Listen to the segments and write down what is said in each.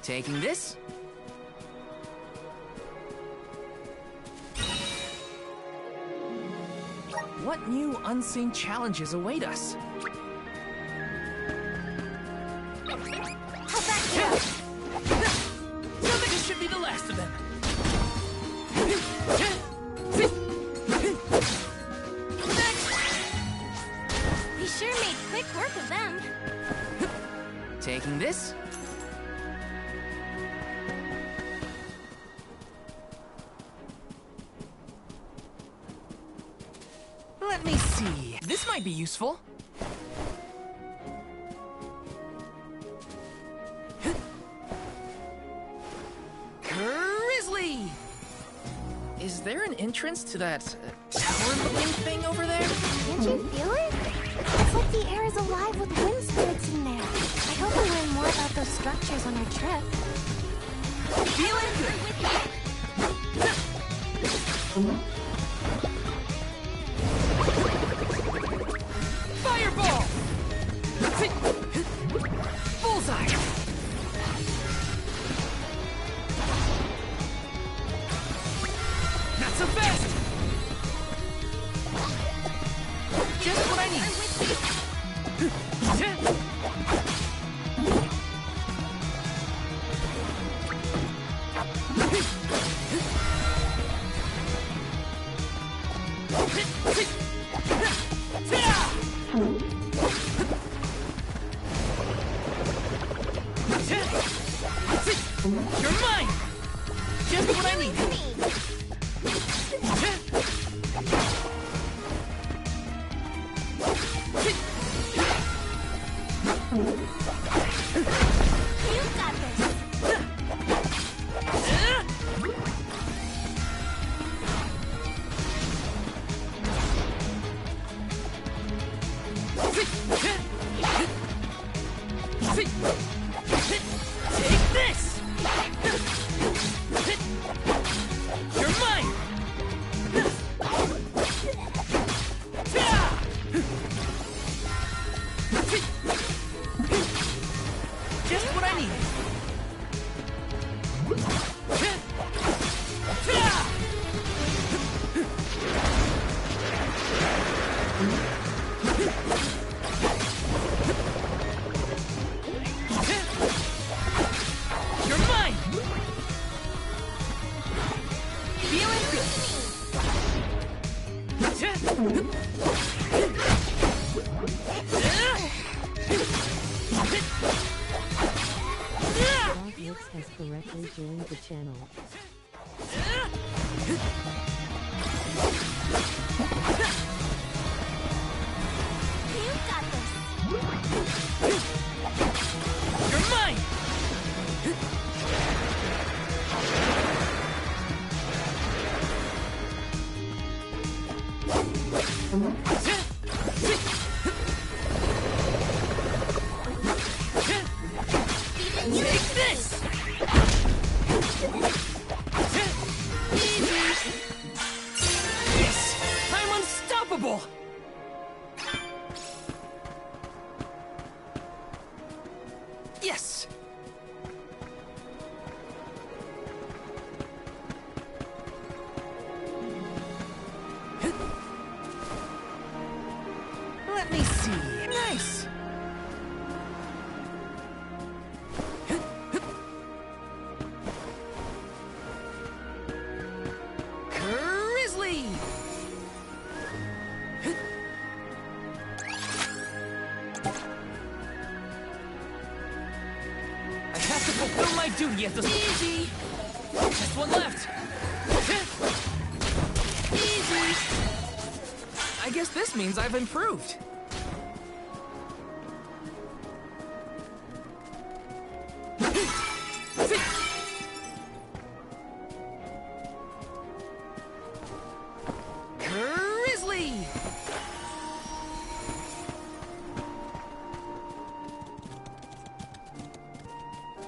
Taking this. What new unseen challenges await us? This should be the last of them. We sure made quick work of them. Taking this. Let me see. This might be useful. Grizzly! Is there an entrance to that tower-looking thing over there? Can't you feel it? It's like the air is alive with wind spirits in there. I hope we learn more about those structures on our trip. Feeling good. Fireball! Bullseye! Not so fast! Just what I need. You're mine! Just what I need. You got this. Take this! You're mine! Just what I need. You're mine! Feeling good. Mix has correctly joined the channel. You got this. You're mine! Take this! Yes! I'm unstoppable! Yes! Let me see. Nice! Grizzly! I have to fulfill my duty at the easy. Just one left. Easy. I guess this means I've improved. Grizzly!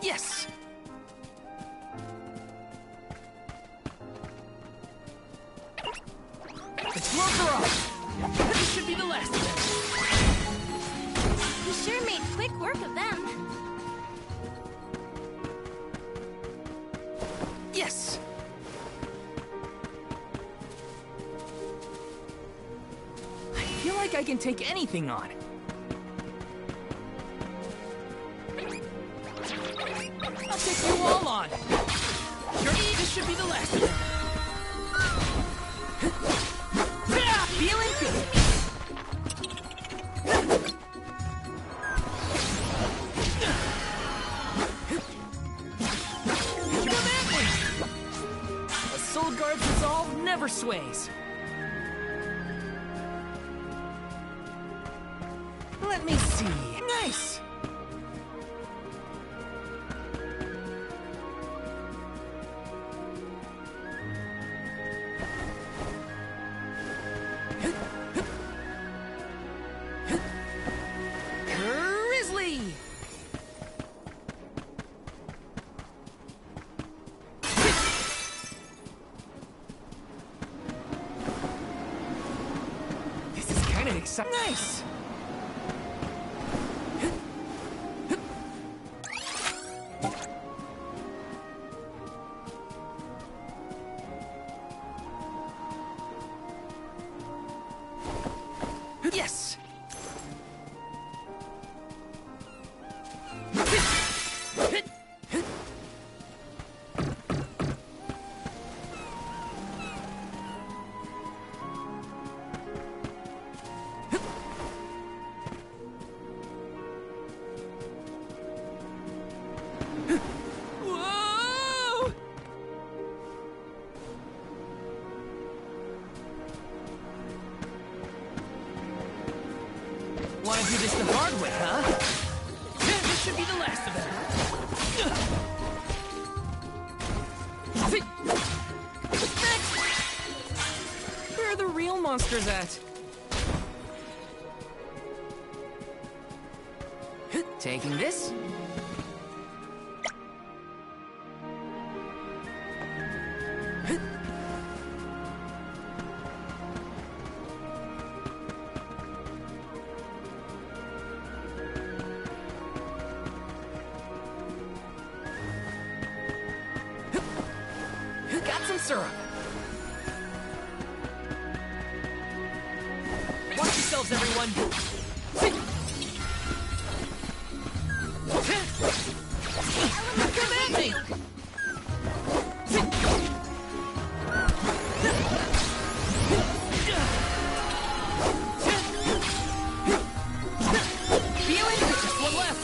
Yes! It's Rover off! This should be the last of them. We sure made quick work of them. I can take anything on. I'll take you all on. This should be the last of them. Feeling good. Come at me! A soul guard's resolve never sways. Let me see. Nice! Nice! Yes! Want to do this the hard way, huh? This should be the last of them. Where are the real monsters at? Taking this? Got some syrup. Watch yourselves, everyone. Come at me! Feeling good, just one left.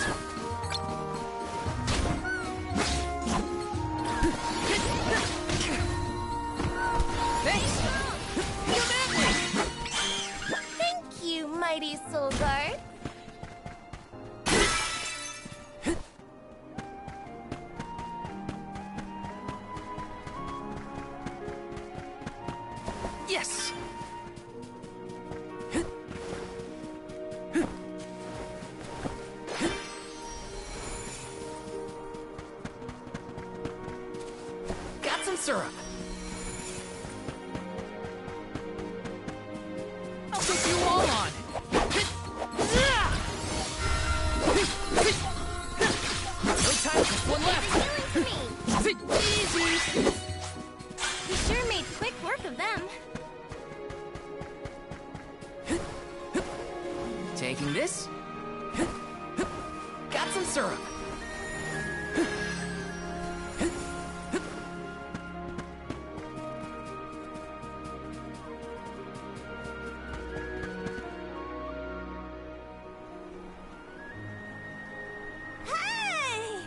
Mighty Soul Guard. Yes! Got some syrup. I'll take you all on. No time, just one left. Easy. You sure made quick work of them. Taking this. Got some syrup.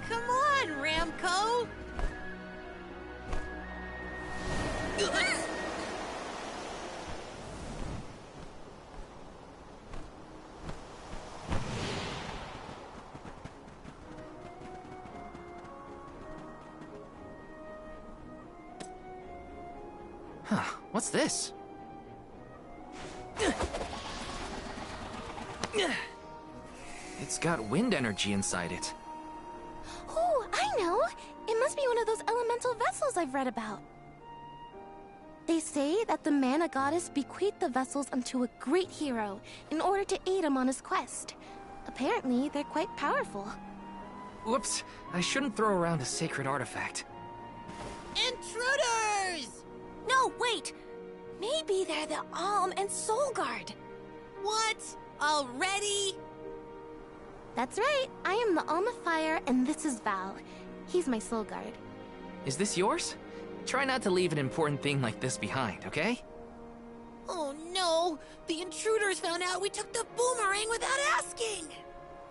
Come on, Ramco! Huh, what's this? It's got wind energy inside it. Oh, I know! It must be one of those elemental vessels I've read about. They say that the Mana Goddess bequeathed the vessels unto a great hero in order to aid him on his quest. Apparently, they're quite powerful. Whoops, I shouldn't throw around a sacred artifact. Intruders! No, wait! Maybe they're the Alm and Soul Guard. What? Already? That's right. I am the Alma Fire, and this is Val. He's my soul guard. Is this yours? Try not to leave an important thing like this behind, okay? Oh no! The intruders found out we took the boomerang without asking!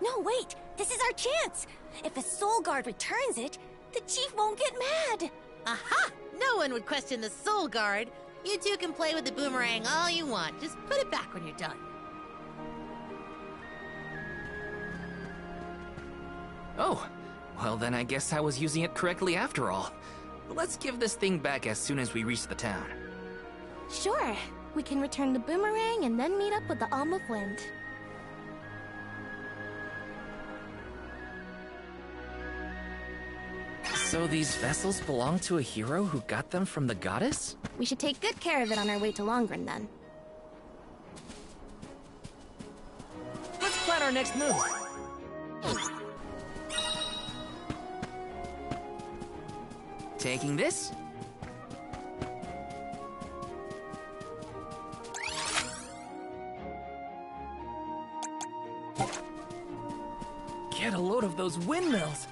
No, wait! This is our chance! If a soul guard returns it, the chief won't get mad! Aha! No one would question the soul guard. You two can play with the boomerang all you want. Just put it back when you're done. Oh, well then I guess I was using it correctly after all. Let's give this thing back as soon as we reach the town. Sure. We can return the boomerang and then meet up with the Alm of Wind. So these vessels belong to a hero who got them from the goddess? We should take good care of it on our way to Longren, then. Let's plan our next move. Taking this? Get a load of those windmills.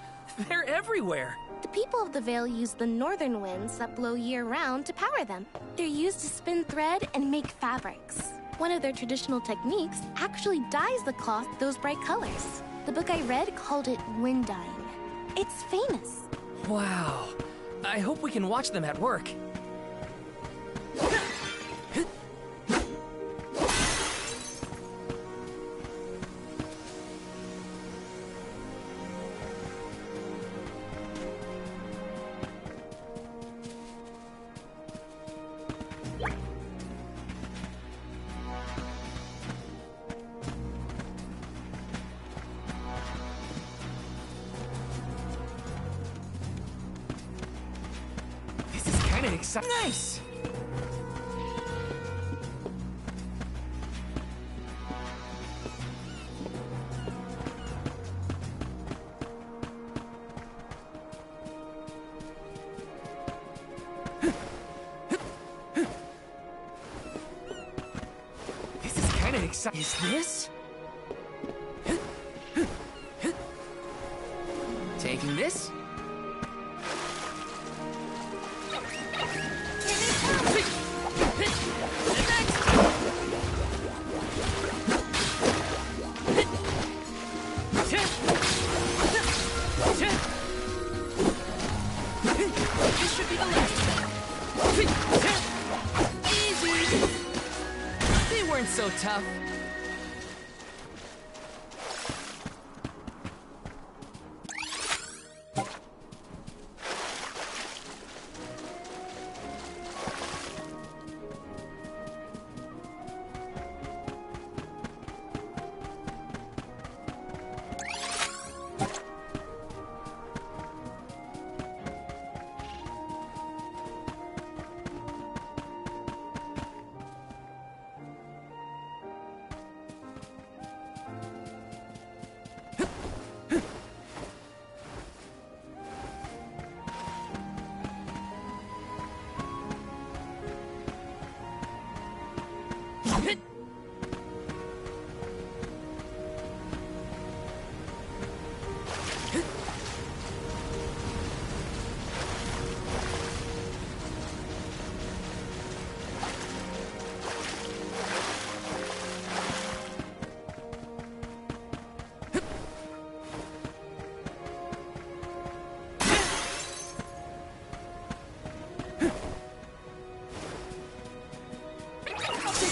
They're everywhere. The people of the Vale use the northern winds that blow year-round to power them. They're used to spin thread and make fabrics. One of their traditional techniques actually dyes the cloth those bright colors. The book I read called it wind dyeing. It's famous. Wow. I hope we can watch them at work. Nice! This is kind of exciting. Is this? Taking this? This should be the last. Easy. They weren't so tough.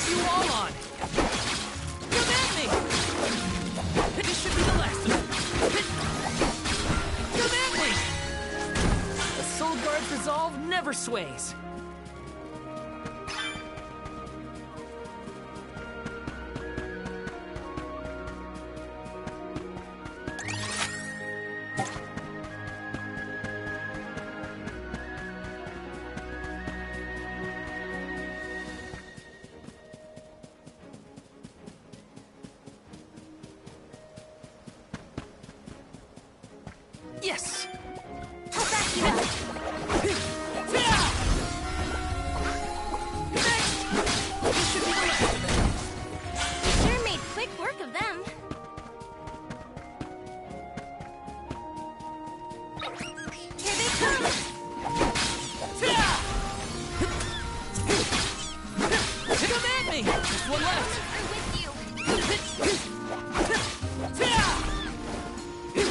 You all on. Come at me! This should be the last of them. Come at me! The Soul Guard's resolve never sways. Yes! How fast you are! Next! This should be the last of them. Sure one left. I'm with you.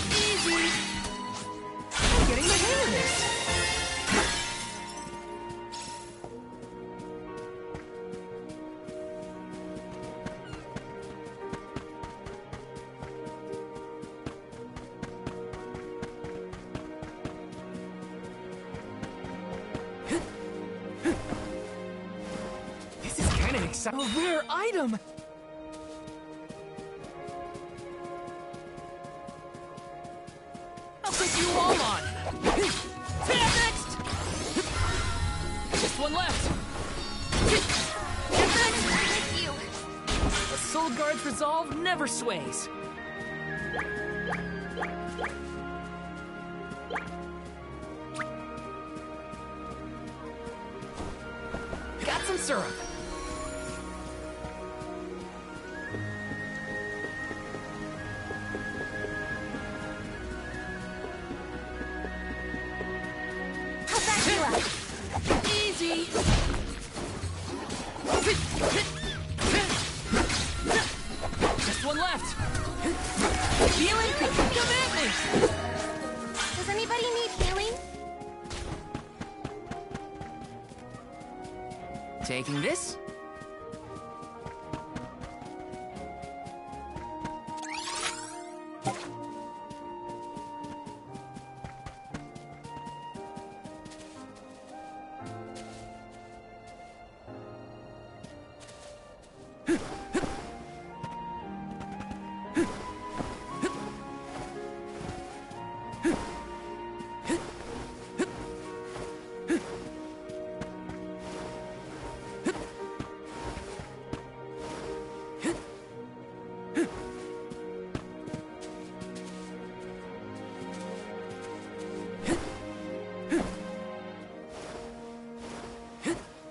Easy. I'm getting the hang of this. This is kind of exciting. A rare item. I'll put you all on. Next. Just one left. I'm with you. A soul guard's resolve never sways. Got some syrup. I'll back you up. Easy. Just one left. Feeling good. Come at me. Does anybody need healing? Taking this.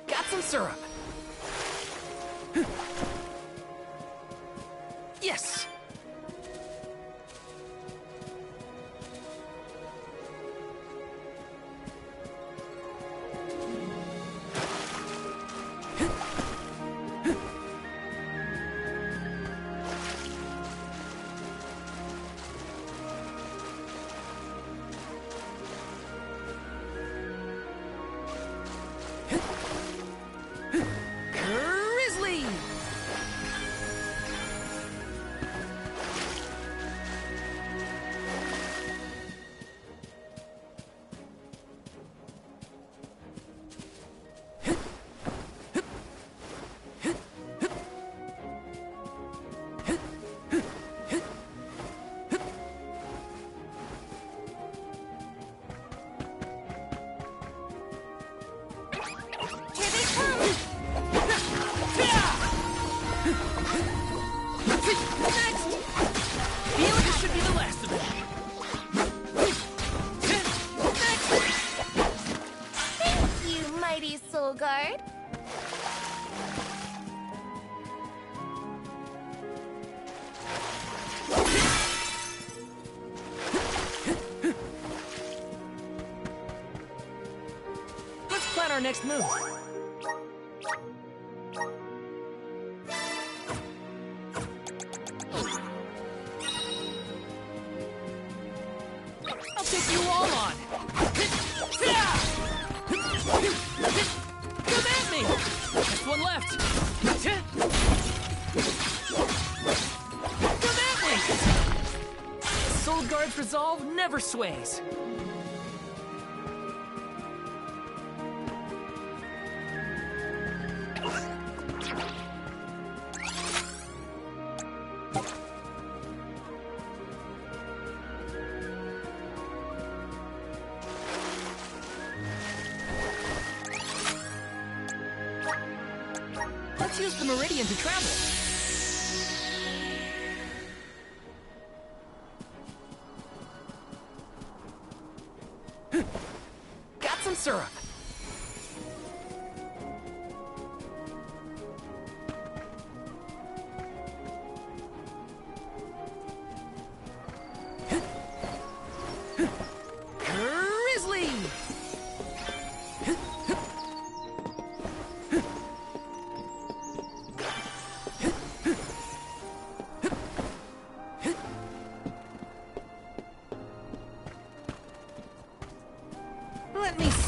Got some syrup. Yes. Grizzly! Here they come. Next! Feel like this should be the last of it. Thank you, mighty soul guard. Let's plan our next move. I'll take you all on. Come at me! Just one left. Come at me! Soul Guard's resolve never sways. Let's use the meridian to travel. Got some syrup. Grizzly!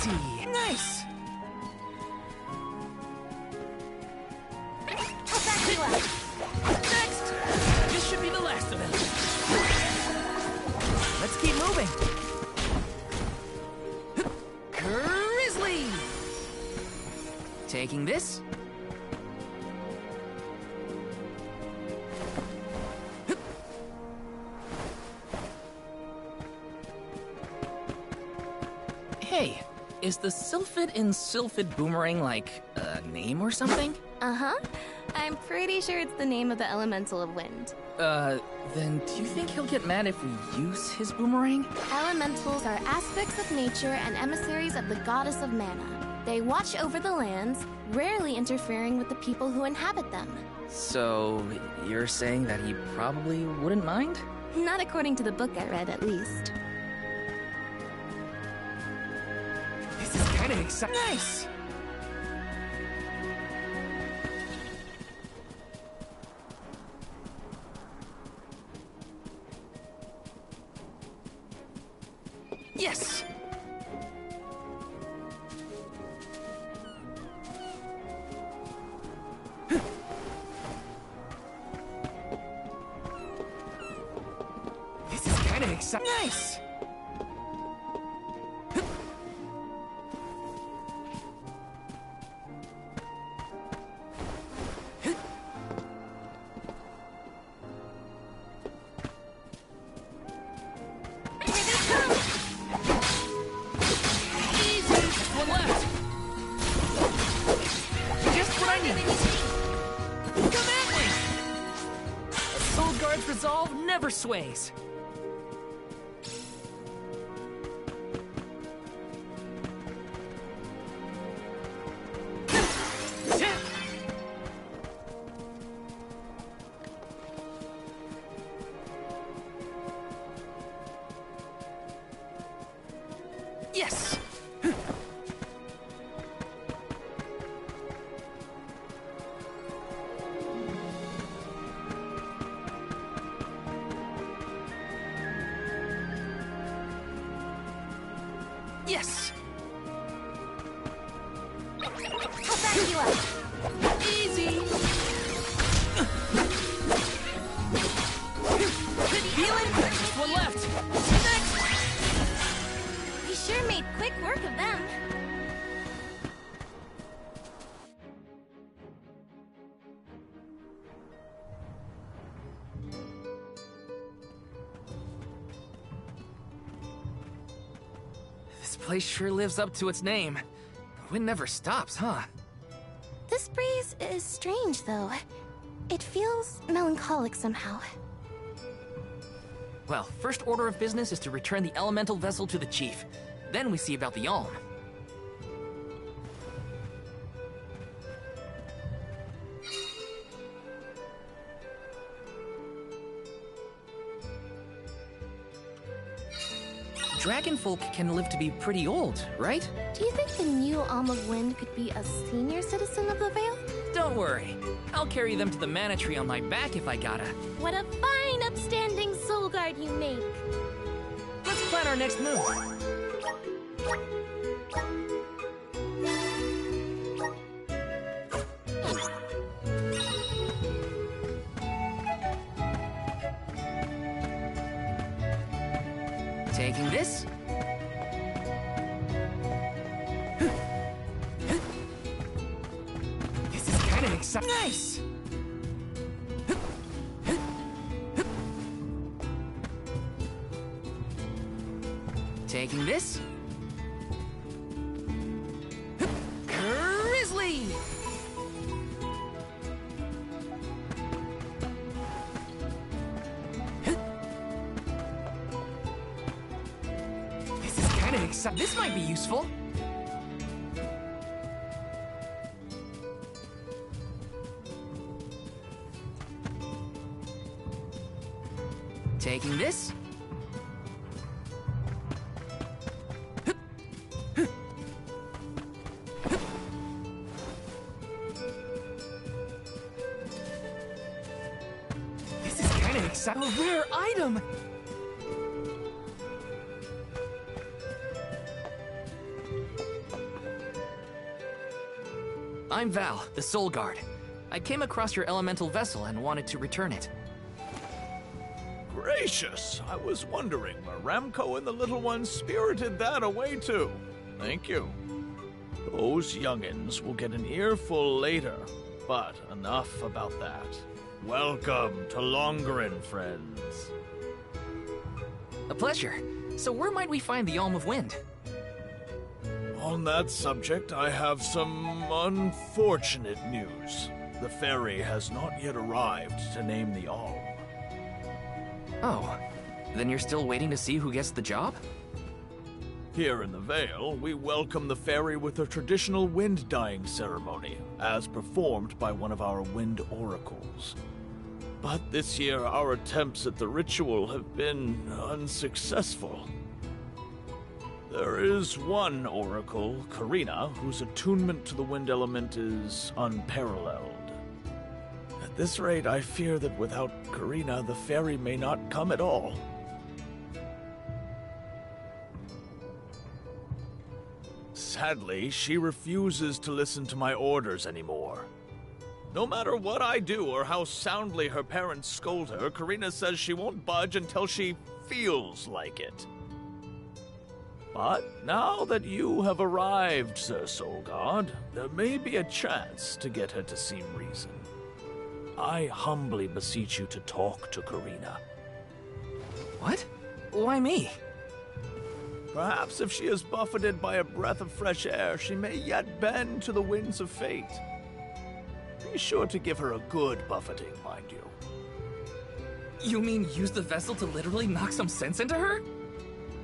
Easy! Nice! I'll back you up. Next! This should be the last of them. Let's keep moving. Grizzly! Taking this. Hey, is the Sylphid in Sylphid Boomerang like a name or something? Uh-huh. I'm pretty sure it's the name of the elemental of wind. Then do you think he'll get mad if we use his boomerang? Elementals are aspects of nature and emissaries of the goddess of mana. They watch over the lands, rarely interfering with the people who inhabit them. So, you're saying that he probably wouldn't mind? Not according to the book I read, at least. This is kind of exciting. Nice! Yes! This is kind of exciting. Nice! Resolve never sways. Yes. Yes! I'll back you up. Easy! Healing? Just one left. Next! We sure made quick work of them. This place sure lives up to its name. The wind never stops, huh? This breeze is strange, though. It feels melancholic somehow. Well, first order of business is to return the elemental vessel to the chief. Then we see about the Alm. Dragonfolk can live to be pretty old, right? Do you think the new Alm of Wind could be a senior citizen of the Vale? Don't worry. I'll carry them to the mana tree on my back if I gotta. What a fine, upstanding soul guard you make! Let's plan our next move. Taking this. This is kind of exciting. Nice! Taking this. Grizzly! This is kind of exciting. This might be useful. Taking this. This is kind of exciting. A rare item! I'm Val, the Soul Guard. I came across your elemental vessel and wanted to return it. Gracious! I was wondering where Ramco and the little ones spirited that away to. Thank you. Those youngins will get an earful later, but enough about that. Welcome to Longren, friends. A pleasure. So where might we find the Alm of Wind? On that subject, I have some unfortunate news. The ferry has not yet arrived to name the Alm. Oh, then you're still waiting to see who gets the job? Here in the Vale, we welcome the ferry with a traditional wind-dyeing ceremony, as performed by one of our wind oracles. But this year, our attempts at the ritual have been unsuccessful. There is one oracle, Karina, whose attunement to the wind element is unparalleled. At this rate, I fear that without Karina, the ferry may not come at all. Sadly, she refuses to listen to my orders anymore. No matter what I do or how soundly her parents scold her, Karina says she won't budge until she feels like it. But now that you have arrived, Sir Soul God, there may be a chance to get her to see reason. I humbly beseech you to talk to Karina. What? Why me? Perhaps if she is buffeted by a breath of fresh air, she may yet bend to the winds of fate. Be sure to give her a good buffeting, mind you. You mean use the vessel to literally knock some sense into her?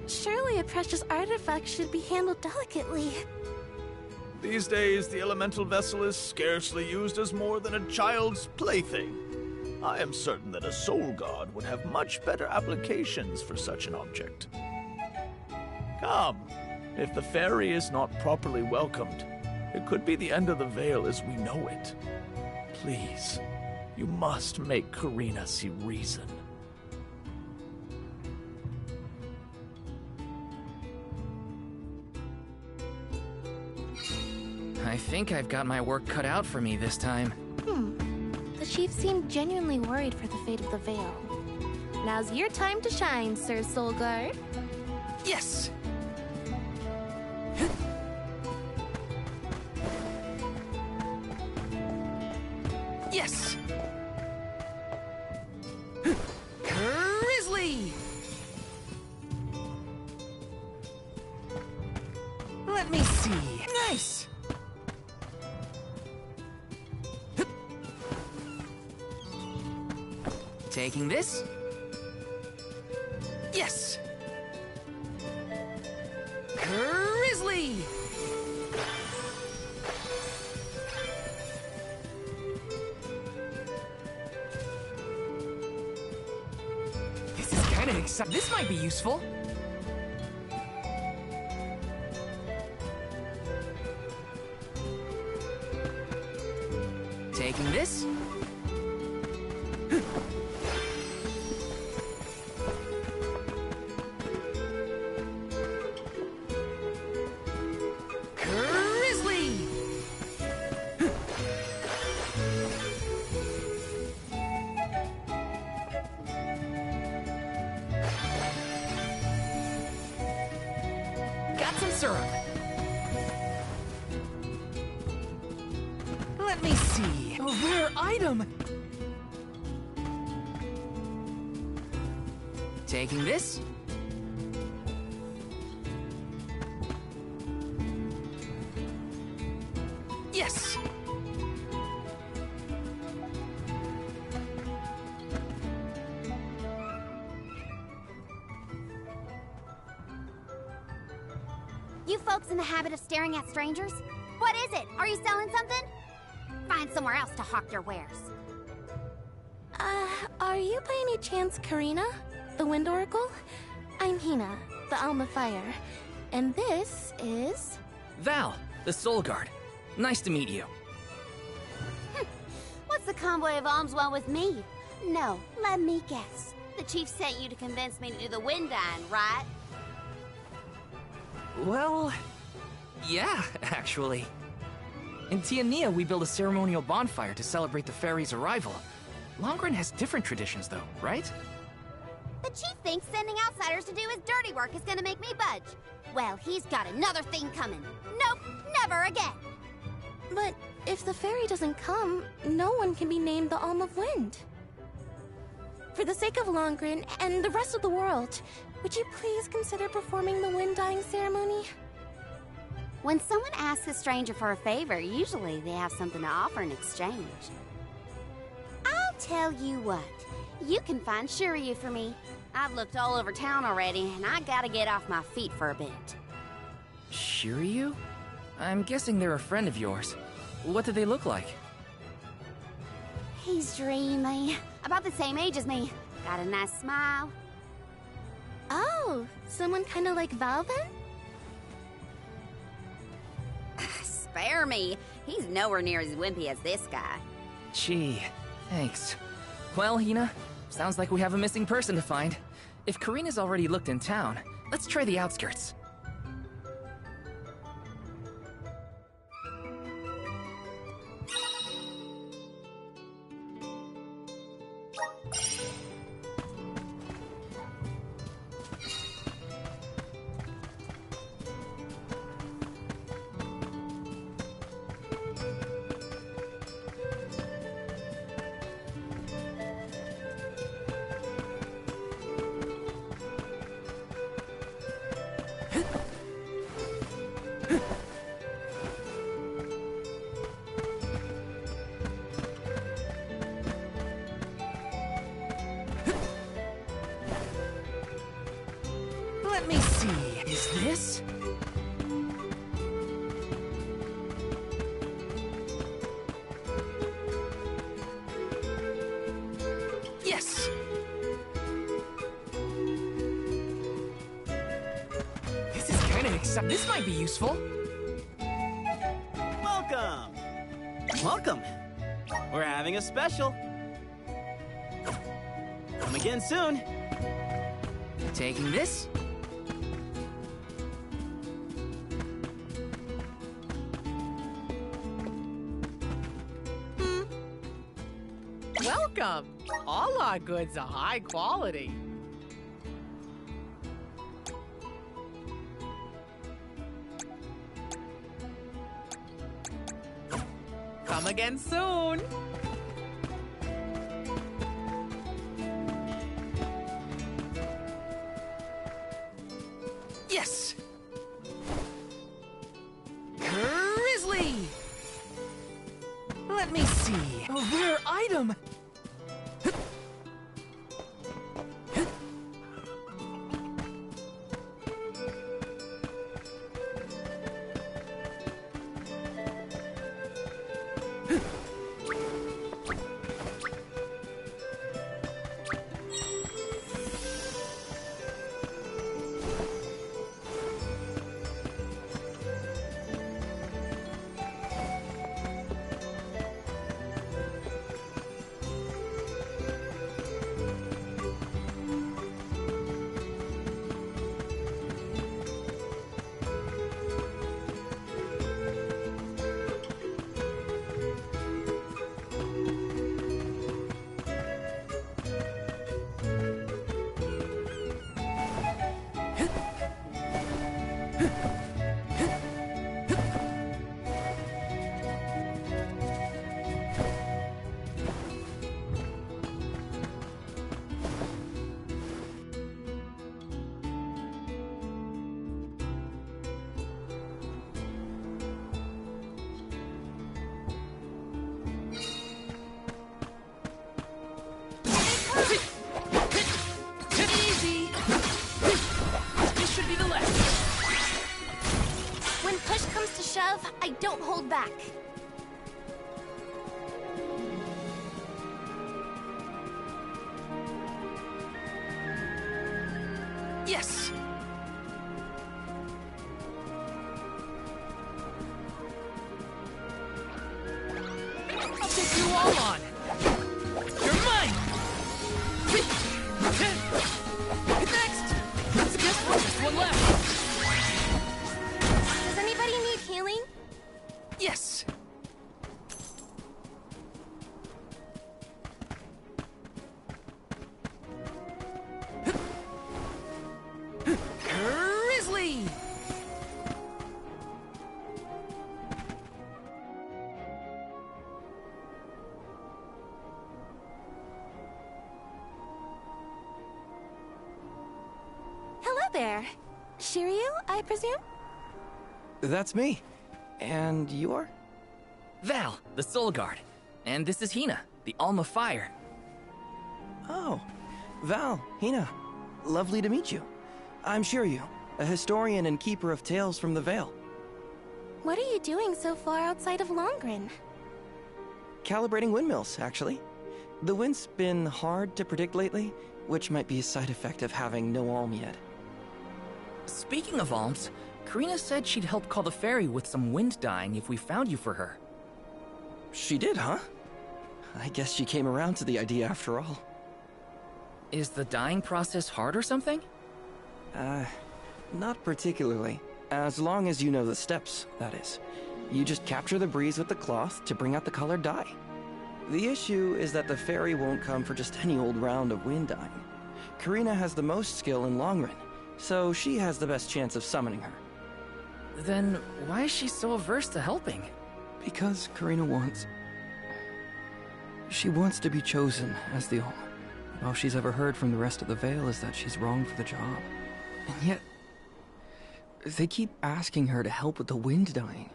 Surely a precious artifact should be handled delicately. These days, the elemental vessel is scarcely used as more than a child's plaything. I am certain that a soul god would have much better applications for such an object. Come, if the ferry is not properly welcomed, it could be the end of the Vale as we know it. Please, you must make Karina see reason. I think I've got my work cut out for me this time. The chief seemed genuinely worried for the fate of the Vale. Now's your time to shine, Sir Soul Guard. Yes! Yes! Grizzly! Let me see. Nice! Taking this? Yes! Grizzly! This is kind of exciting. This might be useful. Taking this? Got some syrup. Let me see. A rare item. Taking this. Yes. You folks in the habit of staring at strangers? What is it? Are you selling something? Find somewhere else to hawk your wares. Are you by any chance Karina, the Wind Oracle? I'm Hina, the Alm of Fire. And this is... Val, the Soul Guard. Nice to meet you. What's the convoy of alms want with me? No, let me guess. The chief sent you to convince me to do the wind dyeing, right? Well, yeah, actually. In Tiania, we build a ceremonial bonfire to celebrate the fairy's arrival. Longren has different traditions, though, right? The chief thinks sending outsiders to do his dirty work is gonna make me budge. Well, he's got another thing coming. Nope, never again. But if the fairy doesn't come, no one can be named the Alm of Wind. For the sake of Longren and the rest of the world, would you please consider performing the wind dyeing ceremony? When someone asks a stranger for a favor, usually they have something to offer in exchange. I'll tell you what, you can find Shiryu for me. I've looked all over town already, and I gotta get off my feet for a bit. Shiryu? I'm guessing they're a friend of yours. What do they look like? He's dreamy. About the same age as me. Got a nice smile. Oh, someone kind of like Val then? Spare me. He's nowhere near as wimpy as this guy. Gee, thanks. Well, Hina, sounds like we have a missing person to find. If Karina's already looked in town, let's try the outskirts. Let me see, is this? Yes! This is kind of exciting. This might be useful. Welcome! Welcome! We're having a special. Come again soon. Taking this? Welcome! All our goods are high quality. Come again soon! Yes! Grizzly! Let me see. A rare item! Easy! This should be the left. When push comes to shove, I don't hold back. Yes! I'll take you all on. You're mine! Next! Let's guess we're just one left. Does anybody need healing? Yes! there. Shiryu, I presume? That's me. And you're? Val, the Soul Guard. And this is Hina, the Alma Fire. Oh, Val, Hina. Lovely to meet you. I'm Shiryu, a historian and keeper of tales from the Vale. What are you doing so far outside of Longren? Calibrating windmills, actually. The wind's been hard to predict lately, which might be a side effect of having no alm yet. Speaking of alms, Karina said she'd help call the fairy with some wind dyeing if we found you for her. She did, huh? I guess she came around to the idea after all. Is the dyeing process hard or something? Not particularly. As long as you know the steps, that is. You just capture the breeze with the cloth to bring out the colored dye. The issue is that the fairy won't come for just any old round of wind dyeing. Karina has the most skill in Longren, so she has the best chance of summoning her. Then why is she so averse to helping? Because Karina wants... She wants to be chosen as the Alma. All she's ever heard from the rest of the Vale is that she's wrong for the job. And yet... they keep asking her to help with the wind dyeing.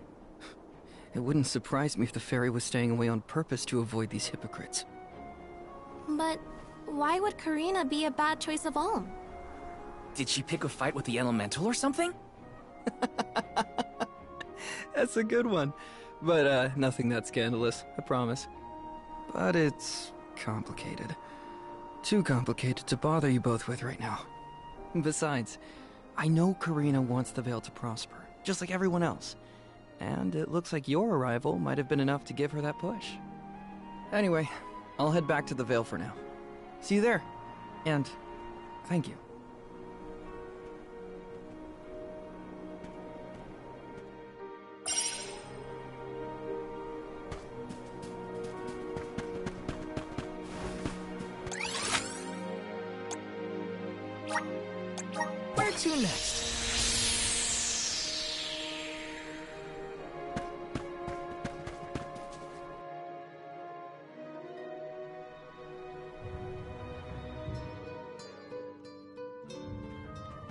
It wouldn't surprise me if the fairy was staying away on purpose to avoid these hypocrites. But why would Karina be a bad choice of Alm? Did she pick a fight with the elemental or something? That's a good one. But, nothing that scandalous, I promise. But it's complicated. Too complicated to bother you both with right now. Besides, I know Karina wants the Vale to prosper, just like everyone else. And it looks like your arrival might have been enough to give her that push. Anyway, I'll head back to the Vale for now. See you there. And thank you. Where to next?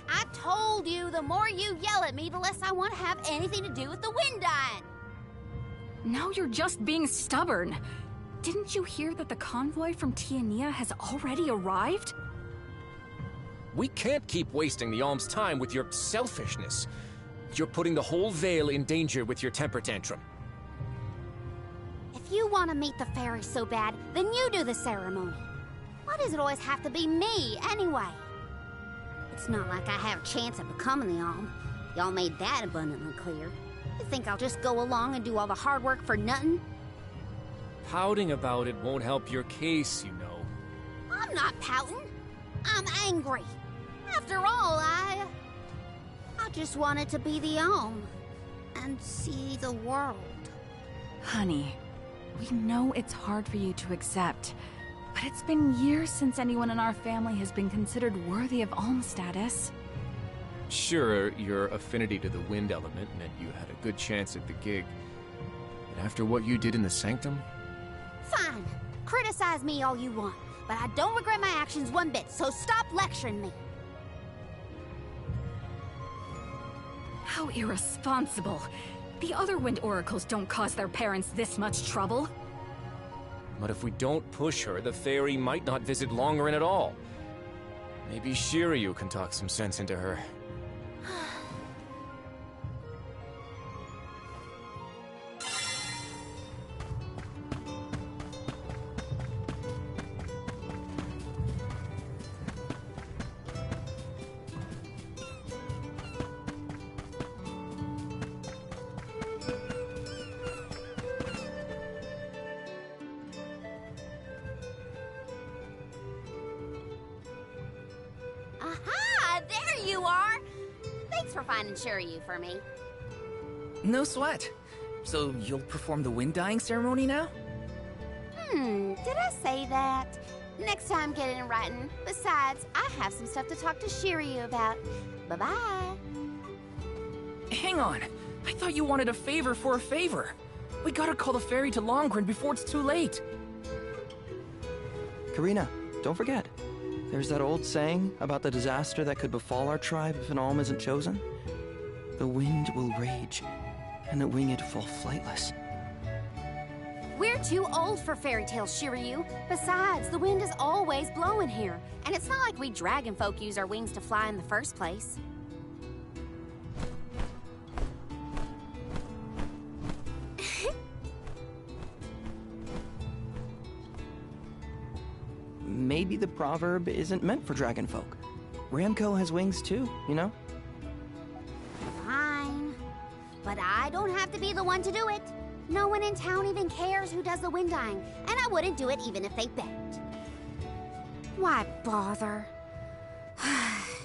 I told you, the more you yell at me, the less I want to have anything to do with the wind dyeing. Now you're just being stubborn. Didn't you hear that the convoy from Tiania has already arrived? We can't keep wasting the Alm's time with your selfishness. You're putting the whole Vale in danger with your temper tantrum. If you want to meet the fairy so bad, then you do the ceremony. Why does it always have to be me, anyway? It's not like I have a chance of becoming the Alm. Y'all made that abundantly clear. You think I'll just go along and do all the hard work for nothing? Pouting about it won't help your case, you know. I'm not pouting. I'm angry. After all, I just wanted to be the Alm and see the world. Honey, we know it's hard for you to accept, but it's been years since anyone in our family has been considered worthy of Alm status. Sure, your affinity to the wind element meant you had a good chance at the gig. But after what you did in the Sanctum? Fine. Criticize me all you want, but I don't regret my actions one bit, so stop lecturing me. How irresponsible. The other wind oracles don't cause their parents this much trouble. But if we don't push her, the fairy might not visit Longren at all. Maybe Shiryu can talk some sense into her. Aha! There you are! Thanks for finding Shiryu for me. No sweat. So you'll perform the wind dyeing ceremony now? Did I say that? Next time, get it in writing. Besides, I have some stuff to talk to Shiryu about. Bye-bye. Hang on. I thought you wanted a favor for a favor. We gotta call the fairy to Longren before it's too late. Karina, don't forget. There's that old saying about the disaster that could befall our tribe if an alm isn't chosen. The wind will rage, and the winged fall flightless. We're too old for fairy tales, Shiryu. Besides, the wind is always blowing here, and it's not like we dragon folk use our wings to fly in the first place. Maybe the proverb isn't meant for dragon folk. Ramco has wings too, you know? Fine. But I don't have to be the one to do it. No one in town even cares who does the wind dyeing, and I wouldn't do it even if they begged. Why bother?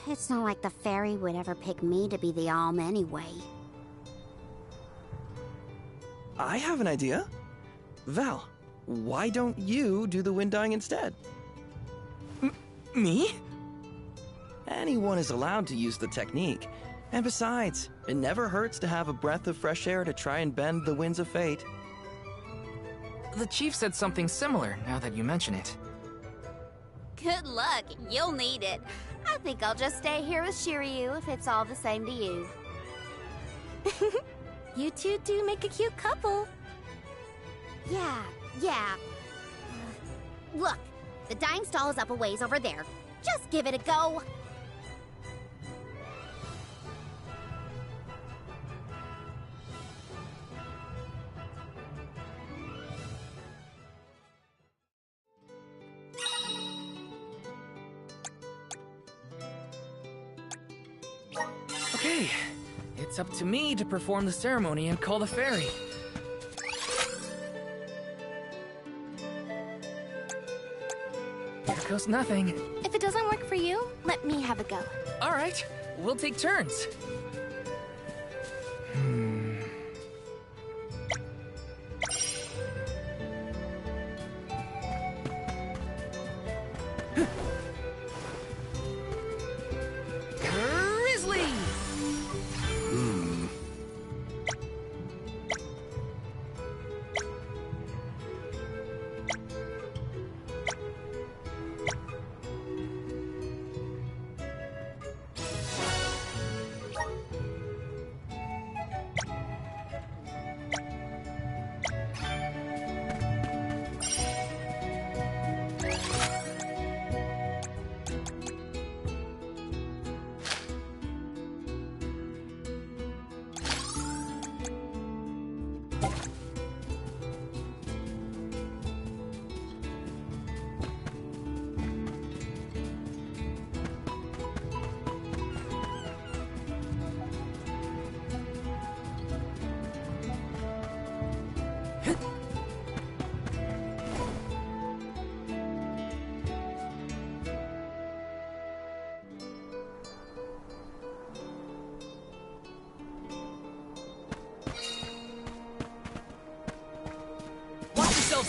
It's not like the fairy would ever pick me to be the alm anyway. I have an idea. Val, why don't you do the wind dyeing instead? Me? Anyone is allowed to use the technique. And besides, it never hurts to have a breath of fresh air to try and bend the winds of fate. The chief said something similar, now that you mention it. Good luck. You'll need it. I think I'll just stay here with Shiryu if it's all the same to you. You two do make a cute couple. Yeah. Look, the dyeing stall is up a ways over there. Just give it a go. Okay, it's up to me to perform the ceremony and call the fairy. Here goes nothing. If it doesn't work for you, let me have a go. All right, we'll take turns. Grizzly!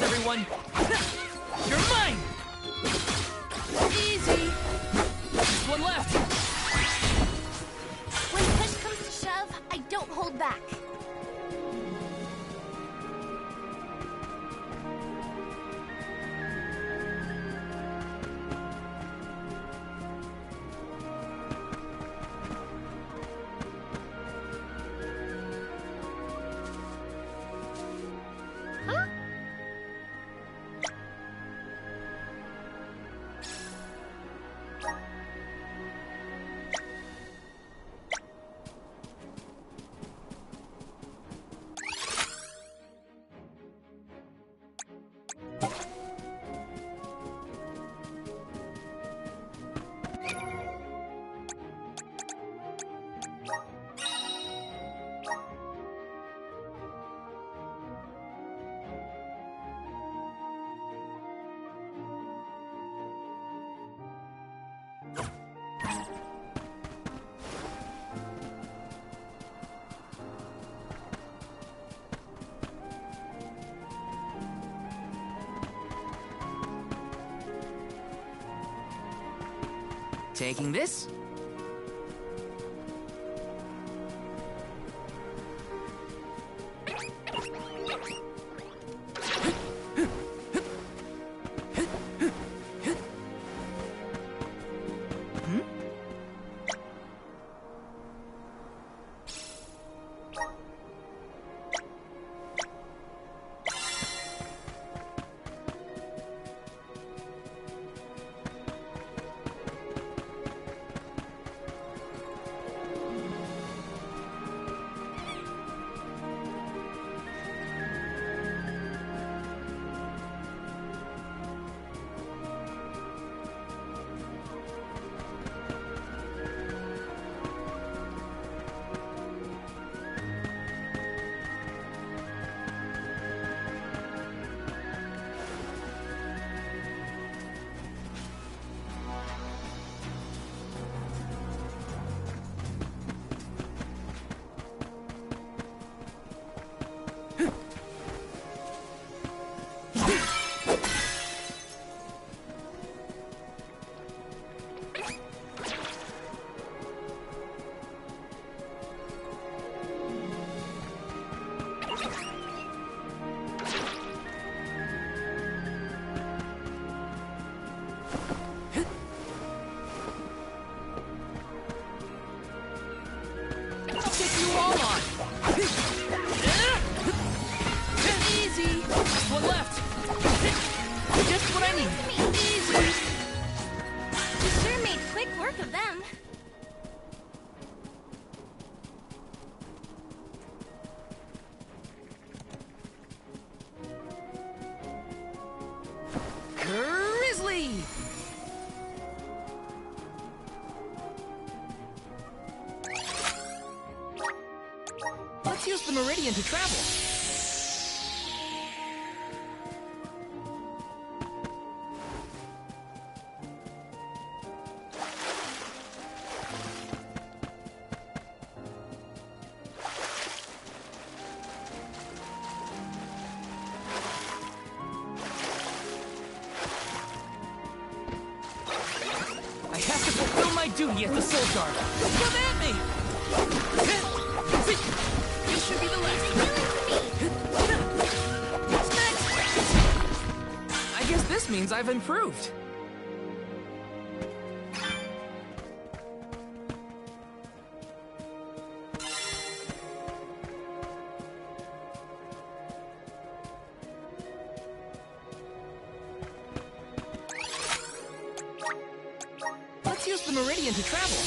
Everyone! You're mine! Easy! Just one left! When push comes to shove, I don't hold back. Taking this? one left. Just what I need. Easy. You sure made quick work of them. Grizzly! Let's use the meridian to travel. I have to fulfill my duty as the Soul Guard. Come at me! This should be the last. What's next? I guess this means I've improved. Let's use the meridian to travel.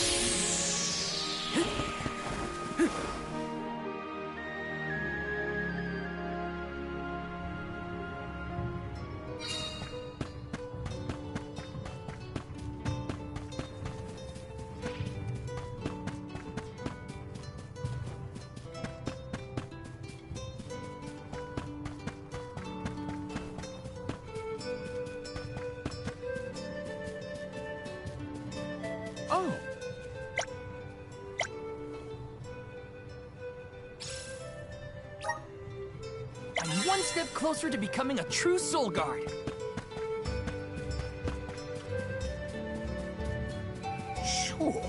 Oh. I'm one step closer to becoming a true Soul Guard. Sure.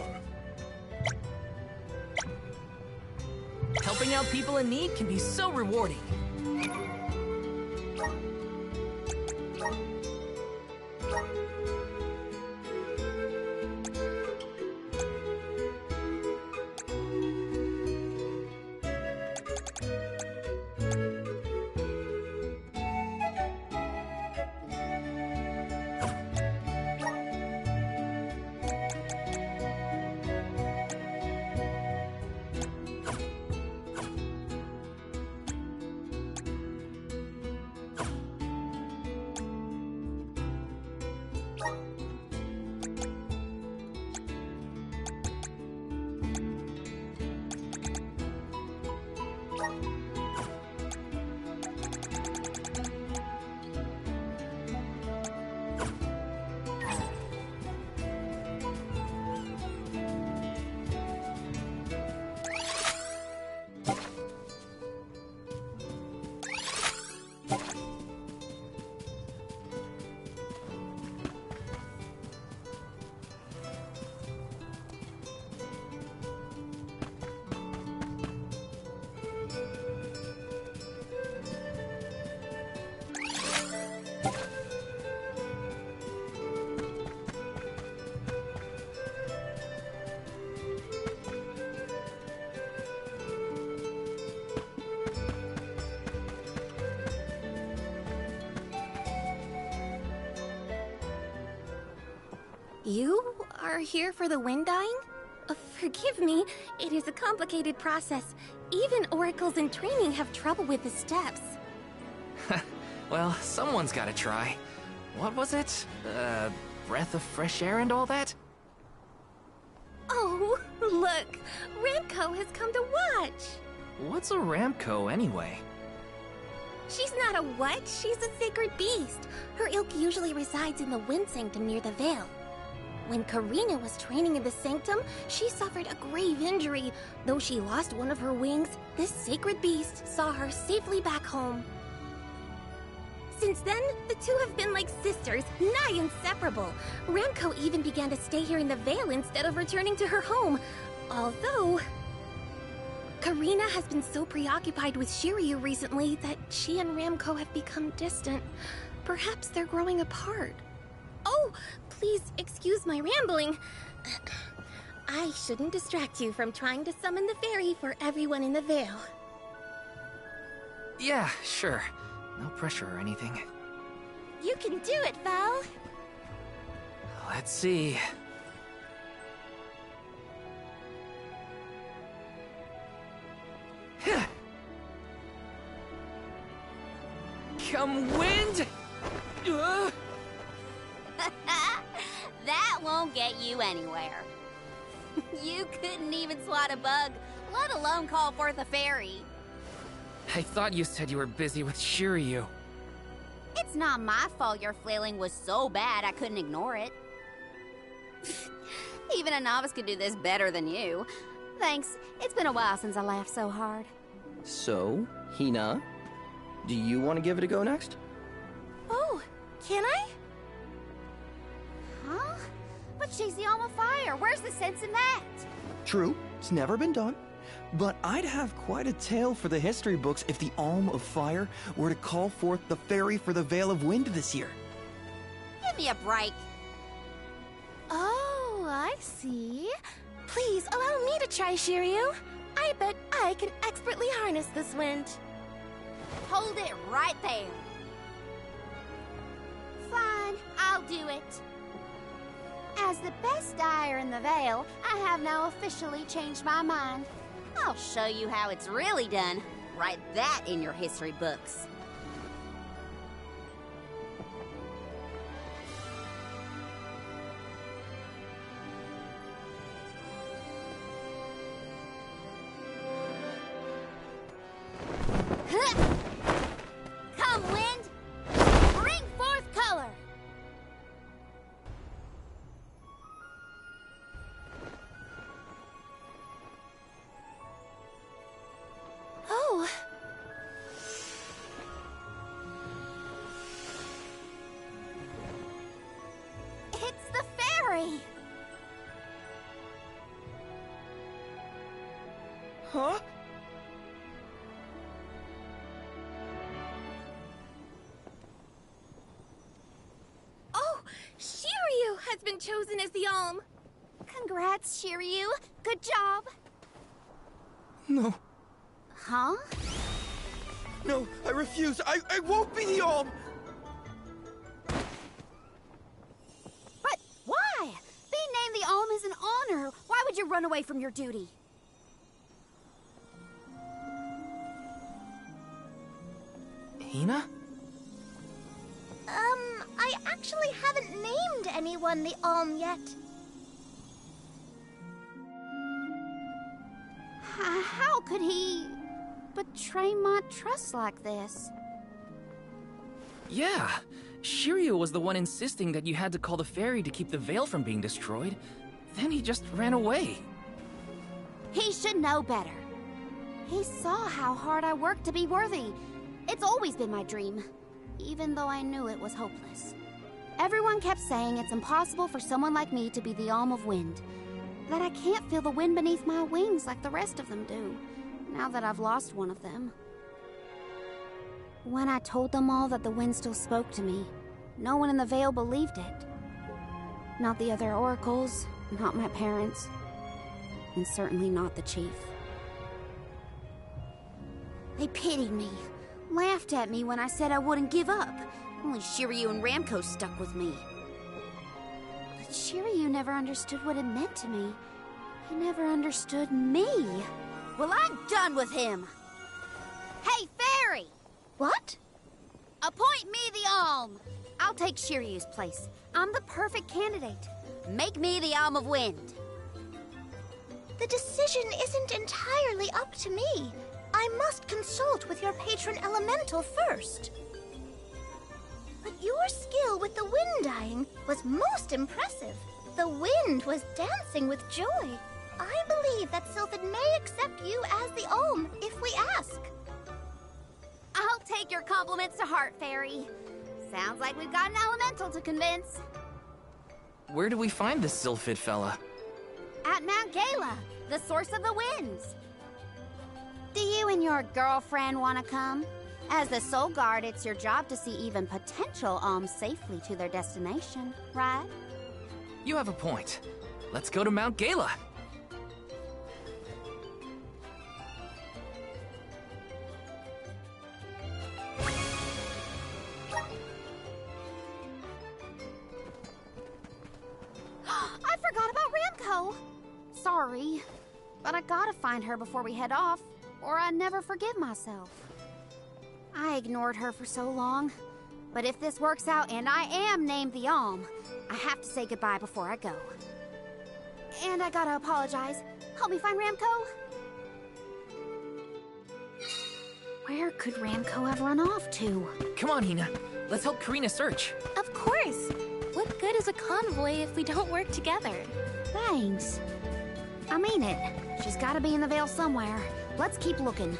Helping out people in need can be so rewarding. You are here for the wind dying? Forgive me, it is a complicated process. Even oracles in training have trouble with the steps. Well, someone's gotta try. What was it? Breath of fresh air and all that? Oh, look! Ramco has come to watch! What's a Ramco, anyway? She's not a what? She's a sacred beast. Her ilk usually resides in the Wind Sanctum near the Veil. When Karina was training in the Sanctum, she suffered a grave injury. Though she lost one of her wings, this sacred beast saw her safely back home. Since then, the two have been like sisters, nigh inseparable. Ramco even began to stay here in the Veil instead of returning to her home. Although... Karina has been so preoccupied with Shiryu recently that she and Ramco have become distant. Perhaps they're growing apart. Oh, please excuse my rambling. I shouldn't distract you from trying to summon the fairy for everyone in the Veil. Yeah, sure. No pressure or anything. You can do it, Val. Let's see. Come wind! That won't get you anywhere. You couldn't even swat a bug, let alone call forth a fairy. I thought you said you were busy with Shiryu. It's not my fault your flailing was so bad I couldn't ignore it. Even a novice could do this better than you. Thanks. It's been a while since I laughed so hard. So, Hina, do you want to give it a go next? Oh, can I? Huh? But she's the alma fire. Where's the sense in that? True, it's never been done. But I'd have quite a tale for the history books if the Alm of Fire were to call forth the Fairy for the Veil of Wind this year. Give me a break. Oh, I see. Please allow me to try, Shiryu. I bet I can expertly harness this wind. Hold it right there. Fine, I'll do it. As the best dyer in the Veil, I have now officially changed my mind. I'll show you how it's really done. Write that in your history books. Come, wind! Bring forth color! Oh. It's the fairy! Huh? Oh, Shiryu has been chosen as the Alm. Congrats, Shiryu. Good job. No. Huh? No, I refuse. I won't be the Alm! But why? Being named the Alm is an honor. Why would you run away from your duty? Hina? I actually haven't named anyone the Alm yet. How could he betray my trust like this? Yeah. Shiryu was the one insisting that you had to call the fairy to keep the veil from being destroyed. Then he just ran away. He should know better. He saw how hard I worked to be worthy. It's always been my dream, even though I knew it was hopeless. Everyone kept saying it's impossible for someone like me to be the Alm of Wind. That I can't feel the wind beneath my wings like the rest of them do, now that I've lost one of them. When I told them all that the wind still spoke to me, no one in the Vale believed it. Not the other oracles, not my parents, and certainly not the chief. They pitied me, laughed at me when I said I wouldn't give up. Only Shiryu and Ramco stuck with me. But Shiryu never understood what it meant to me. He never understood me. Well, I'm done with him. Hey, Fairy! What? Appoint me the Alm. I'll take Shiryu's place. I'm the perfect candidate. Make me the Alm of Wind. The decision isn't entirely up to me. I must consult with your patron elemental first. But your skill with the wind dyeing was most impressive. The wind was dancing with joy. I believe that Sylphid may accept you as the Alm if we ask. I'll take your compliments to heart, Fairy. Sounds like we've got an elemental to convince. Where do we find this Sylphid fella? At Mount Gala, the source of the winds. Do you and your girlfriend want to come? As the Soul Guard, it's your job to see even potential alms safely to their destination, right? You have a point. Let's go to Mount Gala. Ramco. Sorry, but I gotta find her before we head off, or I'd never forgive myself. I ignored her for so long, but if this works out and I am named the Alm, I have to say goodbye before I go. And I gotta apologize. Help me find Ramco. Where could Ramco have run off to? Come on, Hina. Let's help Karina search. Of course! What good is a convoy if we don't work together? Thanks. I mean it. She's gotta be in the Vale somewhere. Let's keep looking.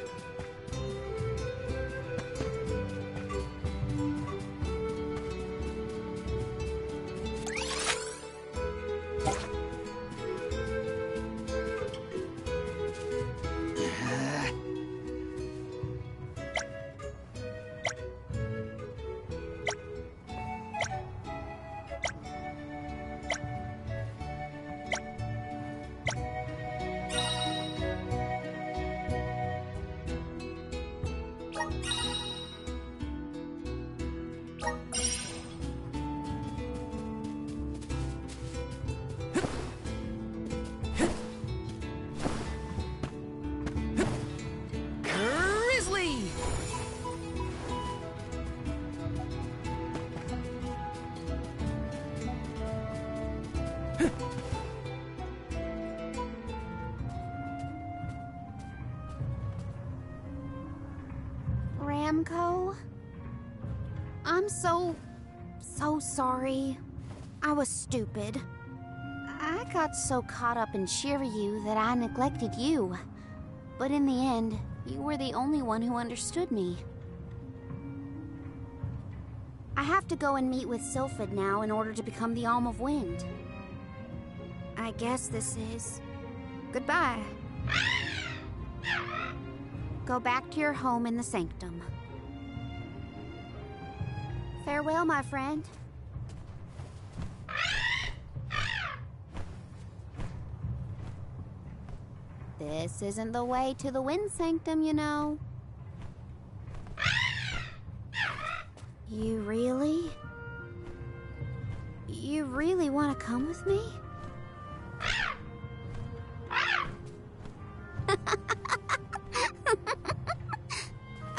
Ramco? I'm so sorry. I was stupid. I got so caught up in Shiryu that I neglected you. But in the end, you were the only one who understood me. I have to go and meet with Sylphid now in order to become the Alm of Wind. I guess this is... goodbye. Go back to your home in the Sanctum. Farewell, my friend. This isn't the way to the Wind Sanctum, you know. You really want to come with me?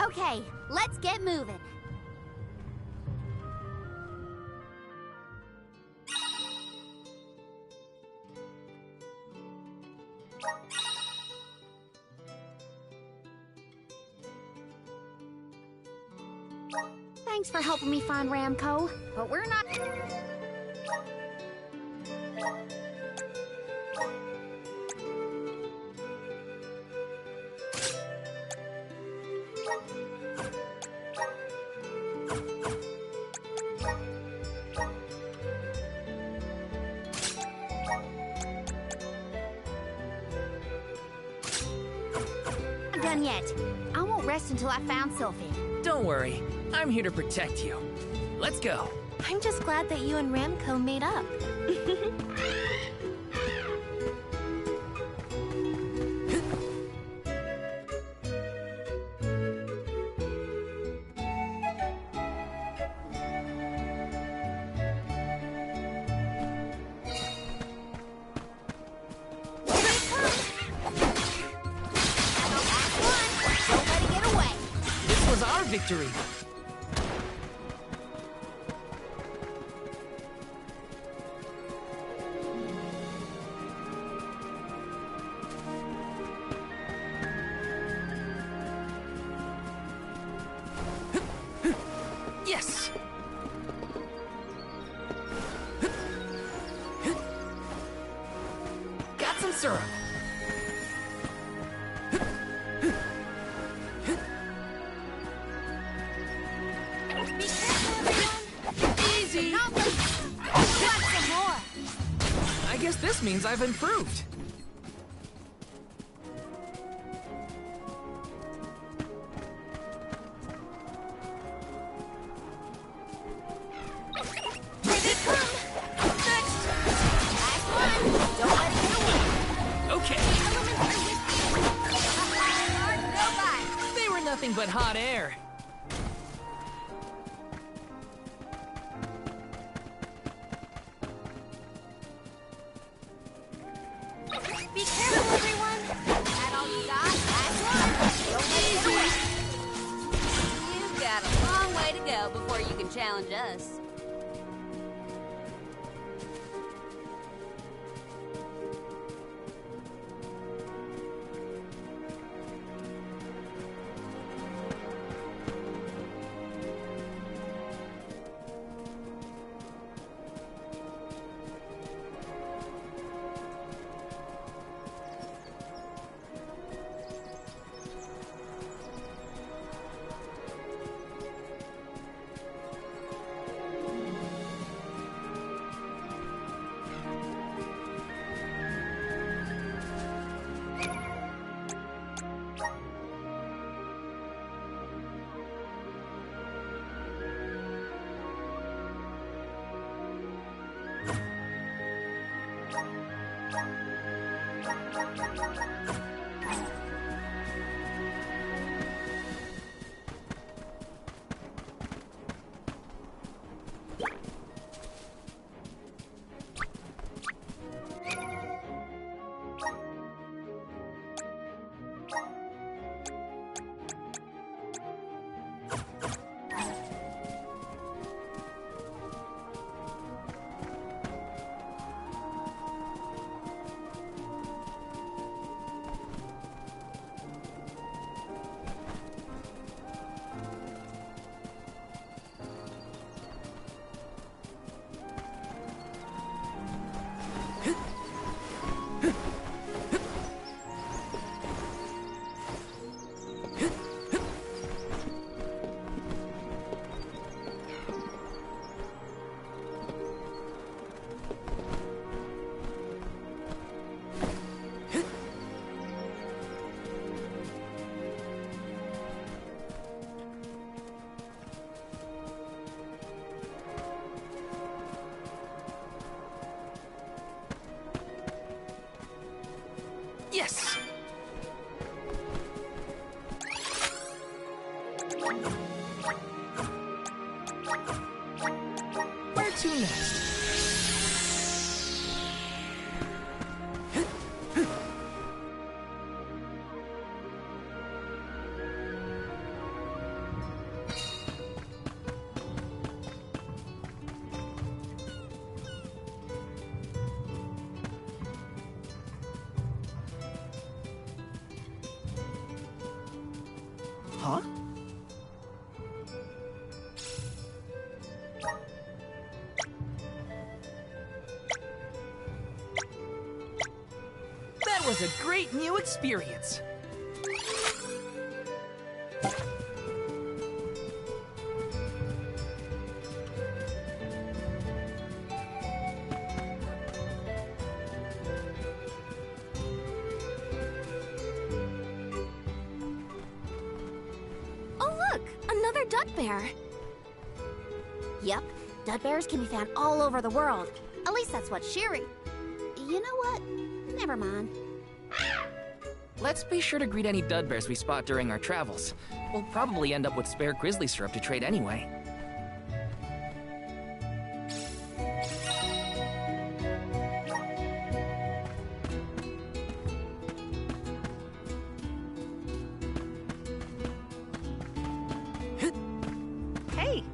Okay, let's get moving. Thanks for helping me find Ramco, but we're not... Not done yet. I won't rest until I found Sylphid. Don't worry. I'm here to protect you. Let's go. I'm just glad that you and Ramco made up. This was our victory. Yes! Got some syrup. Easy! I guess this means I've improved. Nothing but hot air. can challenge us. Yes! Where to next? Huh? That was a great new experience. Oh, look! Another dud bear. Yep, dud bears can be found all over the world. At least that's what Shiri... You know what? Never mind. Let's be sure to greet any dud bears we spot during our travels. We'll probably end up with spare grizzly syrup to trade anyway. Hey!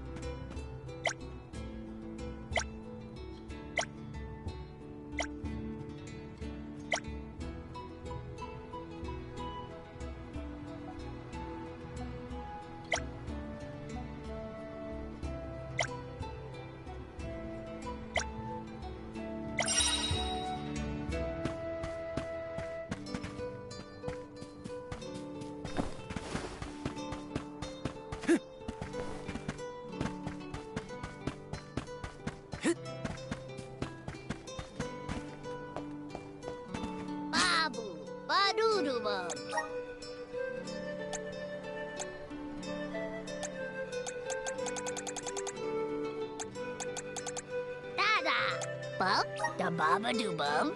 Babu, badoodle-bum. Dada, bum, da baba-doo-bum.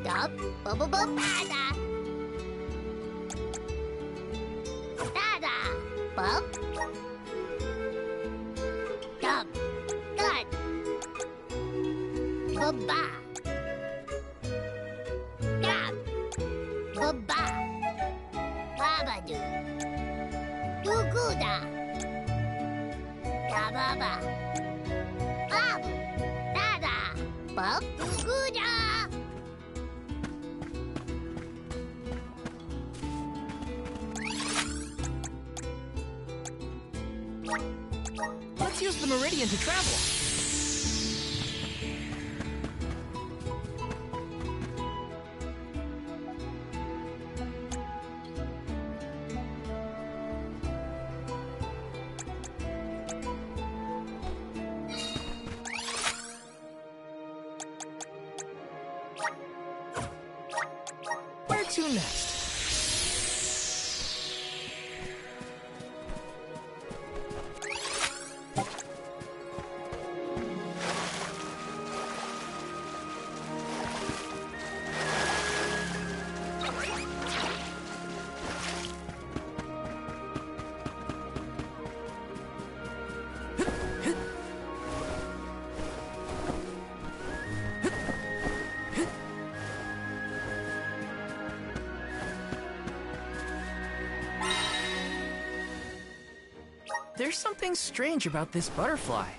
Dub, bubble-bum, dada. Dada, bum. Dub, dud. Babadu. Duguda. Dababa. Babu. Dada. Bub. Duguda. Let's use the meridian to travel. Where to next? There's something strange about this butterfly.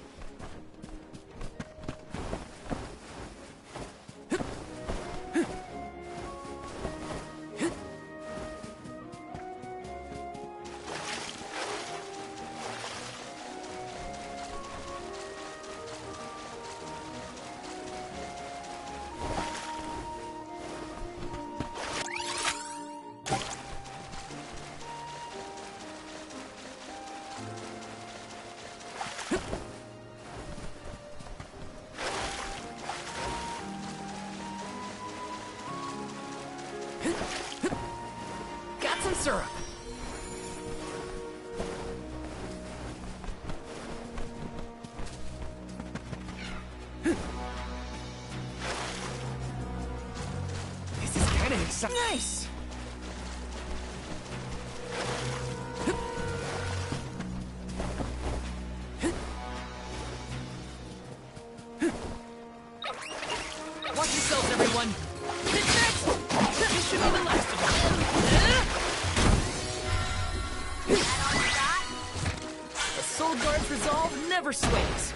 Got some syrup. This is kind of exciting. Nice. Watch yourselves, everyone. Hit next. This should be the last of them. The Soul Guard's resolve never sways.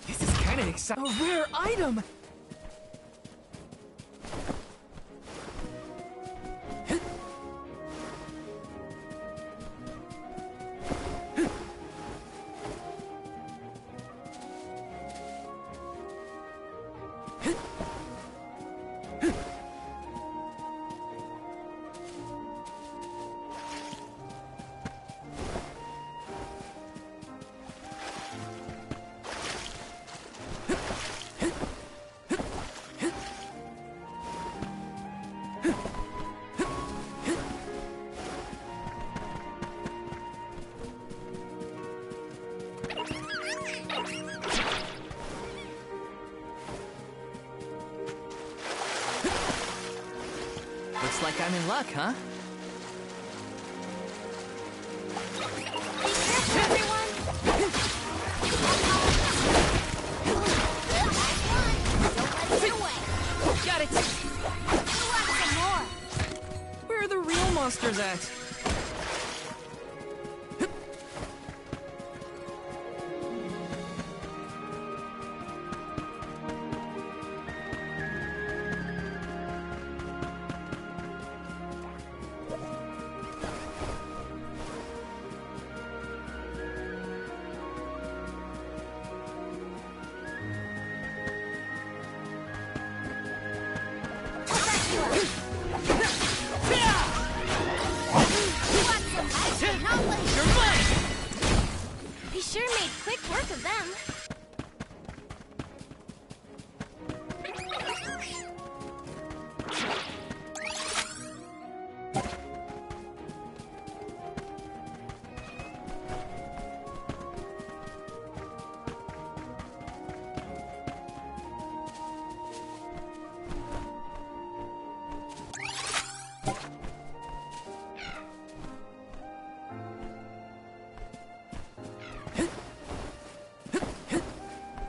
This is kind of exciting. A rare item! Looks like I'm in luck, huh? Got it! Where are the real monsters at?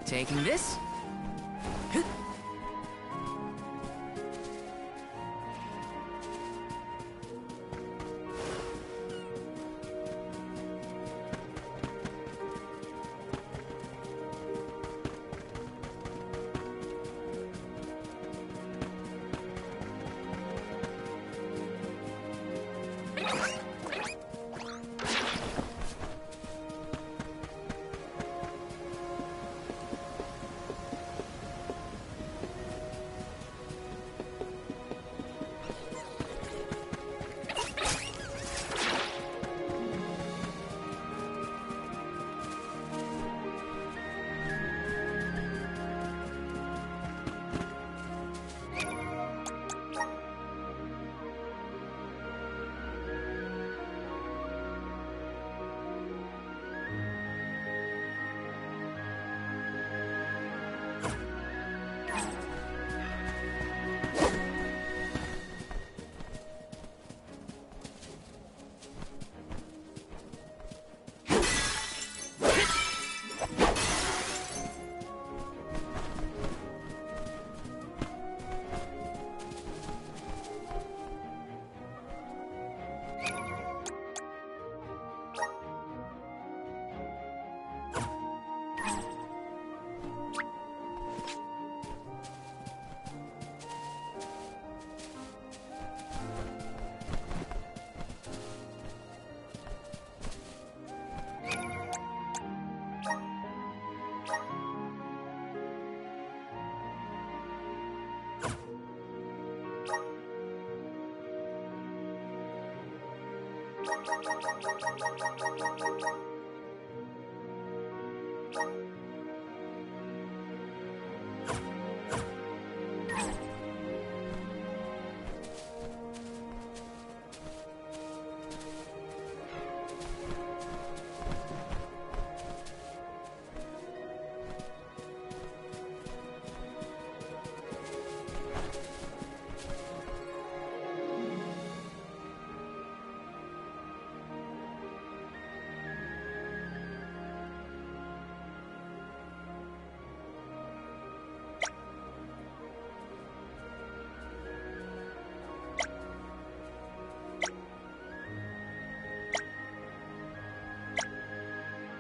Taking this.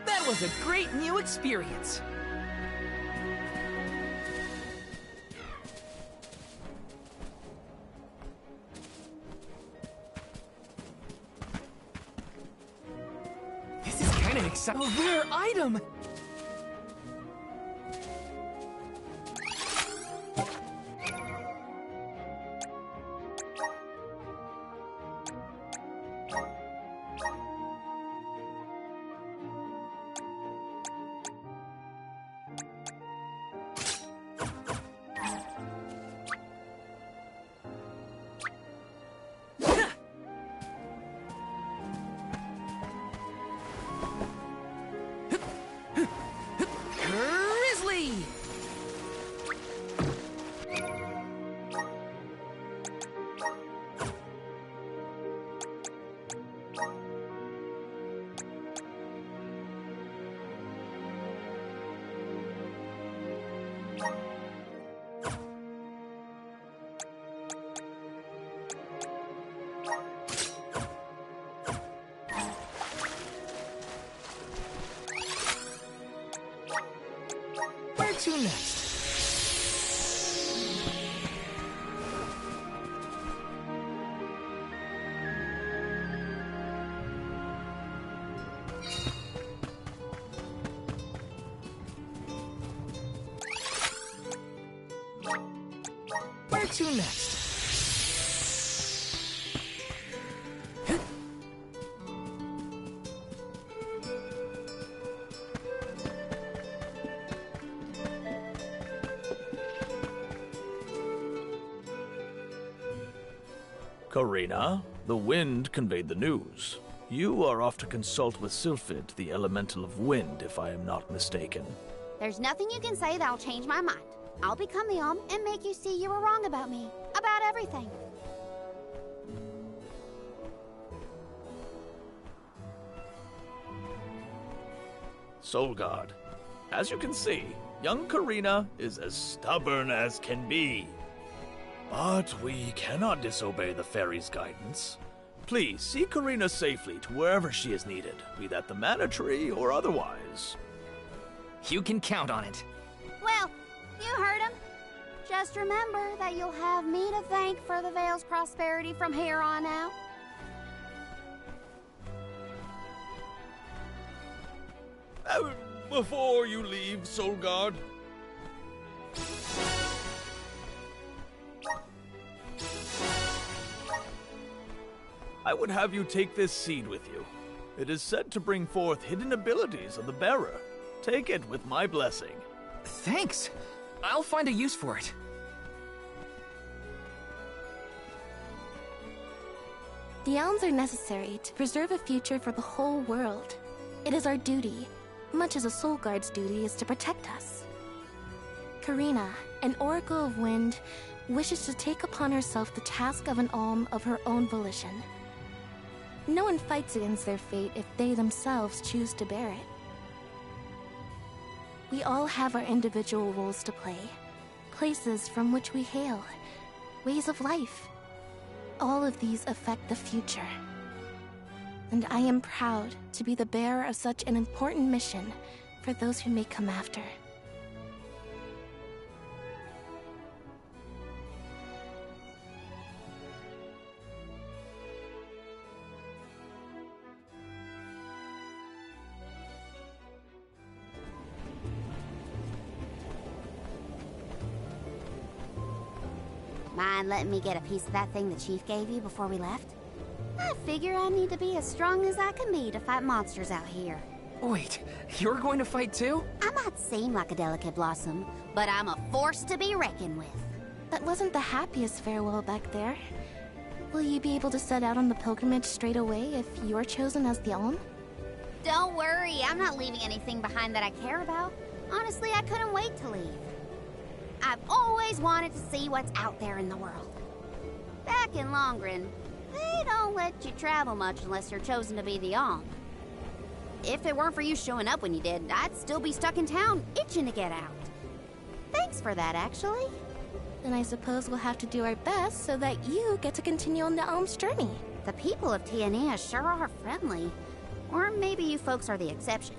That was a great new experience. This is kind of exciting. A rare item! Where to next? Where to next? Karina, the wind conveyed the news. You are off to consult with Sylphid, the elemental of wind, if I am not mistaken. There's nothing you can say that'll change my mind. I'll become the Alm and make you see you were wrong about me. About everything. Soul God, as you can see, Young Karina is as stubborn as can be. But we cannot disobey the fairy's guidance. Please, see Karina safely to wherever she is needed, be that the Mana Tree or otherwise. You can count on it. Well, you heard him. Just remember that you'll have me to thank for the Vale's prosperity from here on out. Before you leave, Solgard. I would have you take this seed with you. It is said to bring forth hidden abilities of the bearer. Take it with my blessing. Thanks. I'll find a use for it. The elms are necessary to preserve a future for the whole world. It is our duty, much as a soul guard's duty is to protect us. Karina, an Oracle of Wind, wishes to take upon herself the task of an alm of her own volition. No one fights against their fate if they themselves choose to bear it. We all have our individual roles to play, places from which we hail, ways of life. All of these affect the future. And I am proud to be the bearer of such an important mission for those who may come after. Mind letting me get a piece of that thing the Chief gave you before we left? I figure I need to be as strong as I can be to fight monsters out here. Wait, you're going to fight too? I might seem like a delicate blossom, but I'm a force to be reckoned with. That wasn't the happiest farewell back there. Will you be able to set out on the pilgrimage straight away if you're chosen as the alm? Don't worry, I'm not leaving anything behind that I care about. Honestly, I couldn't wait to leave. I've always wanted to see what's out there in the world. Back in Longren, they don't let you travel much unless you're chosen to be the alm. If it weren't for you showing up when you did, I'd still be stuck in town, itching to get out. Thanks for that, actually. Then I suppose we'll have to do our best so that you get to continue on the alm's journey. The people of Tiania sure are friendly. Or maybe you folks are the exception.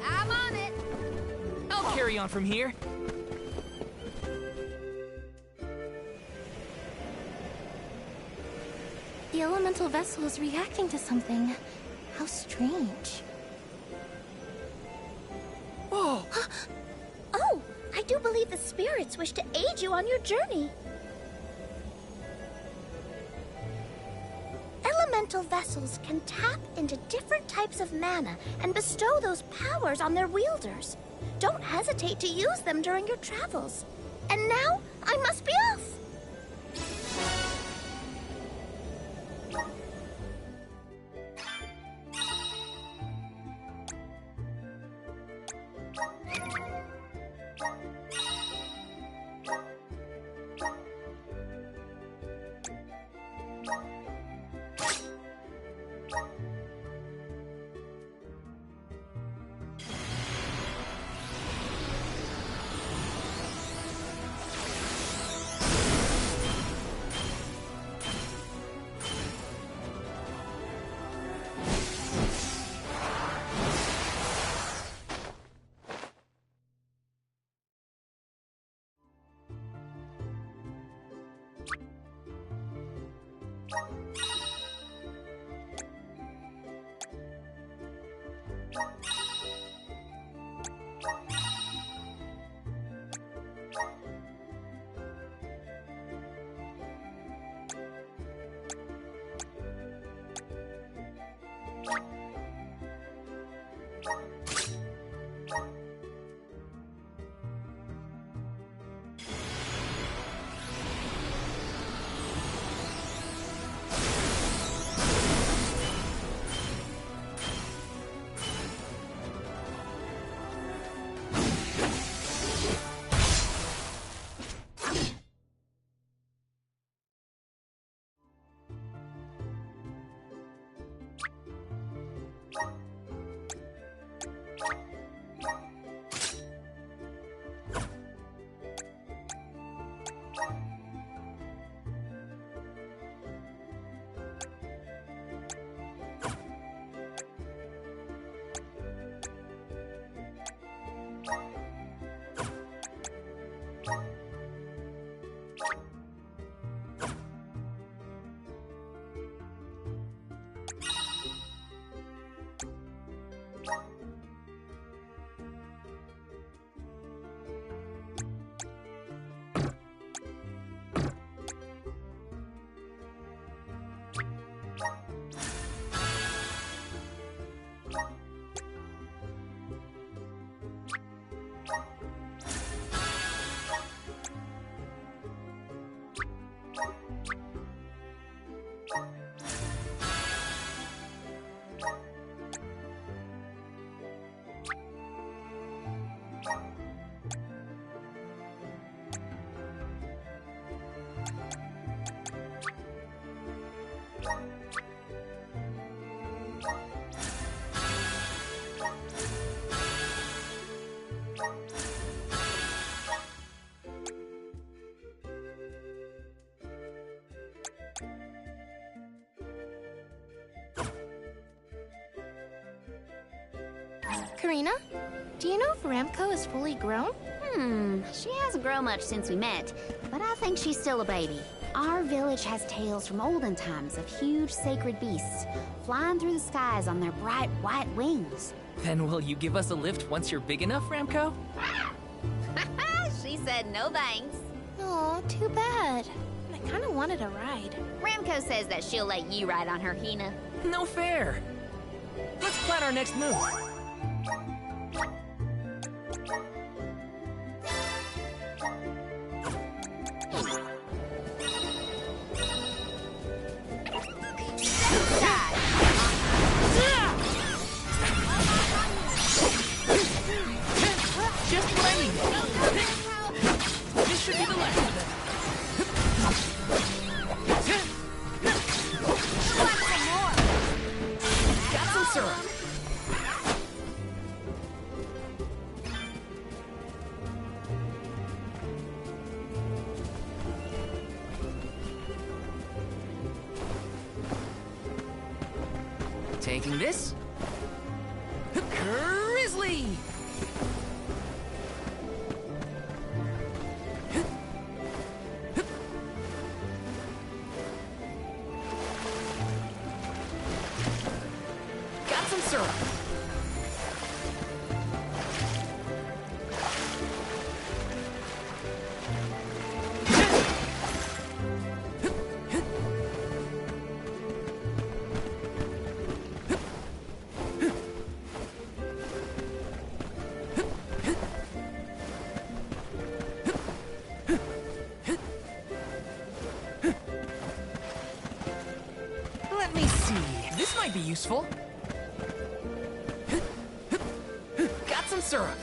I'm on it. I'll carry on from here. The elemental vessel is reacting to something. How strange. Oh, I do believe the spirits wish to aid you on your journey. Elemental vessels can tap into different types of mana and bestow those powers on their wielders. Don't hesitate to use them during your travels. And now, I must be off! Karina, do you know if Ramco is fully grown? She hasn't grown much since we met, but I think she's still a baby. Our village has tales from olden times of huge sacred beasts flying through the skies on their bright white wings. Then will you give us a lift once you're big enough, Ramco? She said no thanks. Aw, too bad. I kind of wanted a ride. Ramco says that she'll let you ride on her, Hina. No fair. Let's plan our next move. Just what I need. This should be the last of them. Got some syrup. Taking this. Grizzly! Got some syrup. Let me see. This might be useful. Got some syrup.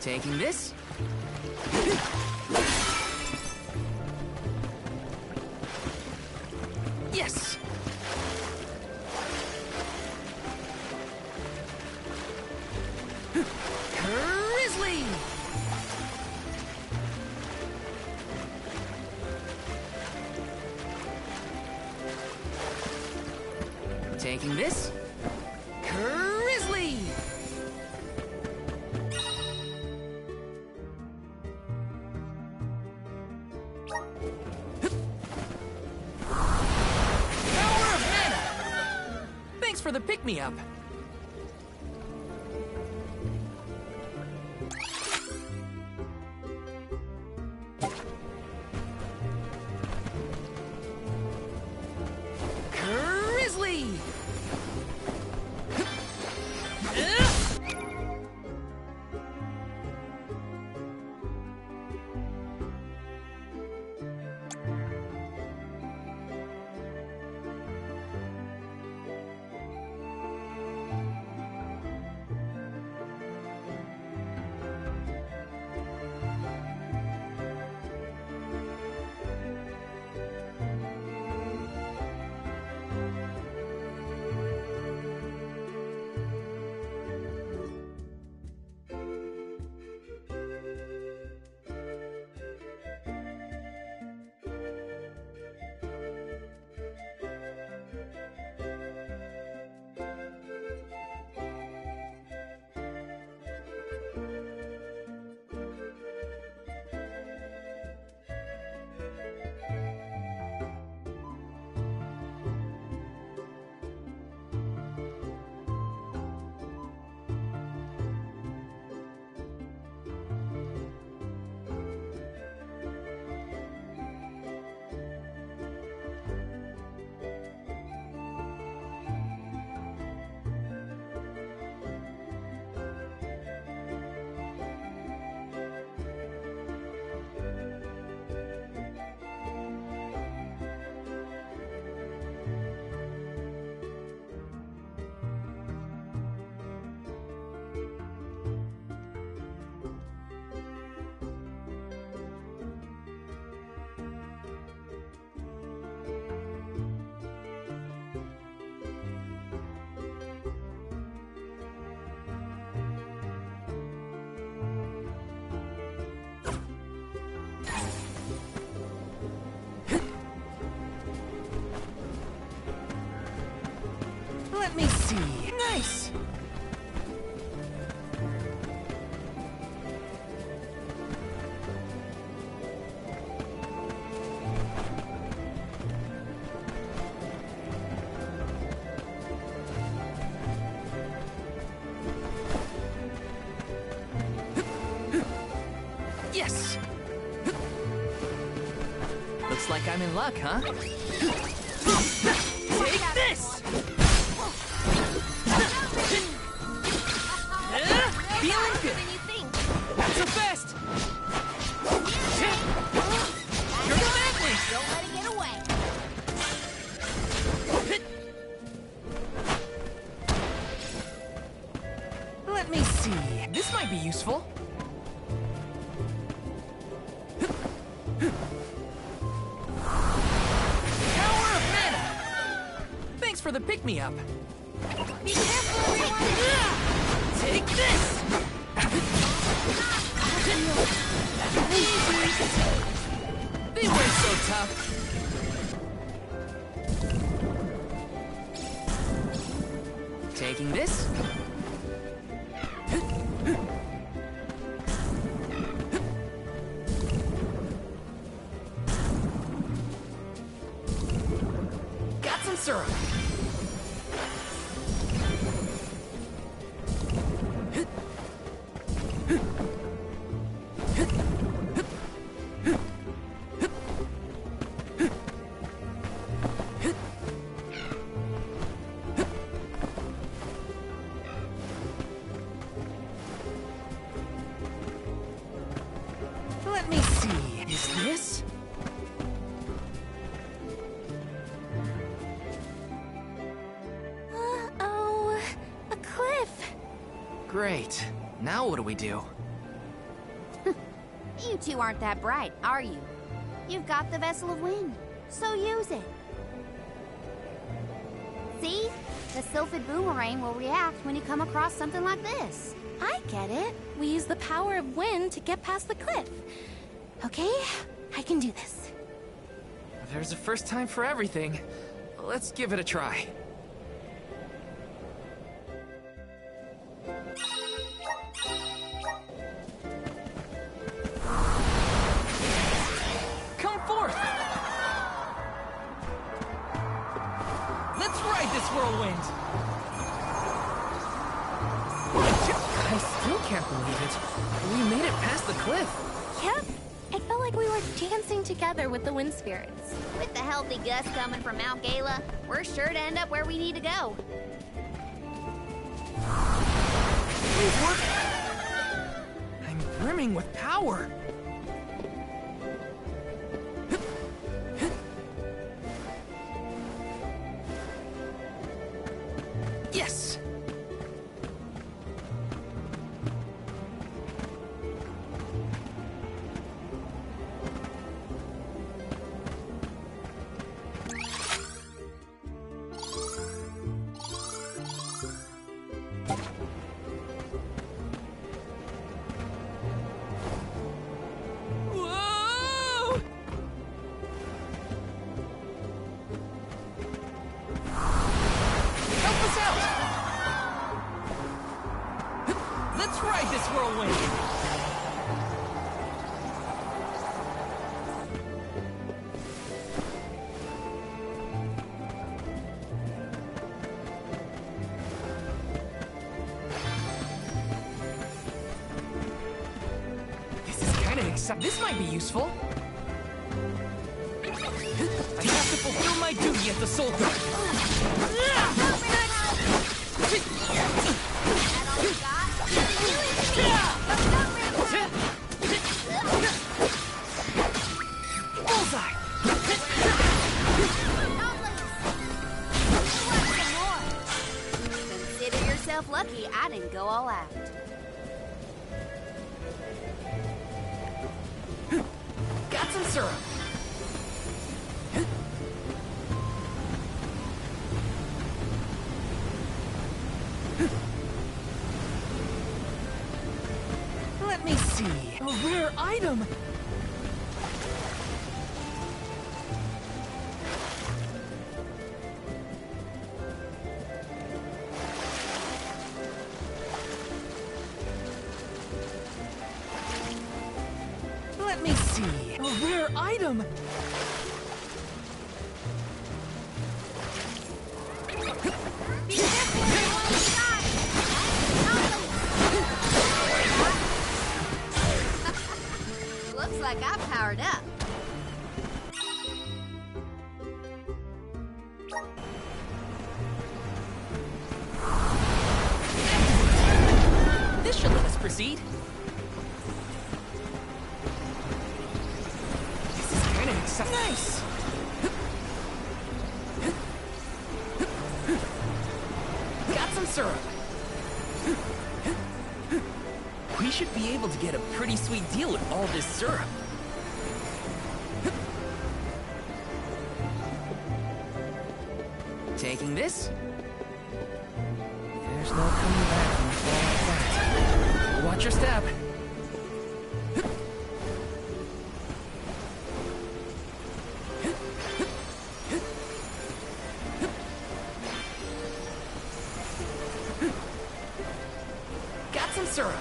Taking this. Yes. Grizzly! Taking this. Grizzly! Power of mana! Thanks for the pick-me-up. Grizzly! Let me see. Nice! Yes! Looks like I'm in luck, huh? Take this! Feeling good. Not so fast! You're the madly! Don't let it get away. Let me see. This might be useful. Power of mana! Thanks for the pick-me-up. Be careful, everyone. Take this! They weren't so tough. Taking this? Got some syrup. Let me see. Is this? Oh, a cliff. Great. Now what do we do? You two aren't that bright, are you? You've got the Vessel of Wind, so use it. See? The Sylphid Boomerang will react when you come across something like this. I get it. We use the power of wind to get past the cliff. Okay, I can do this. There's a first time for everything. Let's give it a try. Come forth! Let's ride this whirlwind! I still can't believe it. We made it past the cliff. Yep, it felt like we were dancing together with the wind spirits. With the healthy gust coming from Mount Gala, we're sure to end up where we need to go. I'm brimming with power. Yes! Whoa! Help us out! Let's ride this whirlwind! This is kind of exciting. This might be useful. I have to fulfill my duty at the Soul Guard. Bullseye! Consider yourself lucky I didn't go all out. Got some syrup. Let me see. A rare item! see. A rare item! Looks like I've powered up. This should let us proceed. This is kind of exciting. Nice! Got some syrup. We should be able to get a pretty sweet deal with all this syrup. Taking this? There's no coming back from a fall like that. Watch your step. Got some syrup.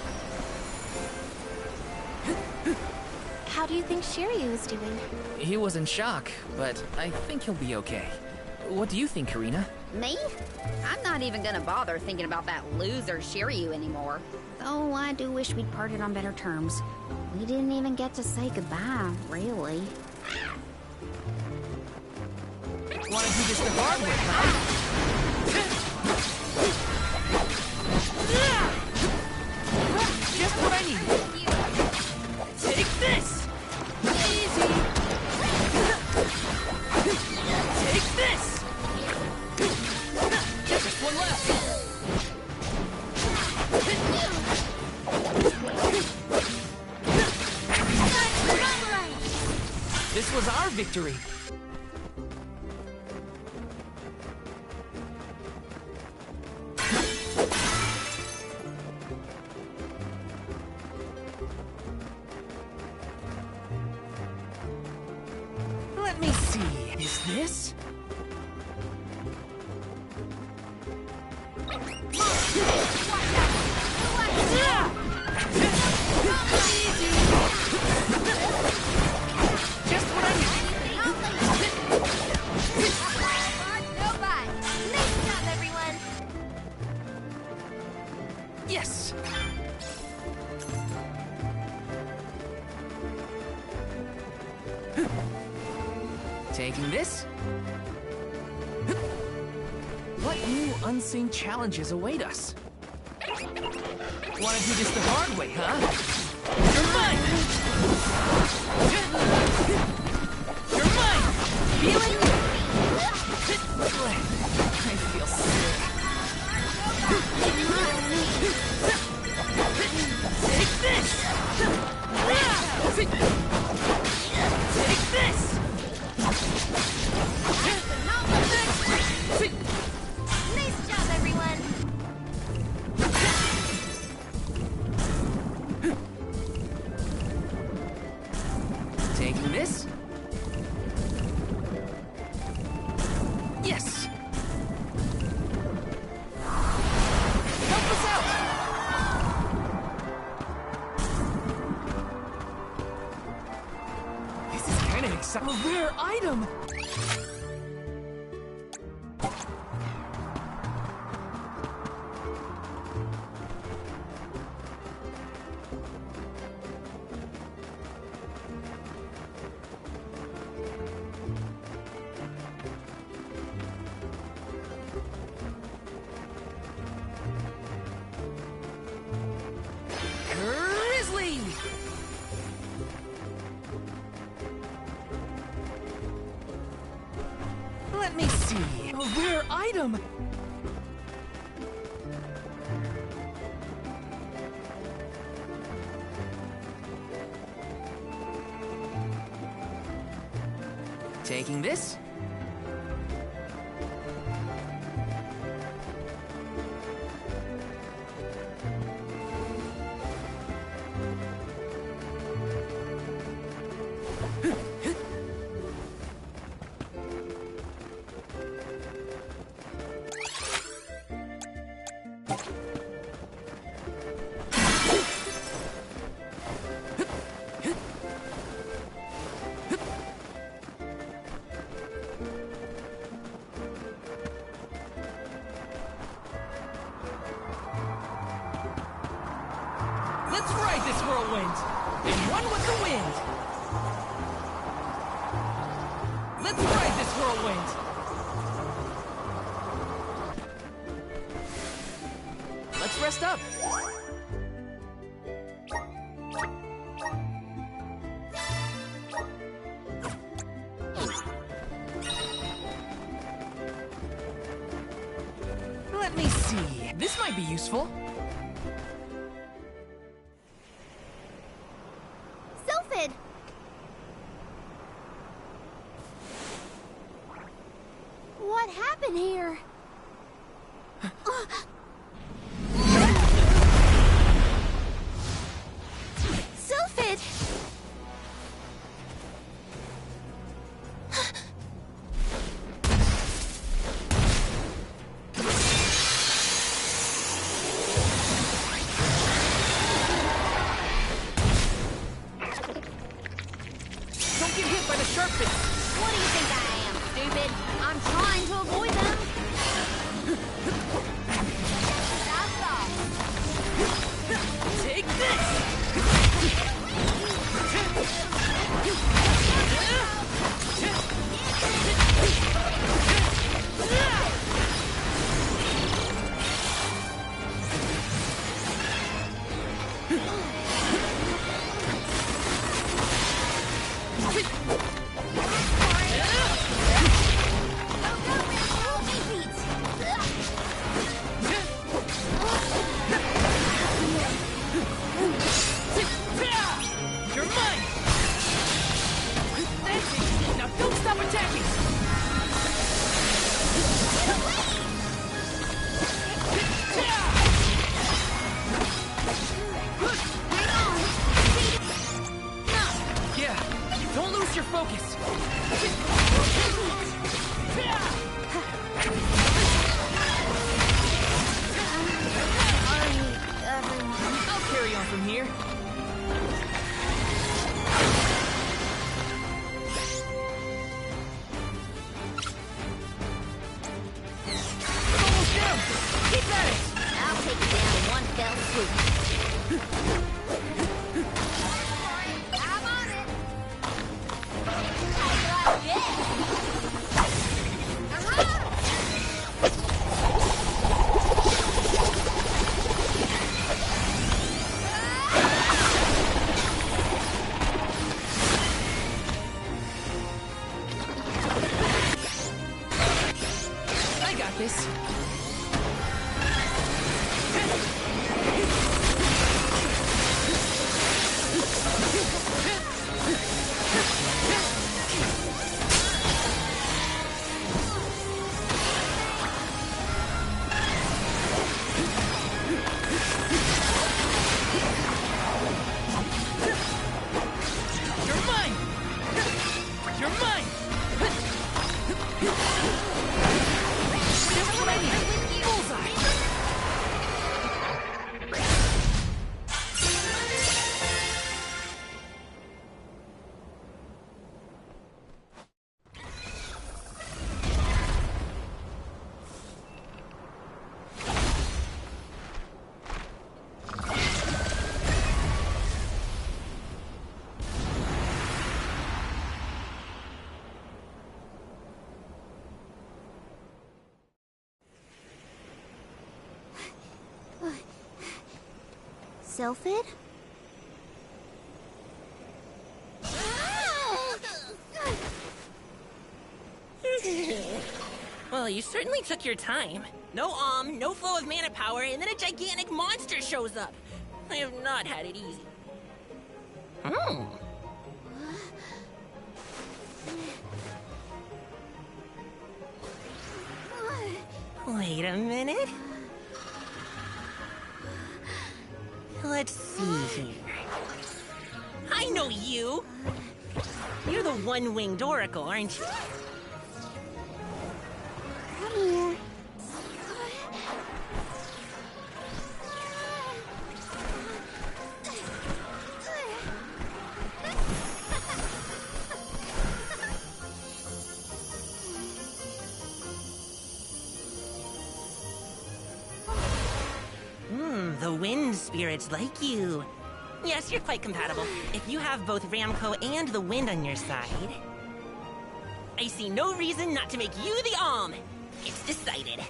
How do you think Shiryu is doing? He was in shock, but I think he'll be okay. What do you think, Karina? Me? I'm not even gonna bother thinking about that loser Shiryu anymore. Though I do wish we'd parted on better terms. We didn't even get to say goodbye, really. Wanna do this the hard way, huh? Just what I need. Take this! Easy! Take this! Just one left! This was our victory! Let me see. Is this? Just what I need. Nice job, everyone! Yes. Taking this? What new unseen challenges await us? Wanna do this the hard way, huh? You're mine! You're mine! Feeling? I feel sick. Take this! Take this! Nice job, everyone! Taking this? Yes! Help us out! This is kind of exciting. A rare item! Grizzly! Let me see. A rare item! Taking this? Let's ride this whirlwind! And one with the wind! Let's ride this whirlwind! Let's rest up! Let me see. This might be useful. Sylphid! What happened here? Sylphid! Don't get hit by the sharp bit! What do you think I am, stupid? I'm trying to avoid them. Take this! You're mine! That's it! Now don't stop attacking! Yeah, don't lose your focus! I'll carry on from here. Almost down! Keep at it! I'll take it down in one fell swoop. I'm on it. I got this. You're mine! You're mine! Just ready! Bullseye! Sylphid? Well, you certainly took your time. No no flow of mana power, and then a gigantic monster shows up. I have not had it easy. Wait a minute. Let's see here. I know you! You're the one-winged oracle, aren't you? Come here. The wind spirits like you. Yes, you're quite compatible. If you have both Ramco and the wind on your side, I see no reason not to make you the Alm. It's decided.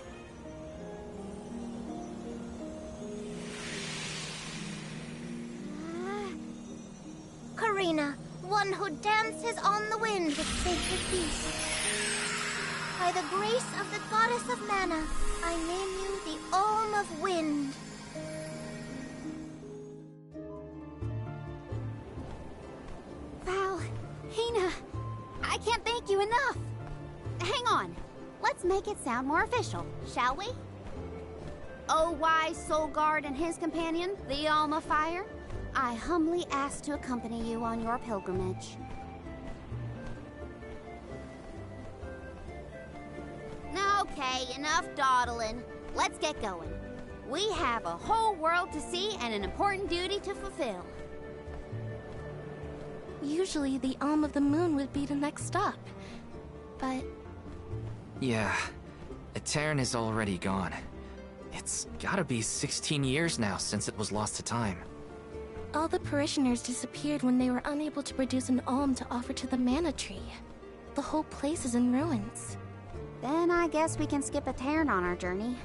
Karina, one who dances on the wind with sacred peace. By the grace of the goddess of mana, I name you the Alm of Wind. Val, Hina, I can't thank you enough. Hang on. Let's make it sound more official, shall we? O wise Soul Guard and his companion, the Alm of Fire, I humbly ask to accompany you on your pilgrimage. Okay, enough dawdling. Let's get going. We have a whole world to see and an important duty to fulfill. Usually the Alm of the Moon would be the next stop. But... Yeah, Etern is already gone. It's gotta be 16 years now since it was lost to time. all the parishioners disappeared when they were unable to produce an alm to offer to the mana tree. The whole place is in ruins. Then I guess we can skip Etern on our journey.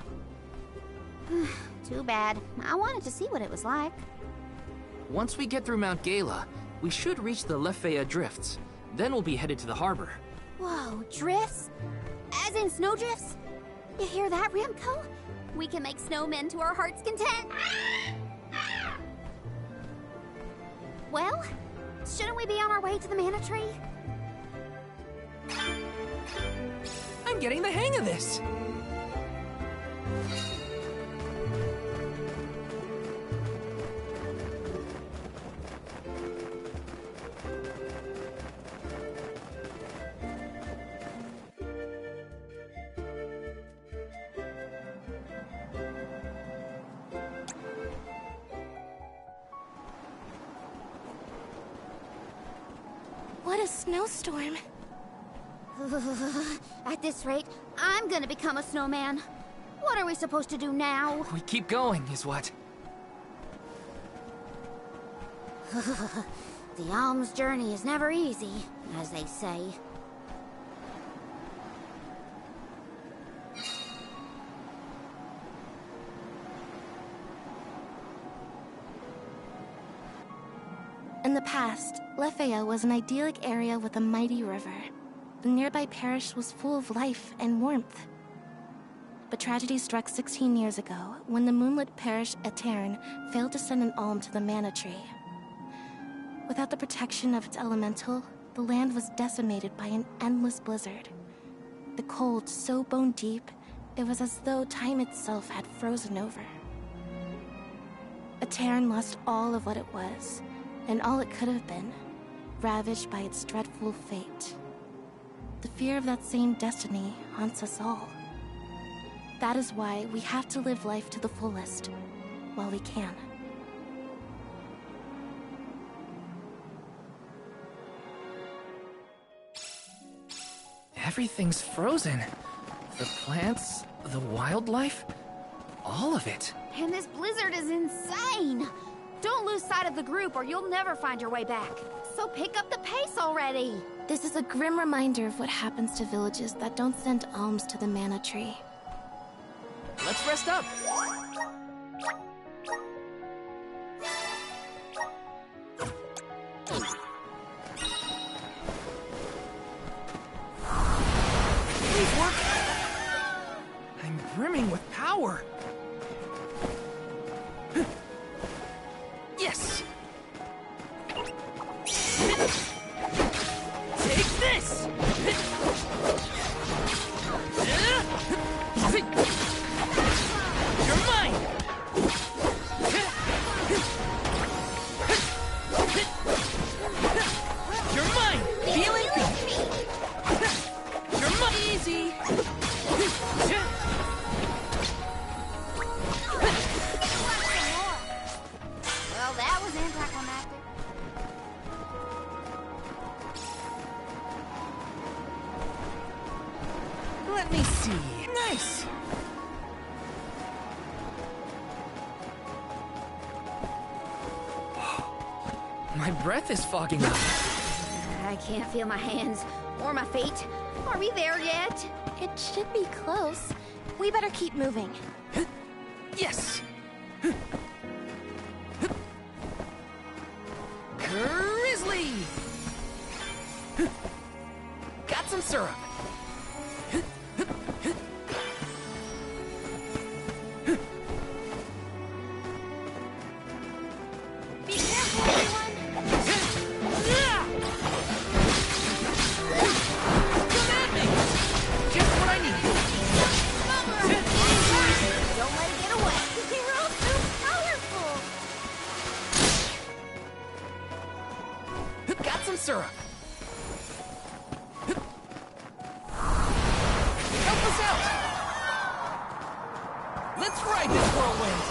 Too bad. I wanted to see what it was like. Once we get through Mount Gala, we should reach the Lefaya Drifts. Then we'll be headed to the harbor. Whoa, drifts? As in snowdrifts? You hear that, Remco? We can make snowmen to our heart's content. Well, shouldn't we be on our way to the mana tree? I'm getting the hang of this! What a snowstorm. At this rate, I'm gonna become a snowman. What are we supposed to do now? We keep going, is what? The alm's journey is never easy, as they say. In the past, Lefaya was an idyllic area with a mighty river. The nearby parish was full of life and warmth. But tragedy struck 16 years ago when the moonlit parish Etern failed to send an alm to the mana tree. Without the protection of its elemental, the land was decimated by an endless blizzard. The cold so bone deep, it was as though time itself had frozen over. Etern lost all of what it was, and all it could have been, ravaged by its dreadful fate. The fear of that same destiny haunts us all. That is why we have to live life to the fullest, while we can. Everything's frozen. The plants, the wildlife, all of it. And this blizzard is insane! Don't lose sight of the group or you'll never find your way back. So pick up the pace already! This is a grim reminder of what happens to villages that don't send alms to the mana tree. Let's rest up! These work! I'm brimming with power! Yes! Take this! You're mine! You're mine! Feeling good! You're mine! Easy! Well, that was anticlimactic. Let me see. Nice! breath is fogging up. I can't feel my hands or my feet. Are we there yet? It should be close. We better keep moving. Yes! Grizzly! Got some syrup. Be careful, everyone! Come at me! Just what I need. Don't let it get away. We're all so powerful! Got some syrup. Help us out! Let's ride this whirlwind!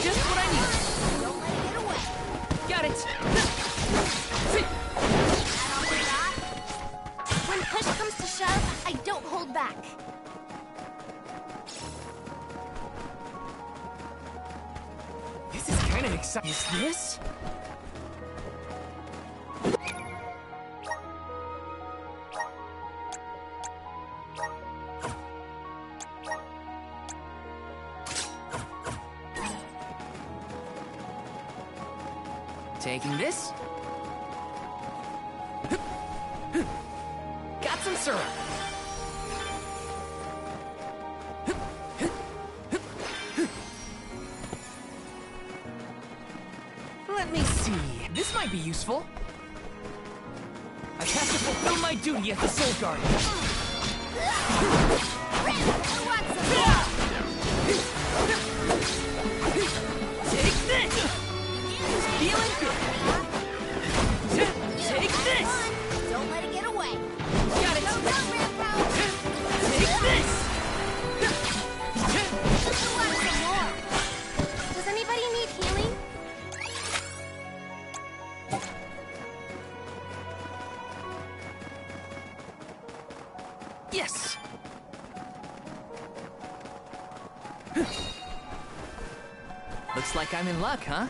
Just what I need. Don't let it get away. Got it. When push comes to shove, I don't hold back. This is kind of exciting. Is this? Taking this. Got some syrup. Let me see. This might be useful. I have to fulfill my duty as the Soul Guard. Take this! Feeling good. Take this! Don't let it get away. Got it! Take this! Does anybody need healing? Yes! Looks like I'm in luck, huh?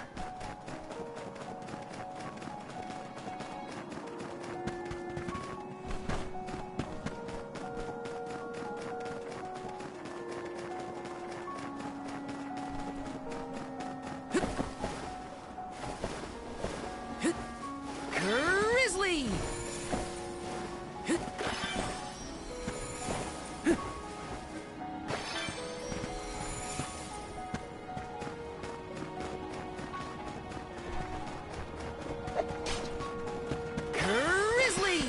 Grizzly! Grizzly!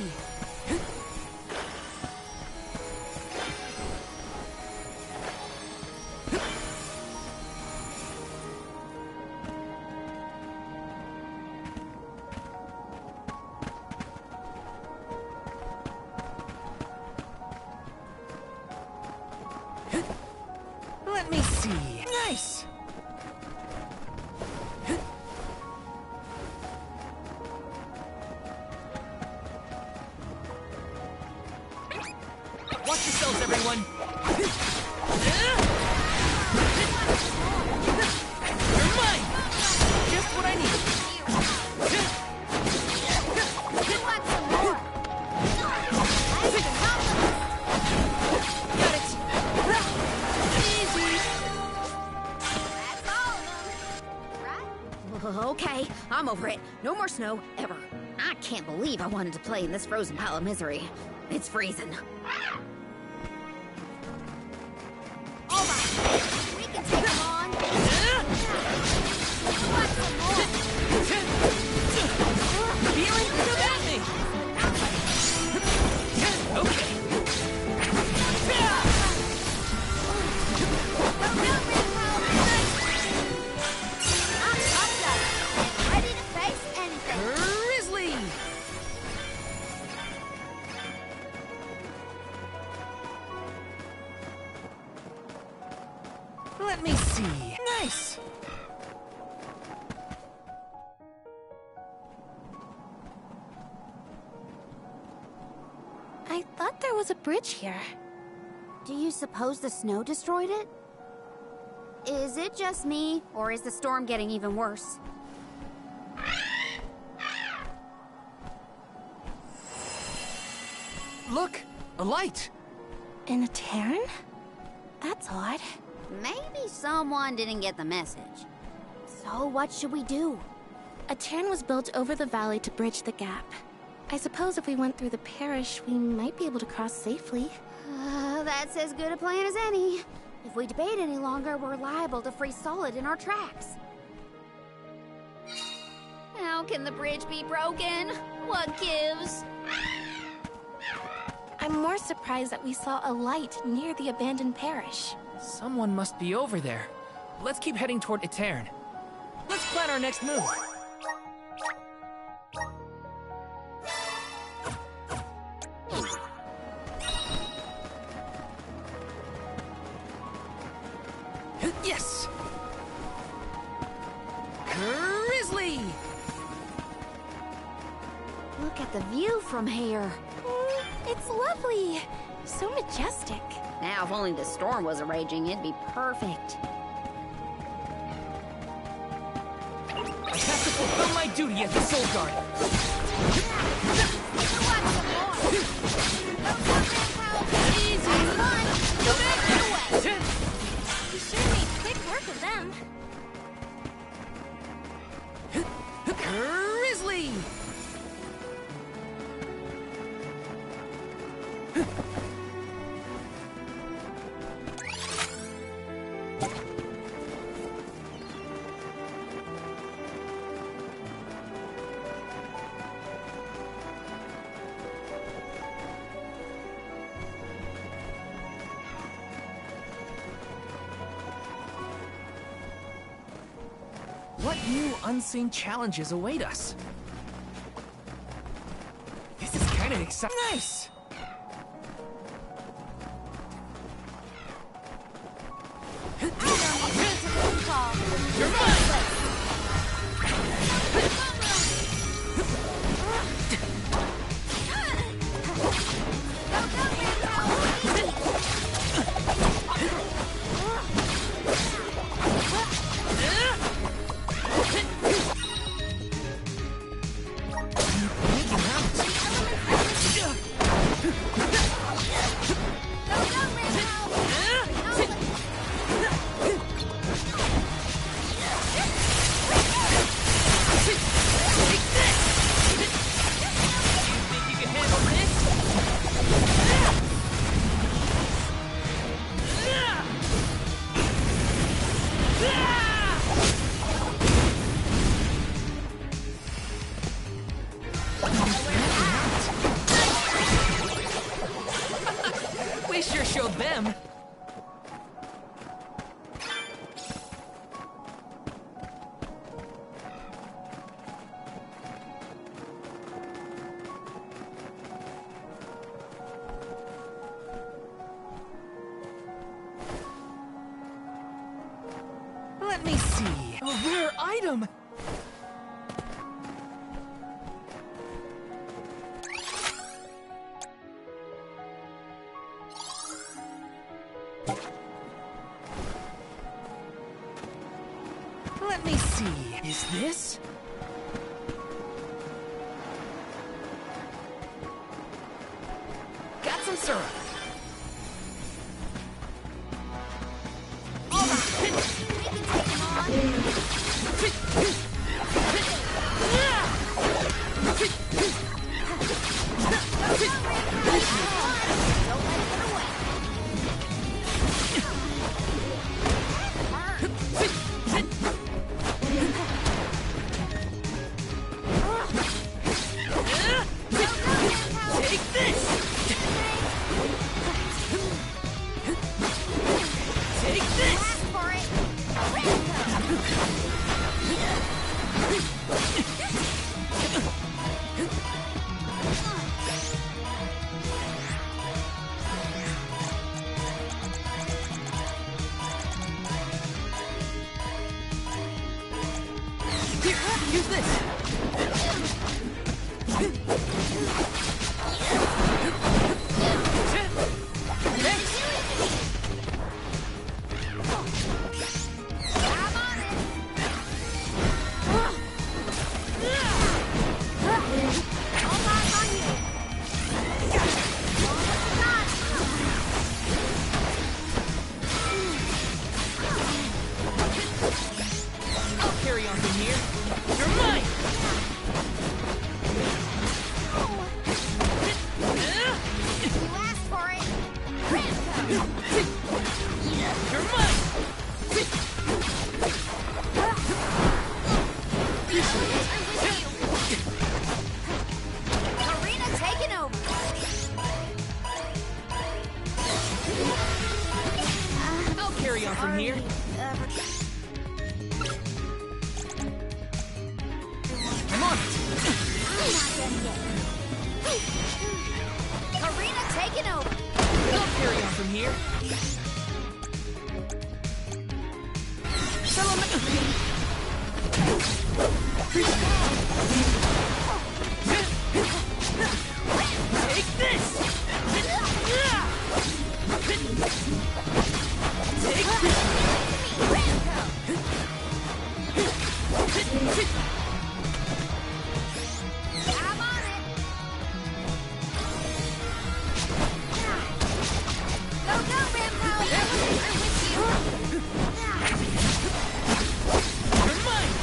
Let me see. Nice! Watch yourselves, everyone! You're mine! Just what I need! Got it! Easy! Okay, I'm over it. No more snow, ever. I can't believe I wanted to play in this frozen pile of misery. It's freezing. All right, we can take them on. What's some more? Let me see. Nice! I thought there was a bridge here. Do you suppose the snow destroyed it? Is it just me, or is the storm getting even worse? Look! A light! In a Terran? That's odd. Maybe someone didn't get the message. So what should we do? A Terran was built over the valley to bridge the gap. I suppose if we went through the parish, we might be able to cross safely. That's as good a plan as any. If we debate any longer, we're liable to freeze solid in our tracks. How can the bridge be broken? What gives? I'm more surprised that we saw a light near the abandoned parish. Someone must be over there. Let's keep heading toward Etern. Let's plan our next move. Yes! Grizzly! Look at the view from here. It's lovely. So majestic. Now, if only the storm wasn't raging, it'd be perfect. I have to fulfill my duty as the Soul Guard. Easy. Come on. Go back away. You sure made quick work of them. Grizzly! What new unseen challenges await us? This is kind of exciting. Nice! You're mine! We sure showed them. Let me see. A rare item. Let me see. Is this? Got some syrup. We can take him on. Don't let it get away. Take this! Take this! Ask for it. Use this! I'll carry on from here. You're mine! You asked for it. You're mine! Arena taken over. I'll carry on from here. I'm on it! I'm not done yet. Arena taken over. I'll carry on from here. Take this! Take I'm on it. Go, go, Rampo. I'm with you. You're mine!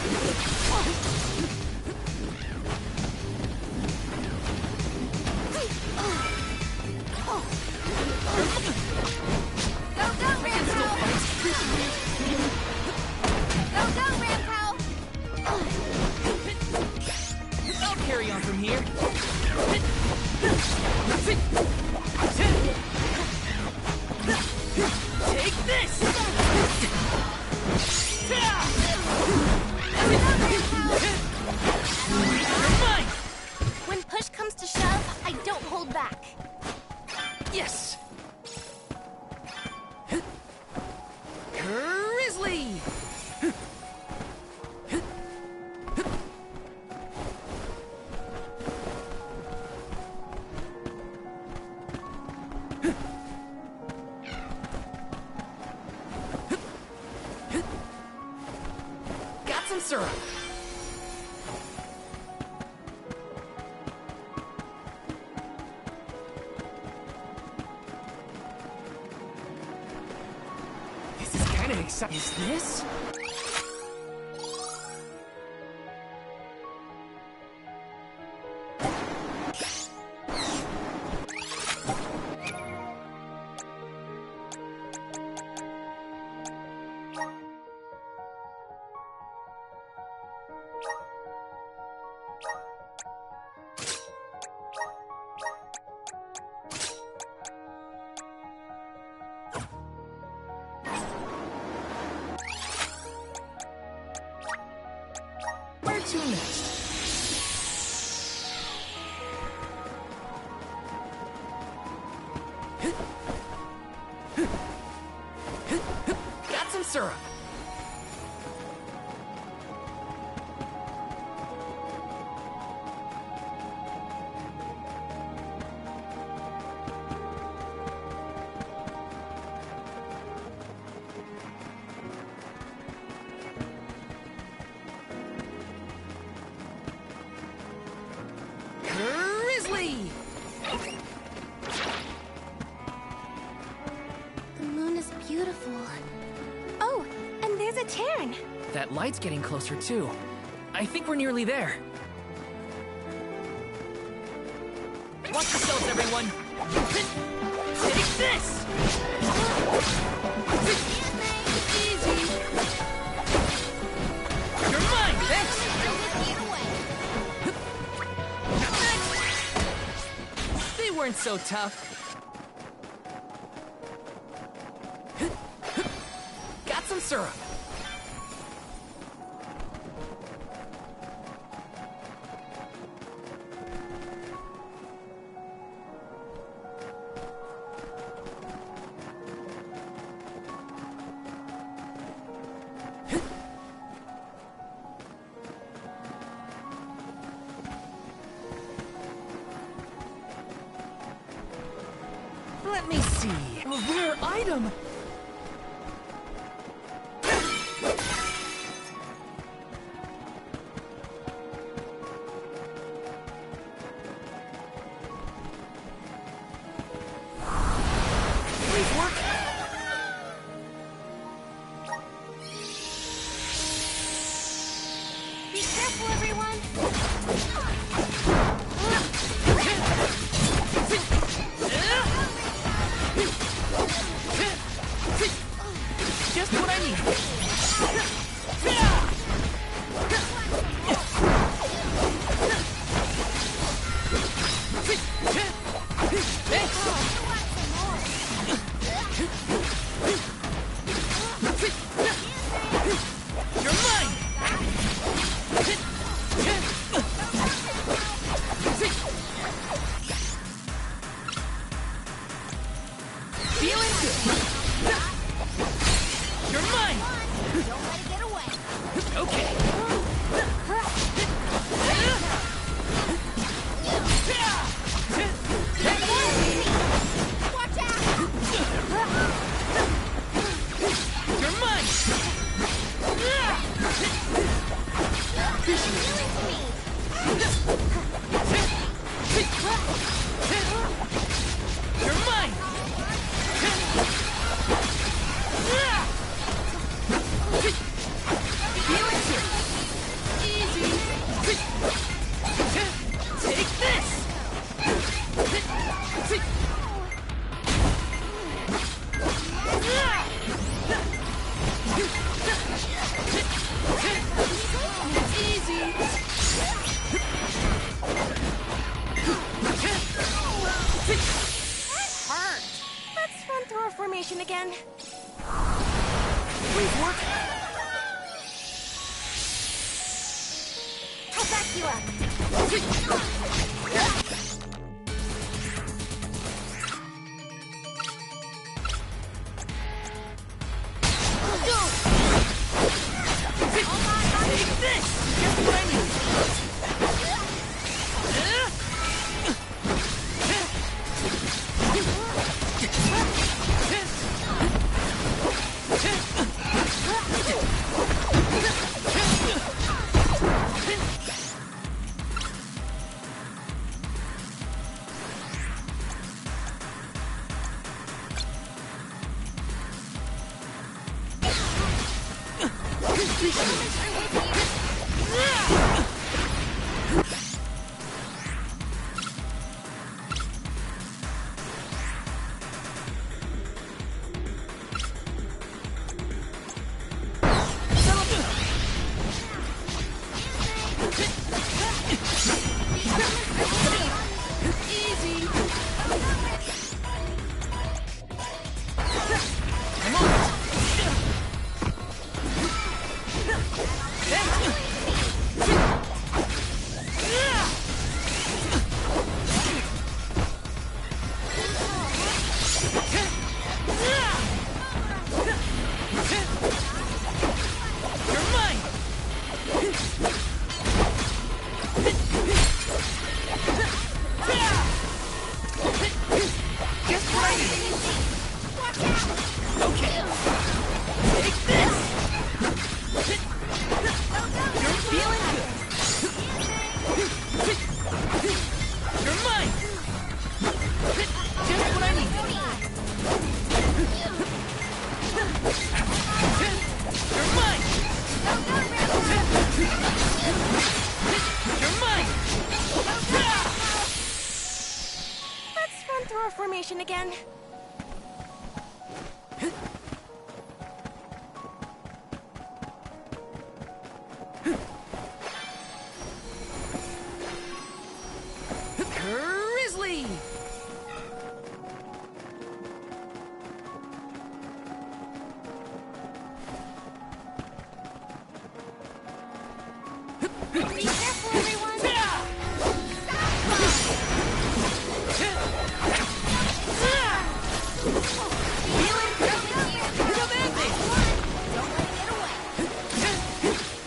Go, go, Rampo. Go, go, Rampo. I'll carry on from here. Take this! You're mine! When push comes to shove, I don't hold back. Yes! Grizzly! Got some syrup. This is kind of exciting. Is this? Where to next? Got some syrup. Grizzly! The moon is beautiful. Oh, and there's a cairn. That light's getting closer, too. I think we're nearly there. Watch yourselves, everyone! Take this! Easy! You're mine! Thanks! They weren't so tough. Got some syrup. Easy! A rare item! Please work! Be careful, everyone! Just what I need. You're mine! Feeling good. You're mine! Don't let it get away. Okay. Watch out! You're mine! You're mine! Feeling good. Easy. Take this! Easy. Hurt. Let's run through our formation again. Please work. I'll back you up. Take this! Just what I need. formation again. Grizzly! Be careful, everyone!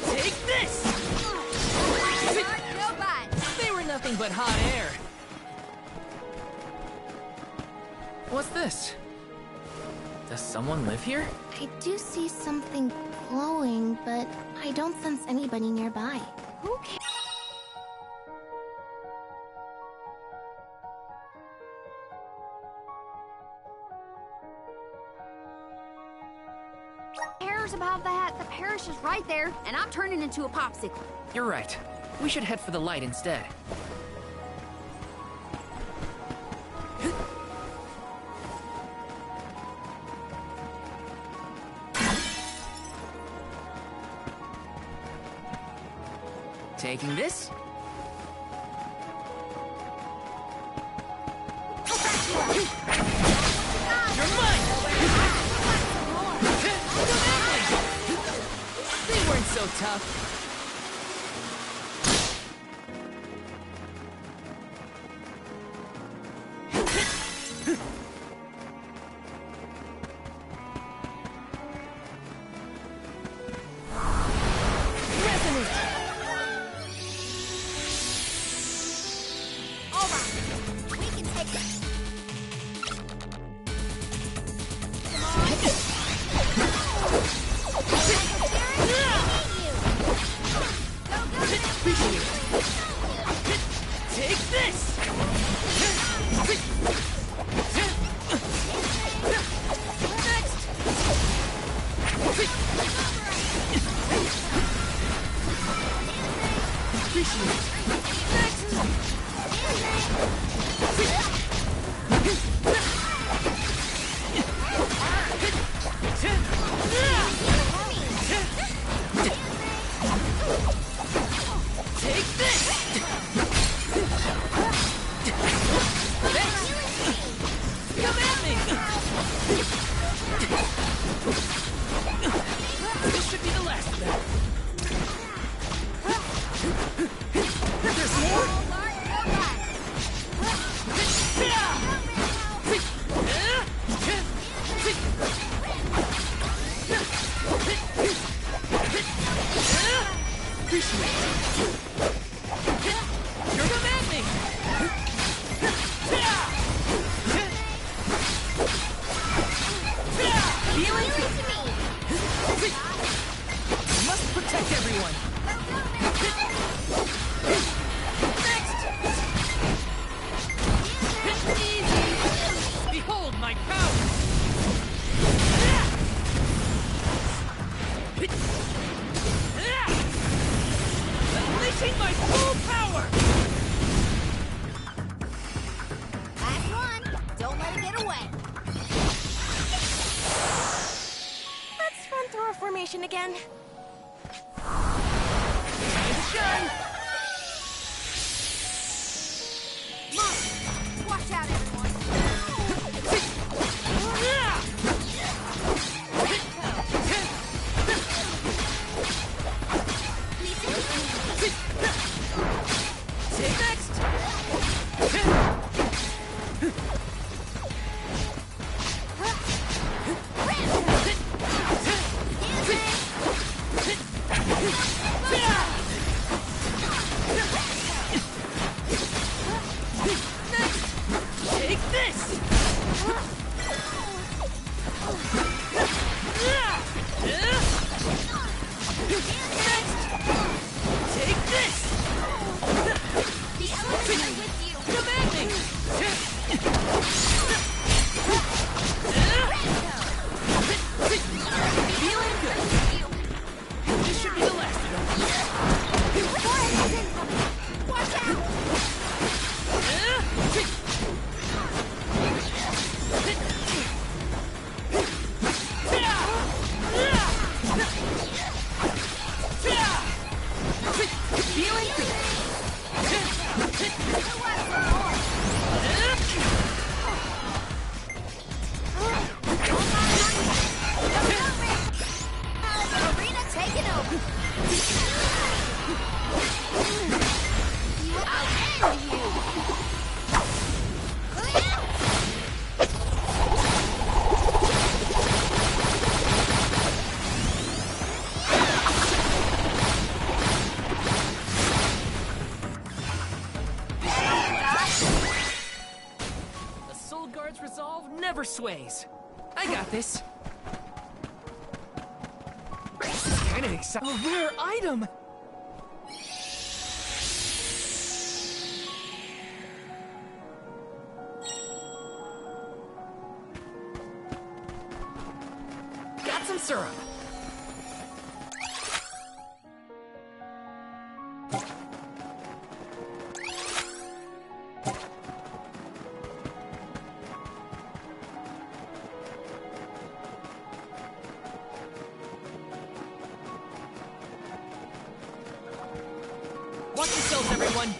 Take this! They were nothing but hot air. What's this? Does someone live here? I do see something glowing, but I don't sense anybody nearby. Who cares? Cares about that? The parish is right there, and I'm turning into a popsicle. You're right. We should head for the light instead. Taking this. You're mine! They weren't so tough. Again. Time to shine! Watch out, everyone. Take next! Resolve never sways. I got this. Kinda exciting. A rare item! Got some syrup. Watch yourselves, everyone!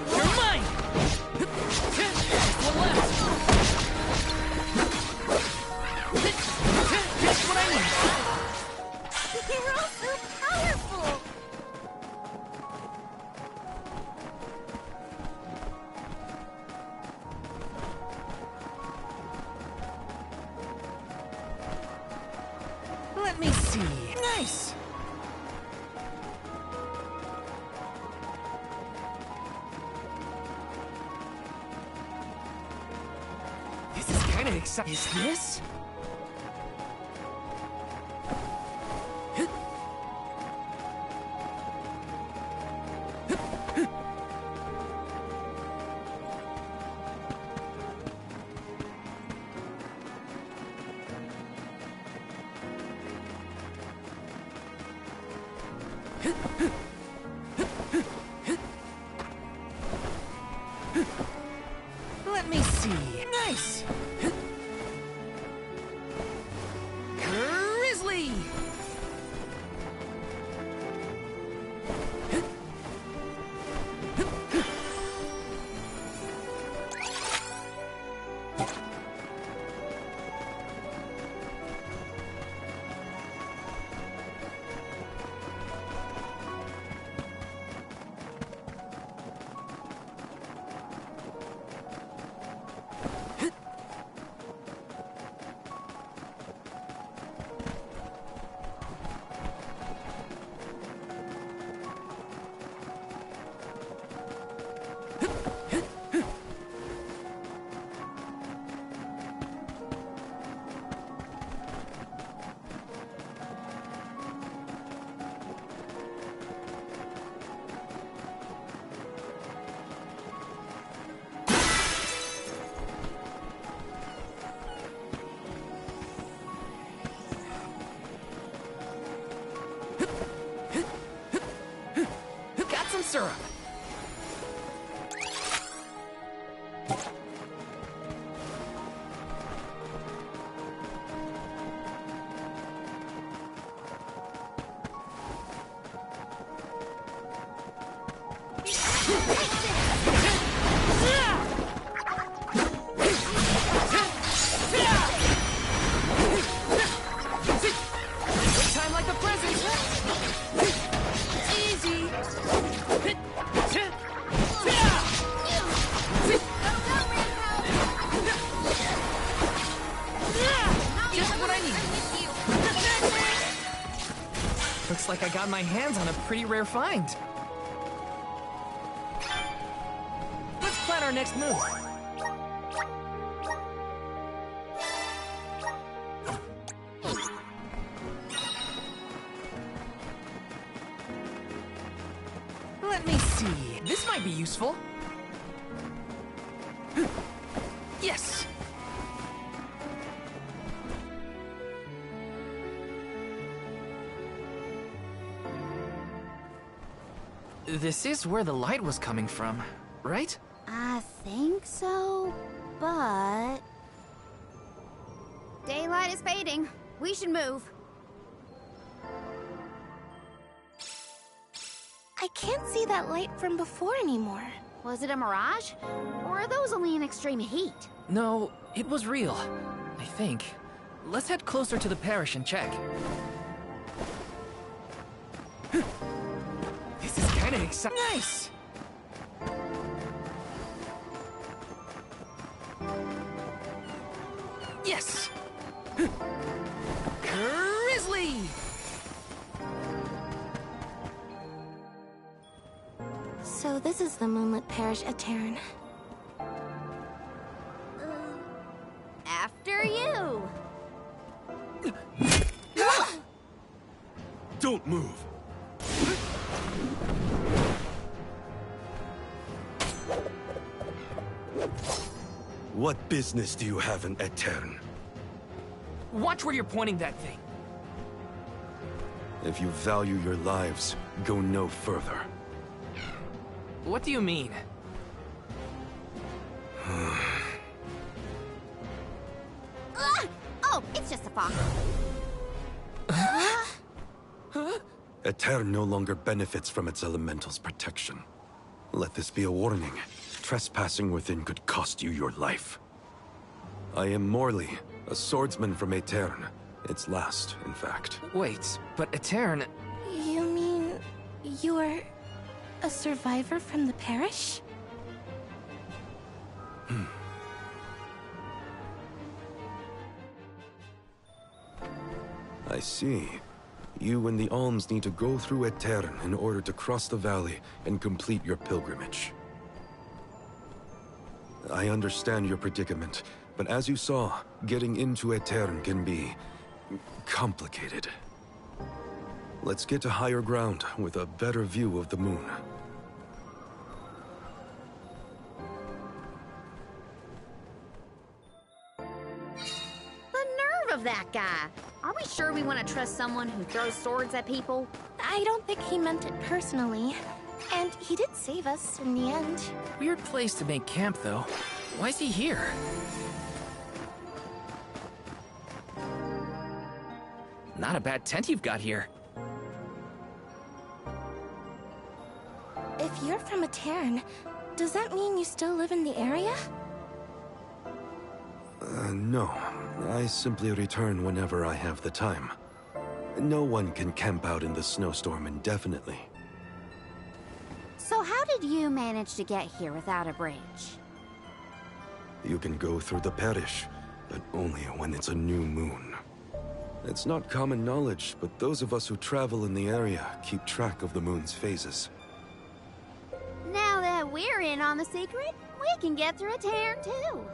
You're mine! One left! Just what I need! You're all so powerful! Let me see. Nice! This is kinda exciting. Is this? Let me see. Nice! Grizzly! Got some syrup. Quick time like the present. Easy. Just what I need. Looks like I got my hands on a pretty rare find. Let's plan our next move. Let me see. This might be useful. Yes! This is where the light was coming from, right? I think so, but... Daylight is fading. We should move. I can't see that light from before anymore. Was it a mirage? Or are those only in extreme heat? No, it was real. I think. Let's head closer to the parish and check. This is kinda exciting. Nice! Yes! Grizzly! So this is the moonlit parish at Terran. After you. Don't move. What business do you have in Etern? Watch where you're pointing that thing. If you value your lives, go no further. What do you mean? Oh, it's just a fox. Etern no longer benefits from its elemental's protection. Let this be a warning. Trespassing within could cost you your life. I am Morley, a swordsman from Etern. Its last, in fact. Wait, but Etern... You mean you're a survivor from the parish? I see. You and the alms need to go through Etern in order to cross the valley and complete your pilgrimage. I understand your predicament, but as you saw, getting into Etern can be complicated. Let's get to higher ground with a better view of the moon. The nerve of that guy! Are we sure we want to trust someone who throws swords at people? I don't think he meant it personally. And he did save us in the end. Weird place to make camp, though. Why is he here? Not a bad tent you've got here. If you're from a Terran, does that mean you still live in the area? No. I simply return whenever I have the time. No one can camp out in the snowstorm indefinitely. So how did you manage to get here without a bridge? You can go through the parish, but only when it's a new moon. It's not common knowledge, but those of us who travel in the area keep track of the moon's phases. Now that we're in on the secret, we can get through a Terran too.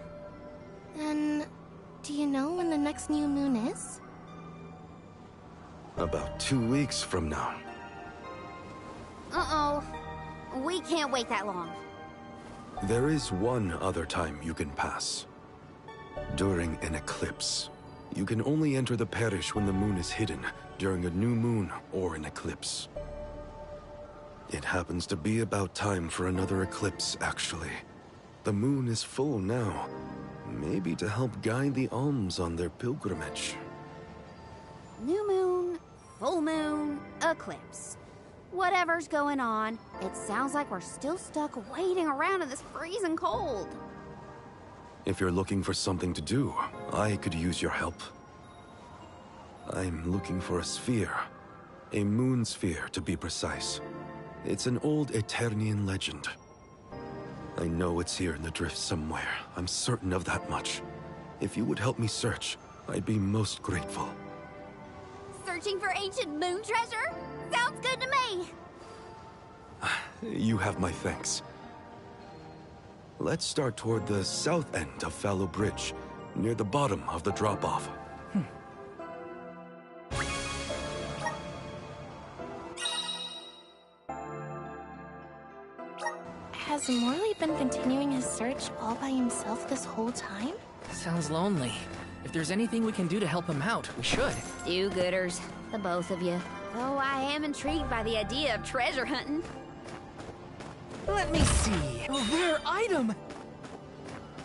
Then, do you know when the next new moon is? About 2 weeks from now. Uh-oh. We can't wait that long. There is one other time you can pass. During an eclipse. You can only enter the parish when the moon is hidden, during a new moon or an eclipse. It happens to be about time for another eclipse, actually. The moon is full now. Maybe to help guide the alms on their pilgrimage. New moon, full moon, eclipse. Whatever's going on, it sounds like we're still stuck waiting around in this freezing cold. If you're looking for something to do, I could use your help. I'm looking for a sphere. A moon sphere, to be precise. It's an old Eternian legend. I know it's here in the drift somewhere. I'm certain of that much. If you would help me search, I'd be most grateful. Searching for ancient moon treasure? Sounds good to me! You have my thanks. Let's start toward the south end of Fallow Bridge, near the bottom of the drop-off. Has Morley been continuing his search all by himself this whole time? Sounds lonely. If there's anything we can do to help him out, we should. Do-gooders, the both of you. Though I am intrigued by the idea of treasure hunting. Let me see. A rare item!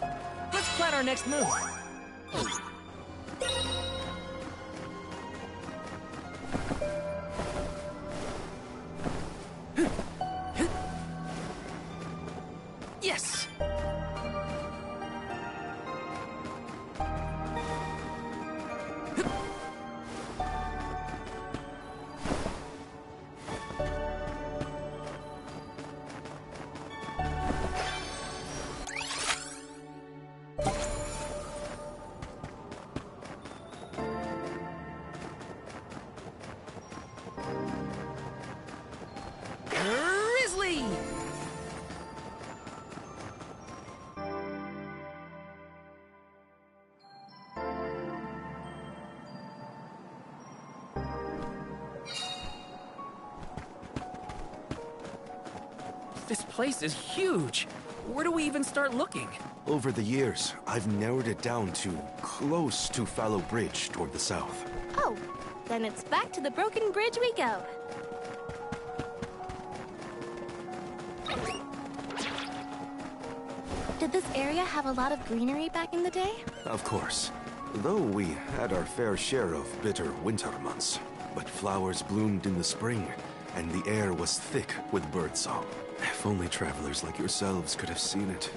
Let's plan our next move. Yes! Grizzly! This place is huge. Where do we even start looking? Over the years, I've narrowed it down to close to Fallow Bridge toward the south. Oh, then it's back to the broken bridge we go. Did this area have a lot of greenery back in the day? Of course. Though we had our fair share of bitter winter months. But flowers bloomed in the spring, and the air was thick with birdsong. If only travelers like yourselves could have seen it.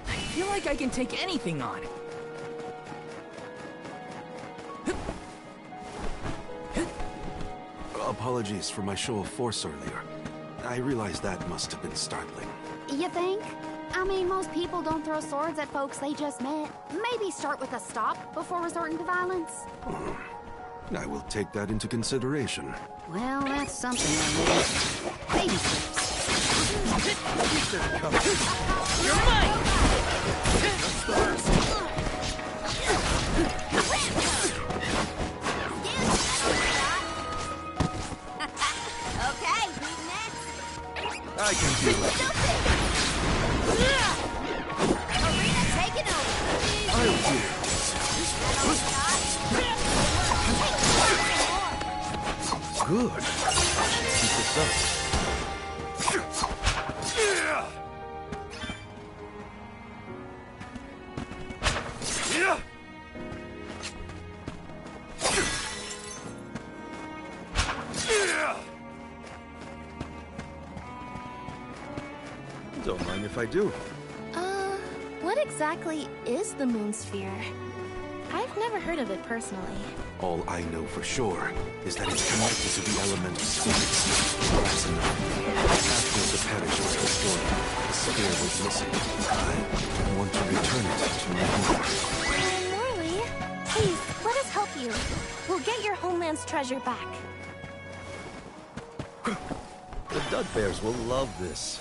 I feel like I can take anything on. Apologies for my show of force earlier. I realize that must have been startling. You think? I mean, most people don't throw swords at folks they just met. Maybe start with a stop before resorting to violence. I will take that into consideration. Well, that's something I mean. Baby steps. You're mine! Okay, who's next? I can do it. Arena taking over. I'll do it. Good. Keep this up. Don't mind if I do. What exactly is the moon sphere? I've never heard of it personally. All I know for sure is that it's connected to the elemental spheres. That's enough. After the parish was destroyed, the sphere was missing. I want to return it to my home. Morley, please, let us help you. We'll get your homeland's treasure back. The Dug Bears will love this.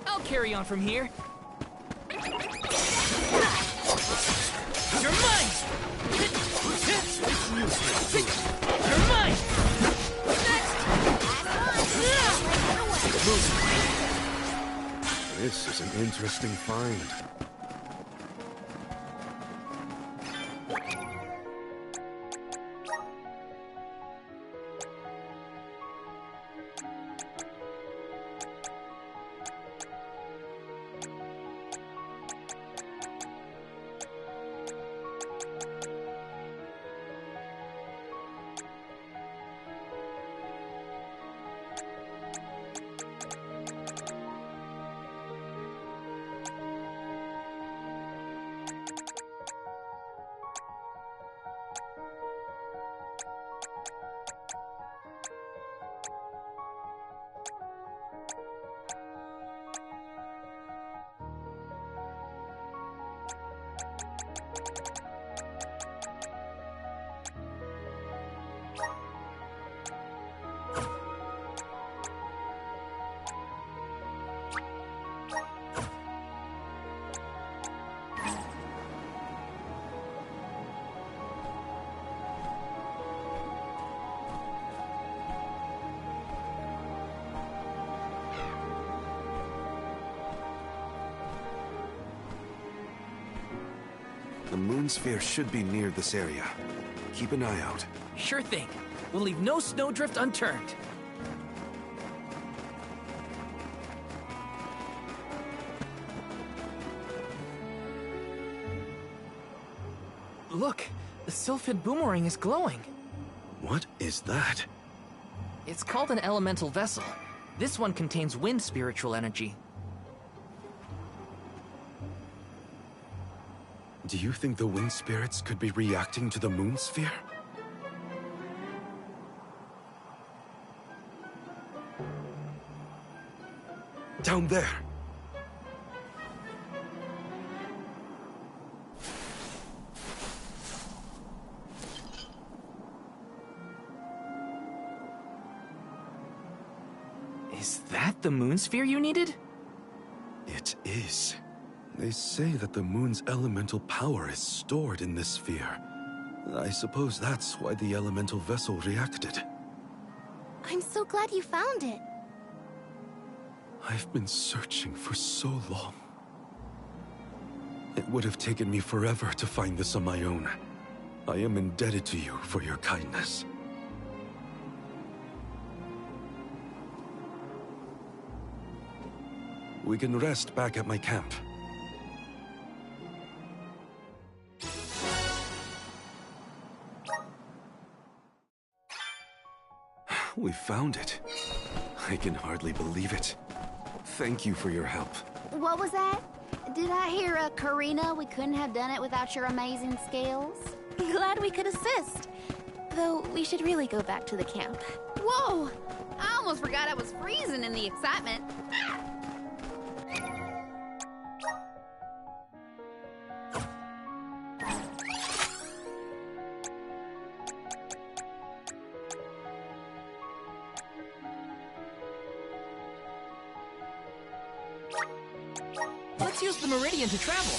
I'll carry on from here. You're mine! You're mine! This is an interesting find. The moon sphere should be near this area. Keep an eye out. Sure thing. We'll leave no snowdrift unturned. Look, the sylphid boomerang is glowing. What is that? It's called an elemental vessel. This one contains wind spiritual energy. Do you think the wind spirits could be reacting to the moon sphere? Down there! Is that the moon sphere you needed? It is. They say that the moon's elemental power is stored in this sphere. I suppose that's why the elemental vessel reacted. I'm so glad you found it. I've been searching for so long. It would have taken me forever to find this on my own. I am indebted to you for your kindness. We can rest back at my camp. We found it. I can hardly believe it. Thank you for your help. What was that? Did I hear Karina? We couldn't have done it without your amazing skills? Glad we could assist. Though we should really go back to the camp. Whoa! I almost forgot I was freezing in the excitement. Let's use the meridian to travel.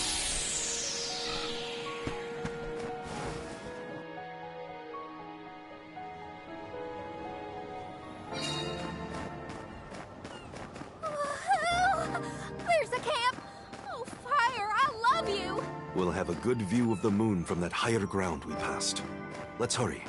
There's the camp! Oh, Fire, I love you! We'll have a good view of the moon from that higher ground we passed. Let's hurry.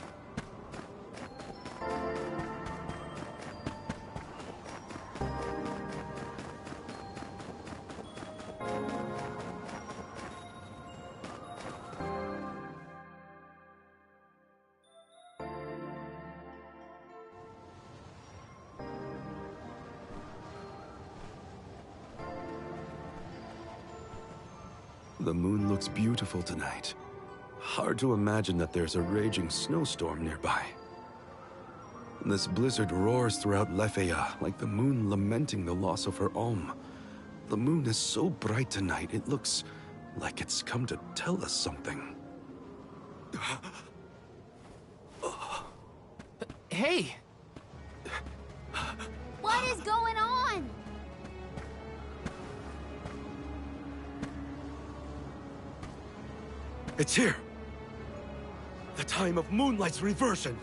The moon looks beautiful tonight. Hard to imagine that there's a raging snowstorm nearby. This blizzard roars throughout Lefeya like the moon lamenting the loss of her Alm. The moon is so bright tonight, it looks like it's come to tell us something. Hey! What is going on? It's here! The time of Moonlight's reversion!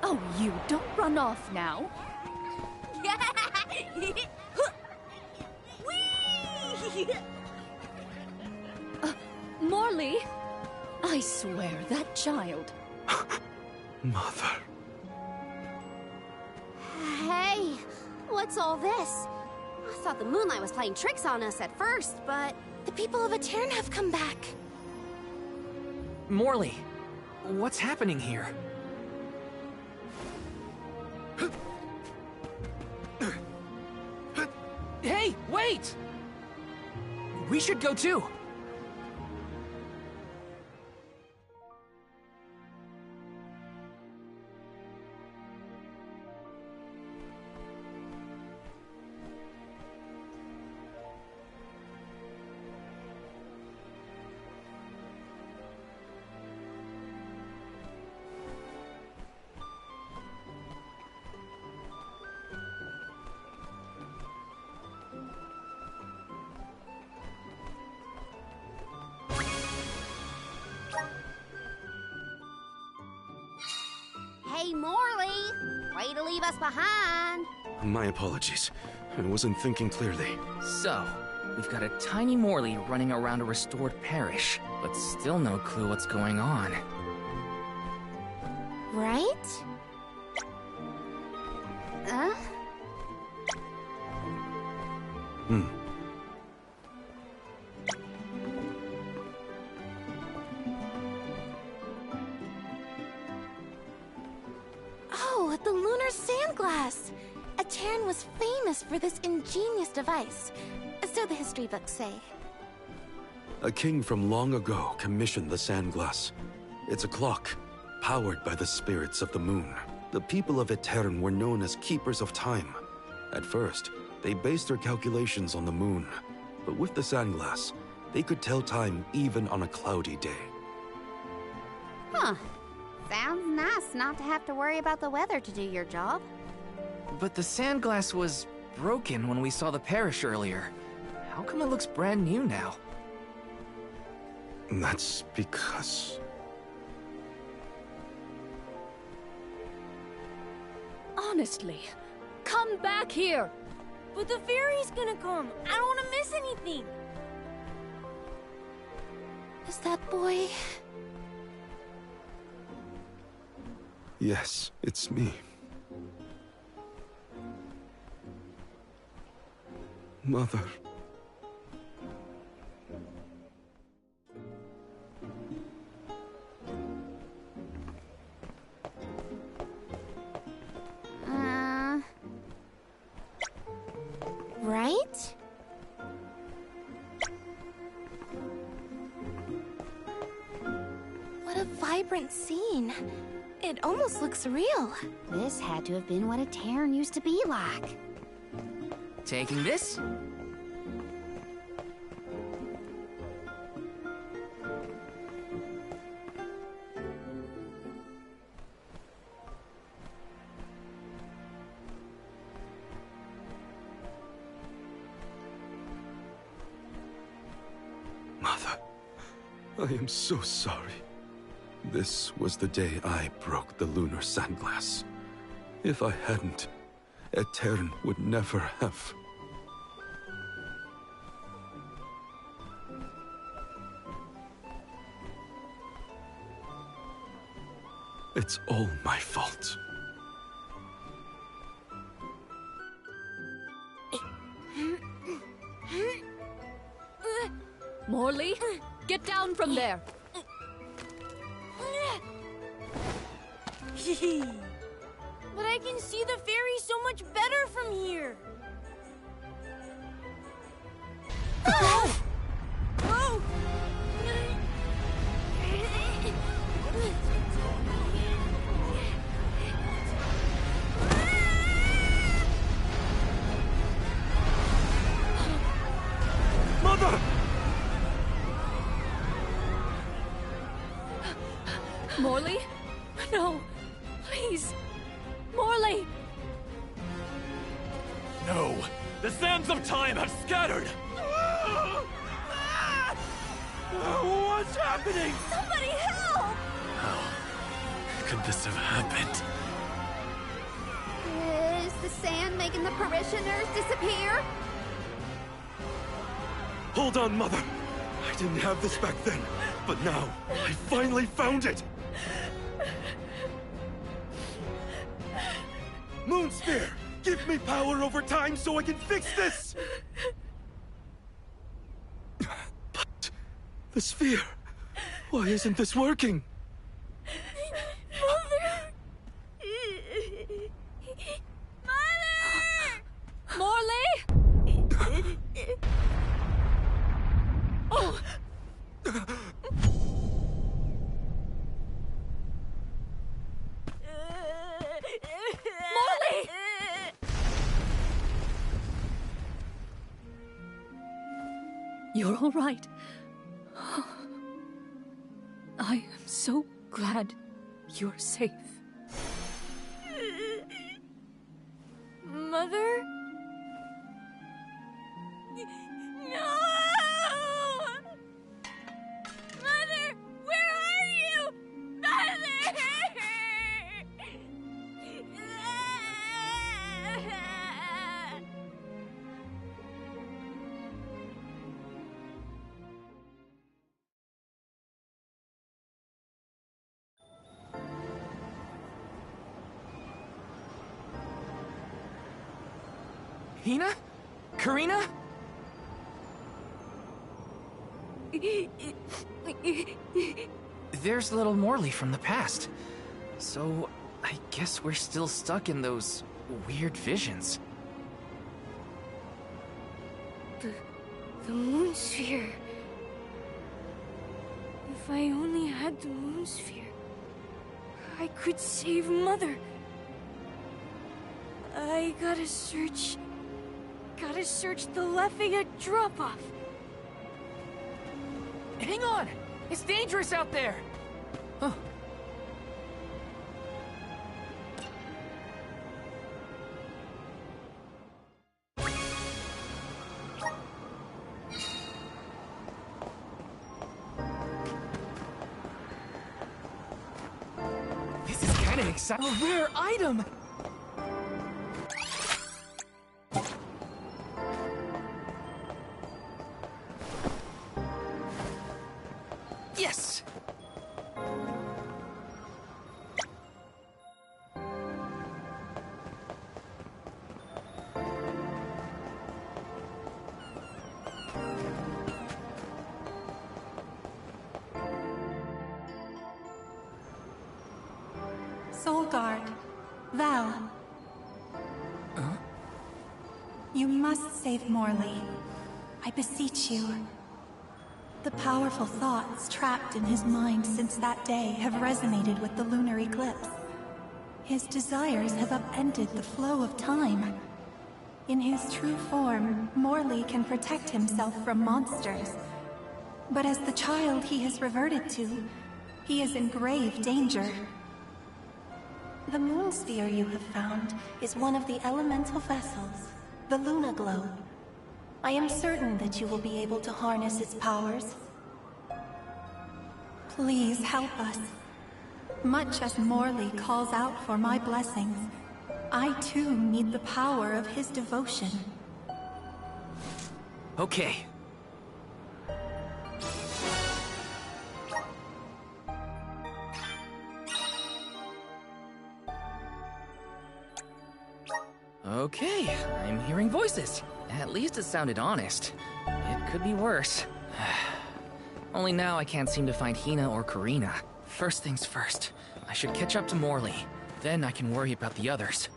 Oh, you don't run off now. Morley, I swear that child. Mother. Hey, what's all this? I thought the moonlight was playing tricks on us at first, but... The people of Aetern have come back. Morley, what's happening here? Hey, wait! We should go too. Hey, Morley! Way to leave us behind! My apologies. I wasn't thinking clearly. So, we've got a tiny Morley running around a restored parish, but still no clue what's going on. Right? Huh? Oh, the lunar sand glass! Aetern was famous for this ingenious device. So the history books say. A king from long ago commissioned the sand glass. It's a clock, powered by the spirits of the moon. The people of Etern were known as Keepers of Time. At first, they based their calculations on the moon. But with the sandglass, they could tell time even on a cloudy day. Huh. Sounds nice not to have to worry about the weather to do your job. But the sandglass was broken when we saw the parish earlier. How come it looks brand new now? That's because... Honestly, come back here! But the fairy's gonna come! I don't want to miss anything! Is that boy? Yes, it's me. Mother. Right? What a vibrant scene. It almost looks real. This had to have been what Etern used to be like. Taking this? Mother, I am so sorry. This was the day I broke the lunar sandglass. If I hadn't, Etern would never have. It's all my fault. Morley, get down from there! But I can see the fairy so much better from here! Oh! Whoa! Mother! Morley? No! Please! Morley! No! The sands of time have scattered! What's happening? Somebody help! How could this have happened? Is the sand making the parishioners disappear? Hold on, Mother! I didn't have this back then, but now, I finally found it! Moonsphere! Give me power over time so I can fix this! But... the sphere... why isn't this working? Morley! Oh! Morley! You're all right. I am so glad you're safe. Mother? No! Mother, where are you? Mother! Hina? Karina? There's little Morley from the past. So, I guess we're still stuck in those weird visions. The moon sphere. If I only had the moon sphere, I could save Mother. I gotta search the Lefia drop-off. Hang on! It's dangerous out there! Huh. This is kinda exciting. A rare item! Yes! Soul Guard, Val. Huh? You must save Morley. I beseech you. The powerful thoughts trapped in his mind since that day have resonated with the lunar eclipse. His desires have upended the flow of time. In his true form, Morley can protect himself from monsters. But as the child he has reverted to, he is in grave danger. The moon sphere you have found is one of the elemental vessels, the Luna Globe. I am certain that you will be able to harness its powers. Please help us. Much as Morley calls out for my blessings, I too need the power of his devotion. Okay. Okay, I'm hearing voices. At least it sounded honest. It could be worse. Only now I can't seem to find Hina or Karina. First things first, I should catch up to Morley. Then I can worry about the others.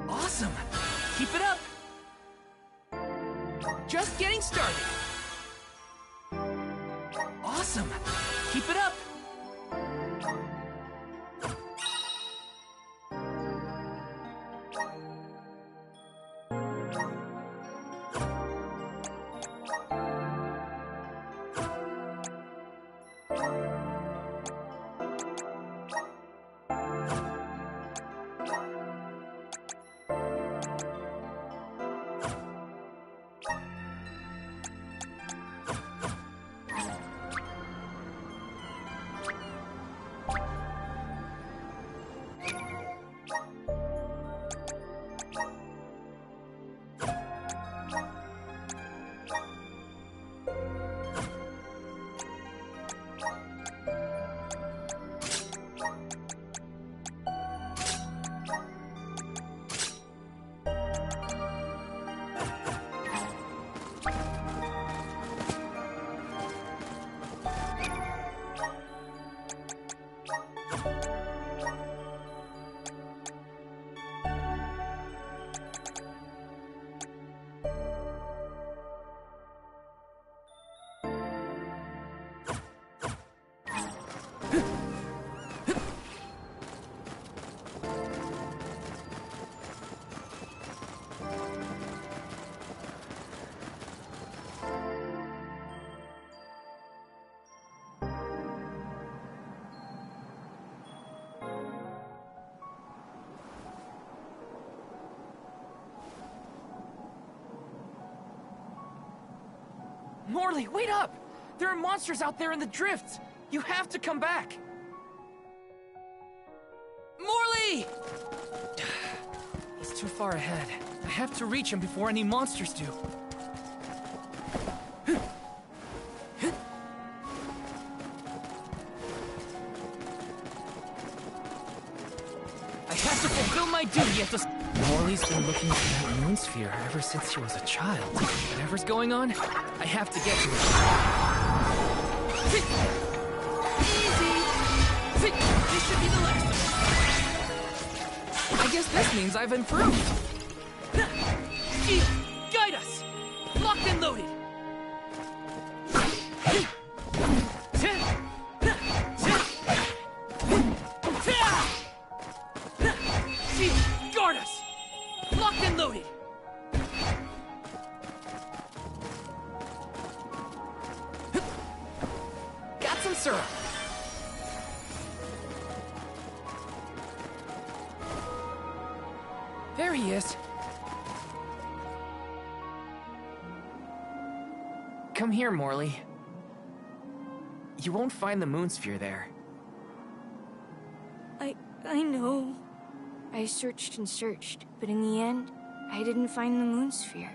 Awesome! Keep it up! Just getting started! Awesome! Keep it up! Morley, wait up! There are monsters out there in the drifts! You have to come back! Morley! He's too far ahead. I have to reach him before any monsters do. I have to fulfill my duty at the... Morley's been looking for that moon sphere ever since she was a child. Whatever's going on, I have to get to it. Easy! This should be the last. I guess this means I've improved. Shield, guide us! Locked and loaded! Shield, guard us! Locked and loaded! Got some syrup. There he is. Come here, Morley. You won't find the moon sphere there. I know. I searched and searched, but in the end, I didn't find the moon sphere.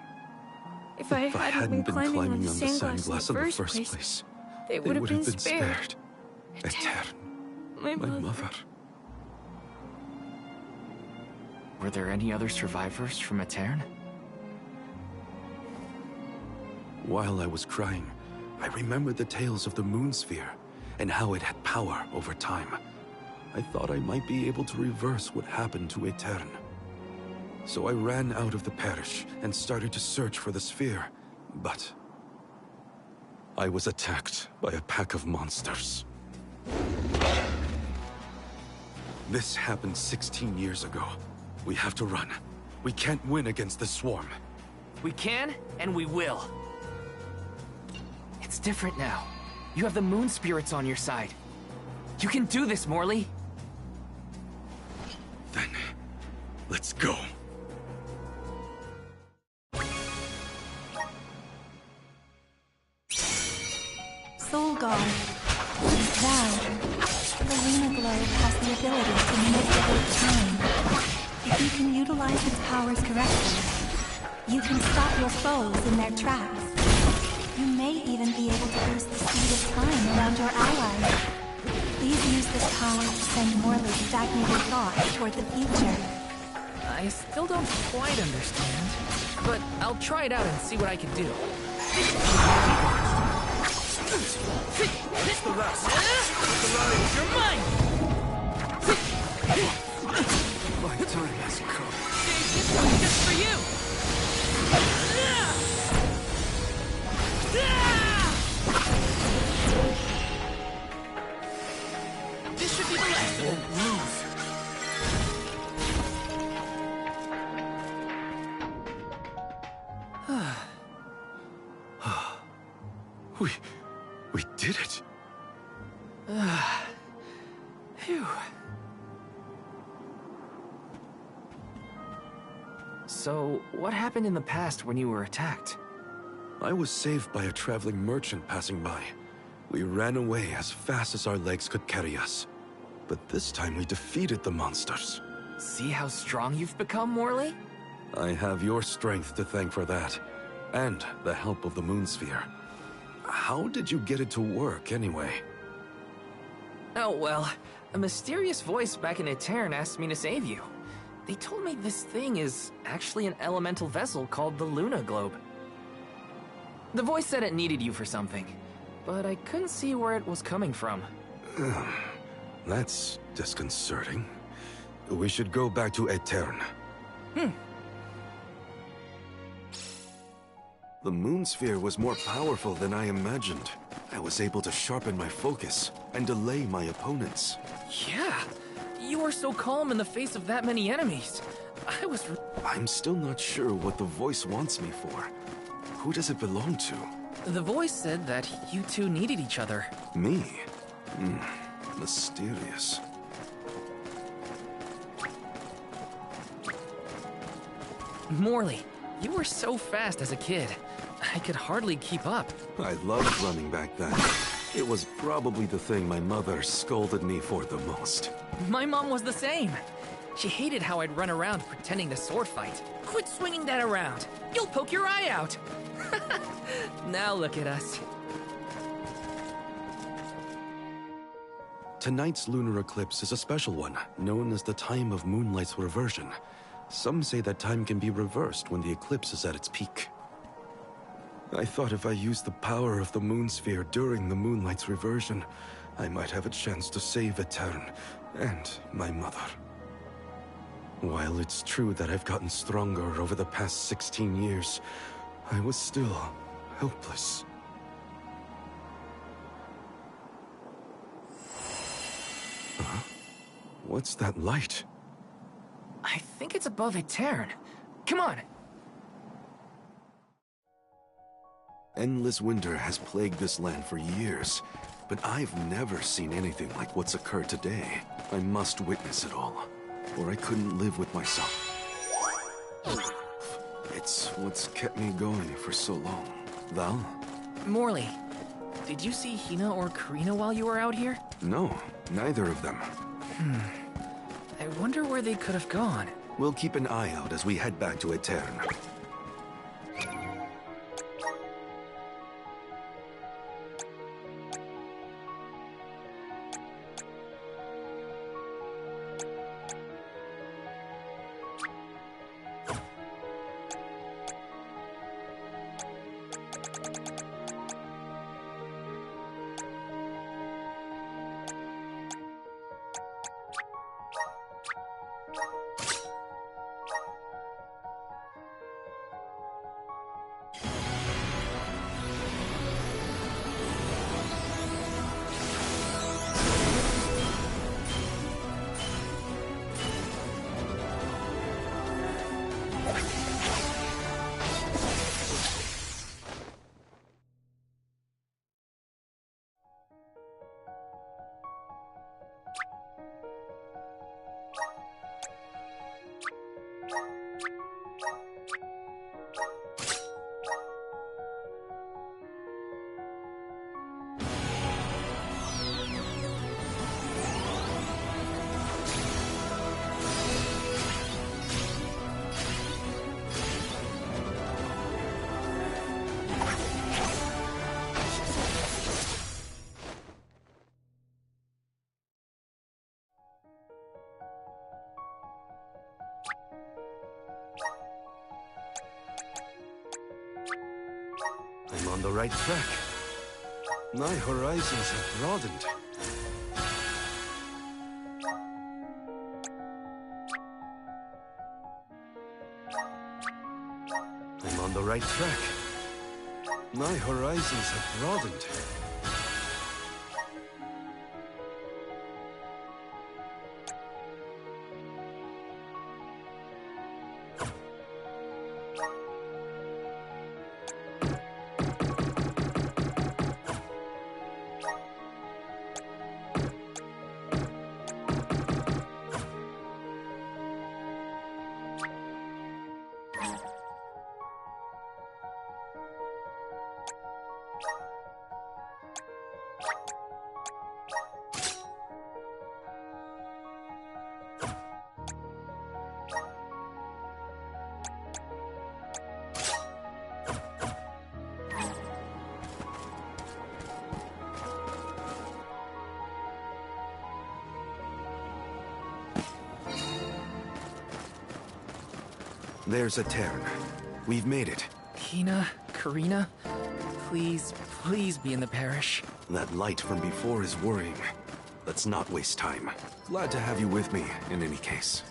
If I hadn't been climbing on the sandglass in the first place, they would have been spared. Etern, My mother. Were there any other survivors from Etern? While I was crying, I remembered the tales of the moon sphere and how it had power over time. I thought I might be able to reverse what happened to Etern. So I ran out of the parish and started to search for the sphere, but I was attacked by a pack of monsters. This happened 16 years ago. We have to run. We can't win against the swarm. We can, and we will. It's different now. You have the moon spirits on your side. You can do this, Morley. Then, let's go. Soul God. Thou. The Luna Globe has the ability to manipulate time. If you can utilize its powers correctly, you can stop your foes in their tracks. You may even be able to boost the speed of time around your allies. Please use this power to send Morley's stagnated thoughts toward the future. I still don't quite understand, but I'll try it out and see what I can do. Hit the rest! The ride is your mind! My time has come. This one's just for you! This should be the last of them. We did it. Phew. So, what happened in the past when you were attacked? I was saved by a traveling merchant passing by. We ran away as fast as our legs could carry us. But this time we defeated the monsters. See how strong you've become, Morley? I have your strength to thank for that, and the help of the moon sphere. How did you get it to work, anyway? Oh, well, a mysterious voice back in Etern asked me to save you. They told me this thing is actually an elemental vessel called the Luna Globe. The voice said it needed you for something, but I couldn't see where it was coming from. That's disconcerting. We should go back to Etern. The moon sphere was more powerful than I imagined. I was able to sharpen my focus and delay my opponents. Yeah, you were so calm in the face of that many enemies. I'm still not sure what the voice wants me for. Who does it belong to? The voice said that you two needed each other. Me? Mysterious. Morley, you were so fast as a kid. I could hardly keep up. I loved running back then. It was probably the thing my mother scolded me for the most. My mom was the same. She hated how I'd run around pretending to sword fight. Quit swinging that around. You'll poke your eye out. Now look at us. Tonight's lunar eclipse is a special one, known as the time of moonlight's reversion. Some say that time can be reversed when the eclipse is at its peak. I thought if I used the power of the moon sphere during the moonlight's reversion, I might have a chance to save Etern and my mother. While it's true that I've gotten stronger over the past 16 years, I was still helpless. Huh? What's that light? I think it's above Etern. Come on! Endless winter has plagued this land for years, but I've never seen anything like what's occurred today. I must witness it all, or I couldn't live with myself. It's what's kept me going for so long. Val? Morley, did you see Hina or Karina while you were out here? No, neither of them. I wonder where they could have gone. We'll keep an eye out as we head back to Etern. I'm on the right track. My horizons have broadened. I'm on the right track. My horizons have broadened. There's Etern. We've made it. Hina, Karina, please, please be in the parish. That light from before is worrying. Let's not waste time. Glad to have you with me, in any case.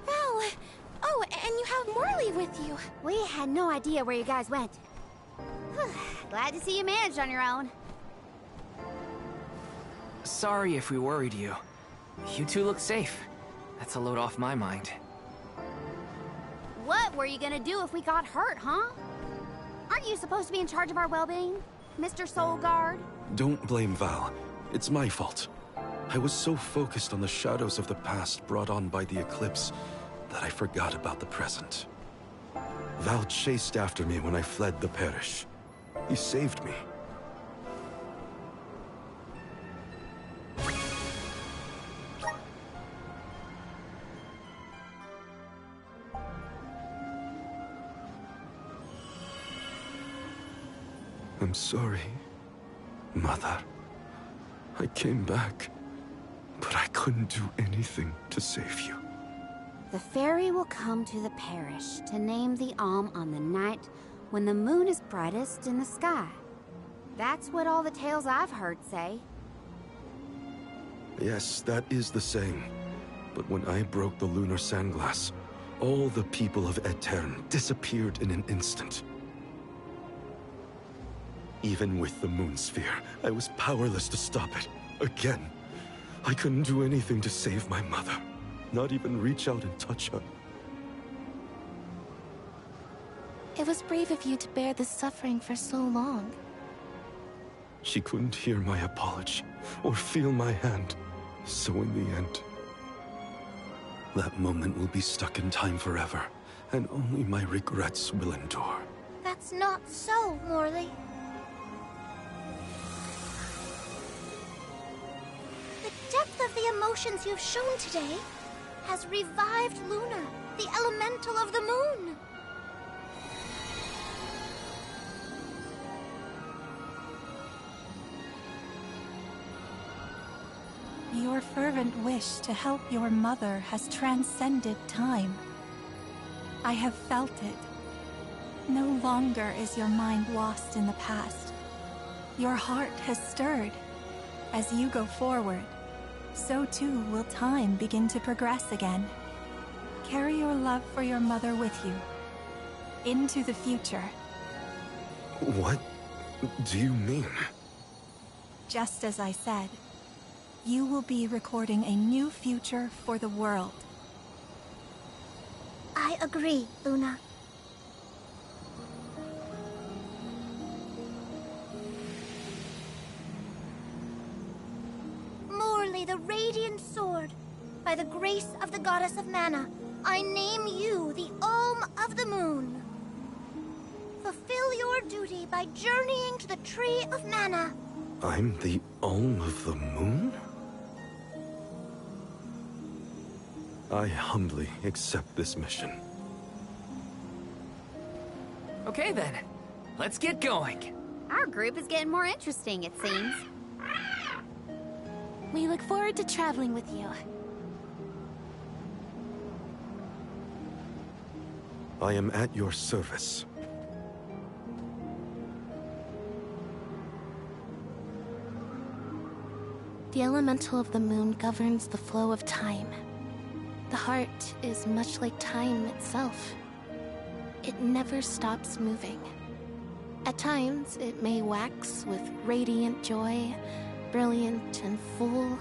Val! Oh, and you have Morley with you. We had no idea where you guys went. Glad to see you managed on your own. Sorry if we worried you. You two look safe. That's a load off my mind. What were you gonna do if we got hurt, huh? Aren't you supposed to be in charge of our well-being, Mr. Soul Guard? Don't blame Val. It's my fault. I was so focused on the shadows of the past brought on by the eclipse that I forgot about the present. Val chased after me when I fled the parish. He saved me. I'm sorry, Mother. I came back, but I couldn't do anything to save you. The fairy will come to the parish to name the Alm on the night when the moon is brightest in the sky. That's what all the tales I've heard say. Yes, that is the saying. But when I broke the lunar sandglass, all the people of Etern disappeared in an instant. Even with the moon sphere, I was powerless to stop it. Again. I couldn't do anything to save my mother. Not even reach out and touch her. It was brave of you to bear this suffering for so long. She couldn't hear my apology or feel my hand. So in the end, that moment will be stuck in time forever, and only my regrets will endure. That's not so, Morley. The depth of the emotions you've shown today has revived Luna, the elemental of the moon. Your fervent wish to help your mother has transcended time. I have felt it. No longer is your mind lost in the past. Your heart has stirred. As you go forward, so too will time begin to progress again. Carry your love for your mother with you, into the future. What do you mean? Just as I said, you will be recording a new future for the world. I agree, Luna. Morley, the Radiant Sword, by the grace of the Goddess of Mana, I name you the Alm of the Moon. Fulfill your duty by journeying to the Tree of Mana. I'm the Alm of the Moon? I humbly accept this mission. Okay then, let's get going. Our group is getting more interesting, it seems. We look forward to traveling with you. I am at your service. The elemental of the moon governs the flow of time. The heart is much like time itself. It never stops moving. At times, it may wax with radiant joy, brilliant and full.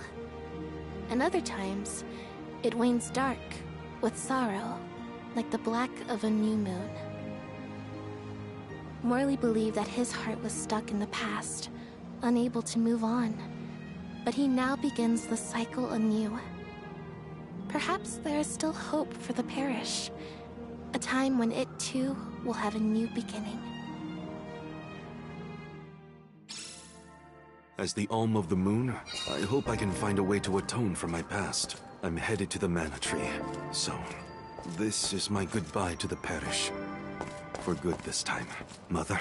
And other times, it wanes dark with sorrow, like the black of a new moon. Morley believed that his heart was stuck in the past, unable to move on. But he now begins the cycle anew. Perhaps there is still hope for the parish, a time when it too will have a new beginning. As the Alm of the Moon, I hope I can find a way to atone for my past. I'm headed to the Mana Tree, so this is my goodbye to the parish. For good this time, Mother.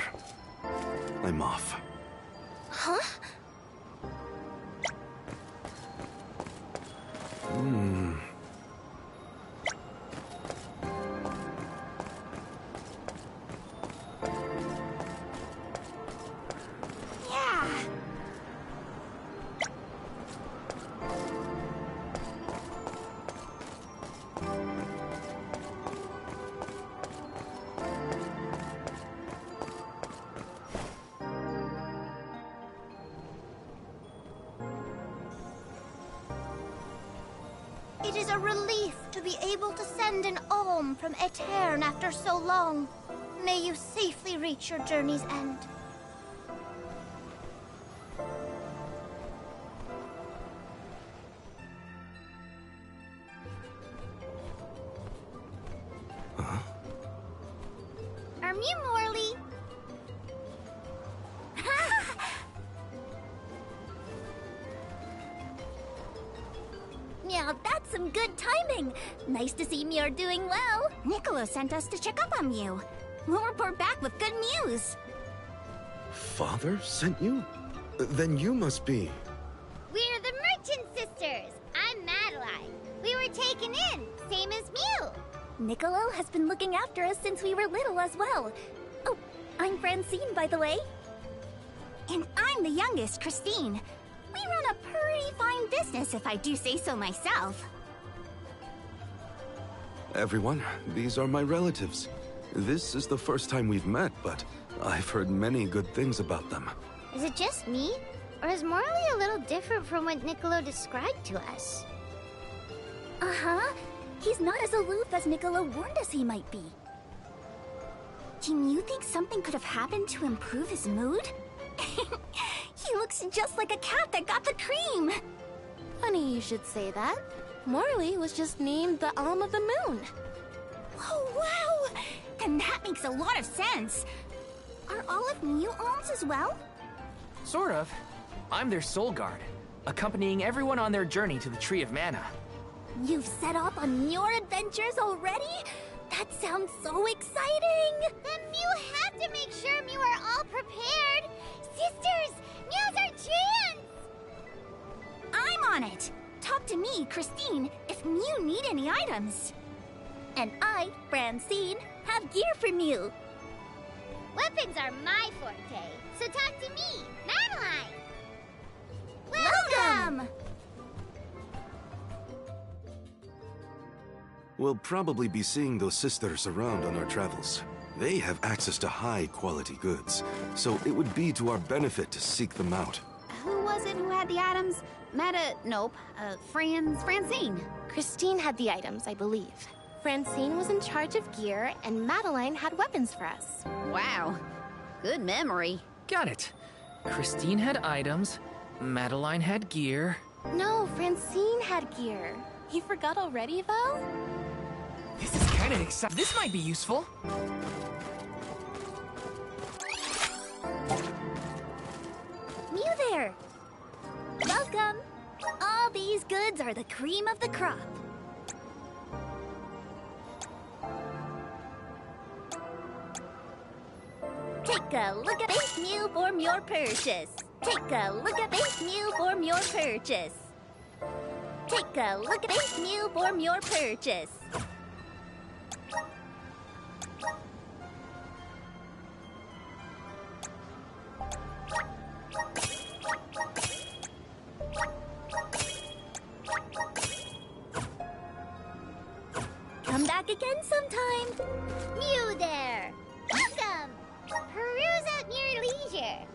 I'm off. Huh? It is a relief to be able to send an alm from Etern after so long. May you safely reach your journey's end. some good timing. Nice to see Muir doing well. Niccolo sent us to check up on you. We'll report back with good news. Father sent you? Then you must be... We're the Merchant Sisters. I'm Madeline. We were taken in, same as Mew. Niccolo has been looking after us since we were little as well. Oh, I'm Francine, by the way. And I'm the youngest, Christine. We run a pretty fine business, if I do say so myself. Everyone, these are my relatives. This is the first time we've met, but I've heard many good things about them. Is it just me? Or is Morley a little different from what Niccolo described to us? Uh-huh. He's not as aloof as Niccolo warned us he might be. Can you think something could have happened to improve his mood? He looks just like a cat that got the cream! Funny you should say that. Morley was just named the Alm of the Moon. Oh, wow! Then that makes a lot of sense. Are all of Mew alms as well? Sort of. I'm their soul guard, accompanying everyone on their journey to the Tree of Mana. You've set off on your adventures already? That sounds so exciting! Then Mew had to make sure Mew are all prepared! Sisters! Now's our chance! I'm on it! Talk to me, Christine, if Mew need any items. And I, Francine, have gear for Mew. Weapons are my forte, so talk to me, Madeline! Welcome! We'll probably be seeing those sisters around on our travels. They have access to high-quality goods, so it would be to our benefit to seek them out. Who was it who had the items? Francine. Christine had the items, I believe. Francine was in charge of gear, and Madeline had weapons for us. Wow. Good memory. Got it. Christine had items, Madeline had gear. No, Francine had gear. You forgot already, Val? This is kind of exciting. This might be useful. Mew there! Welcome! All these goods are the cream of the crop. Take a look at this Mew for your purchase. Take a look at this Mew for your purchase. Take a look at this Mew for your purchase. Come back again sometime. Mew there! Welcome! Peruse at your leisure.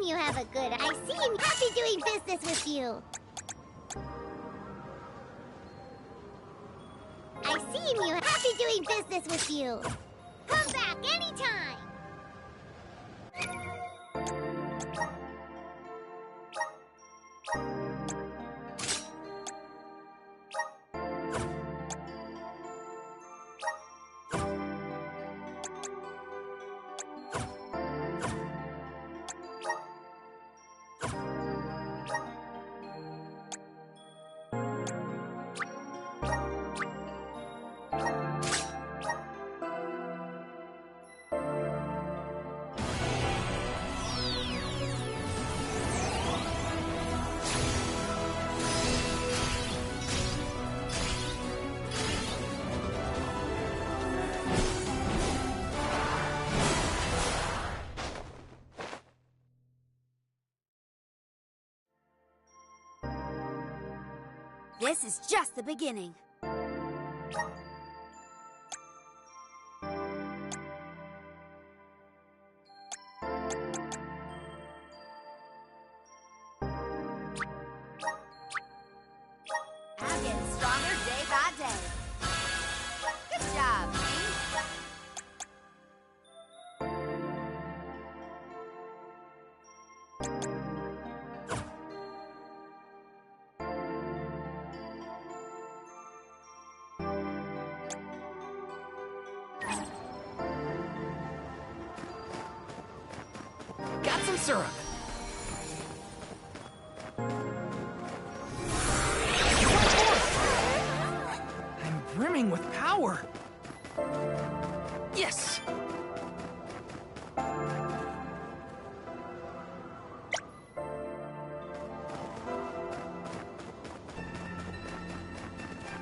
You have a good... I see him happy doing business with you. I see him happy doing business with you. Come back anytime. This is just the beginning. want some syrup? I'm brimming with power. Yes!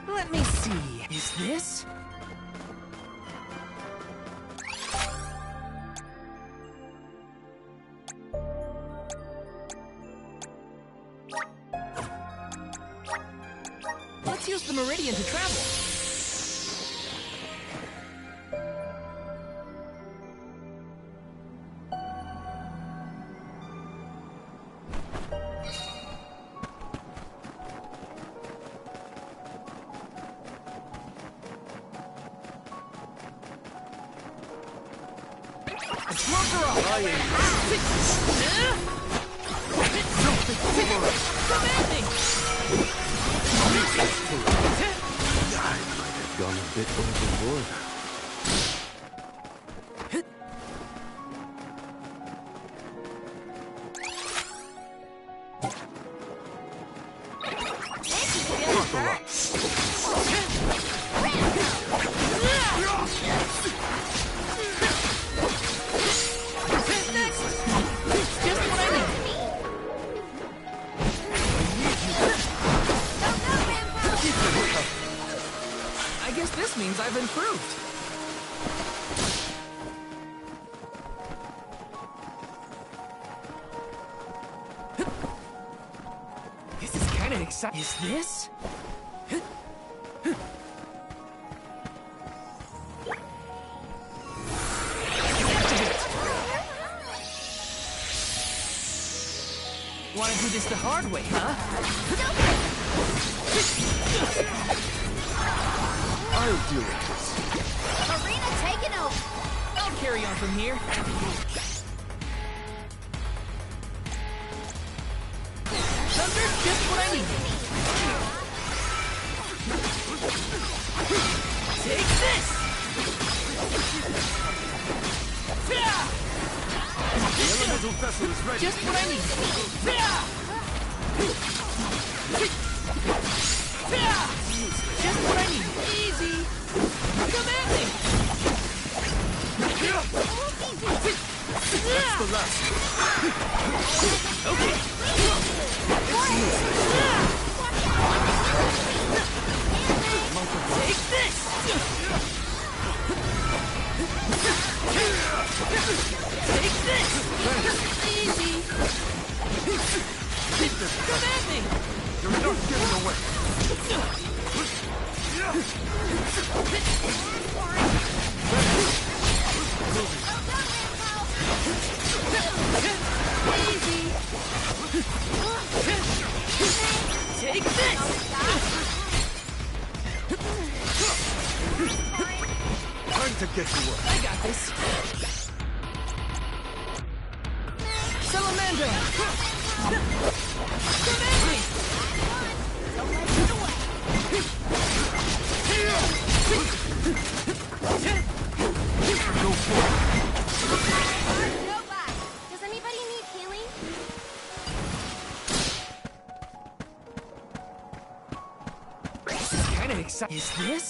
Let me see. Is this? Let's use the meridian to travel. Gone a bit overboard. I guess this means I've improved. This is kind of exciting. Is this? Want to do this the hard way, huh? I'll do it. Arena taken over. I'll carry on from here. Thunder, just what I need. Take this! The elemental vessel is ready. Just what I need. Just what I need. Easy. Come at me. That's the last. Okay. Take this. Take this. Easy. Come at me. You're not getting away. Easy. Take this. Time to get to work. I got this. Salamander. Come at me. Go for it. Does anybody need healing? This is kind of exciting. Is this?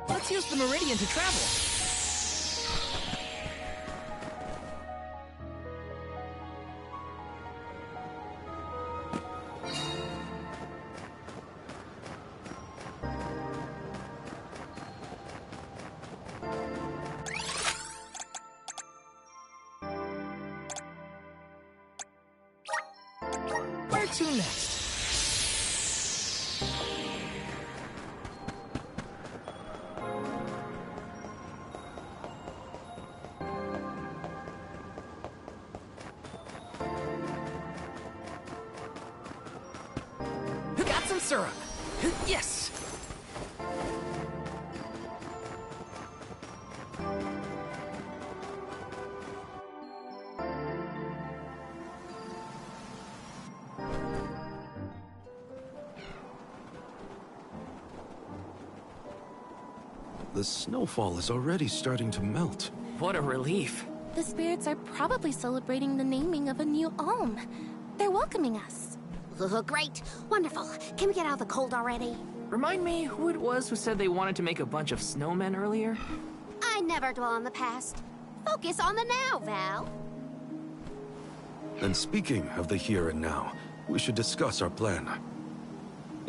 Let's use the meridian to travel. Where to next? Syrup. Yes! The snowfall is already starting to melt. What a relief. The spirits are probably celebrating the naming of a new alm. They're welcoming us. Great. Wonderful. Can we get out of the cold already? Remind me who it was who said they wanted to make a bunch of snowmen earlier? I never dwell on the past. Focus on the now, Val. And speaking of the here and now, we should discuss our plan.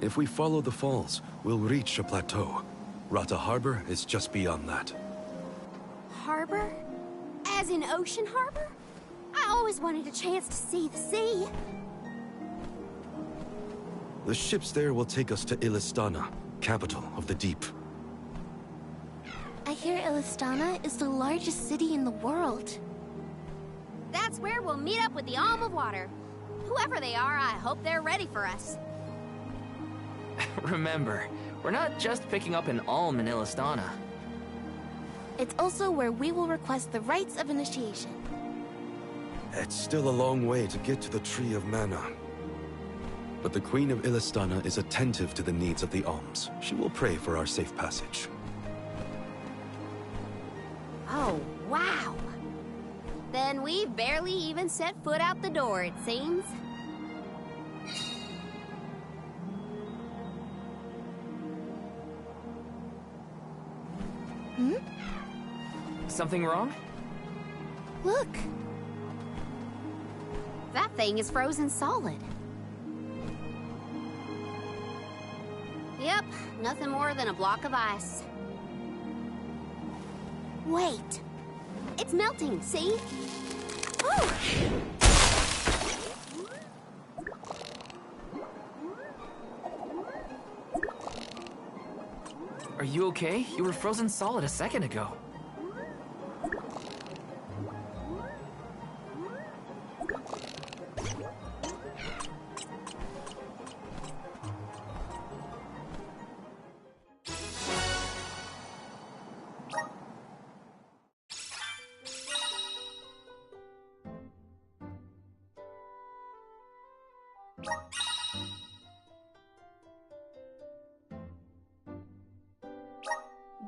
If we follow the falls, we'll reach a plateau. Rata Harbor is just beyond that. Harbor? As in Ocean Harbor? I always wanted a chance to see the sea. The ships there will take us to Illistana, capital of the deep. I hear Illistana is the largest city in the world. That's where we'll meet up with the Alm of Water. Whoever they are, I hope they're ready for us. Remember, we're not just picking up an alm in Illistana. It's also where we will request the rites of initiation. It's still a long way to get to the Tree of Mana. But the Queen of Illistana is attentive to the needs of the alms. She will pray for our safe passage. Oh, wow. Then we barely even set foot out the door, it seems. Hmm? Something wrong? Look. That thing is frozen solid. Yep, nothing more than a block of ice. Wait. It's melting, see? Oh! Are you okay? You were frozen solid a second ago.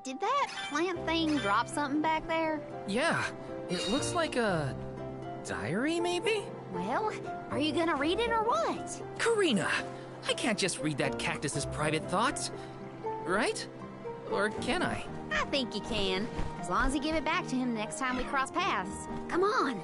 Did that plant thing drop something back there? Yeah, it looks like a diary, maybe? Well, are you gonna read it or what? Karina, I can't just read that cactus's private thoughts, right? Or can I? I think you can, as long as you give it back to him the next time we cross paths. Come on.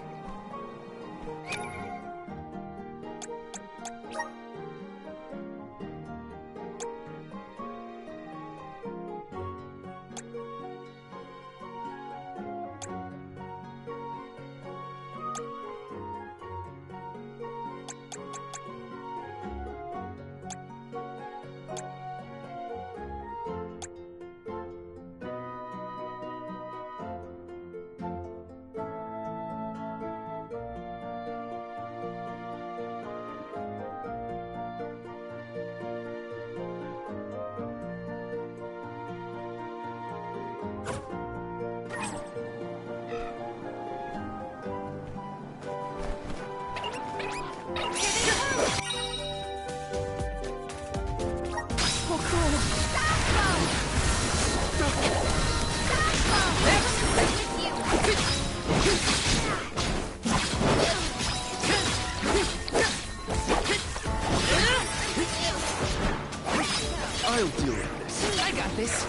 I'll deal with this. I got this.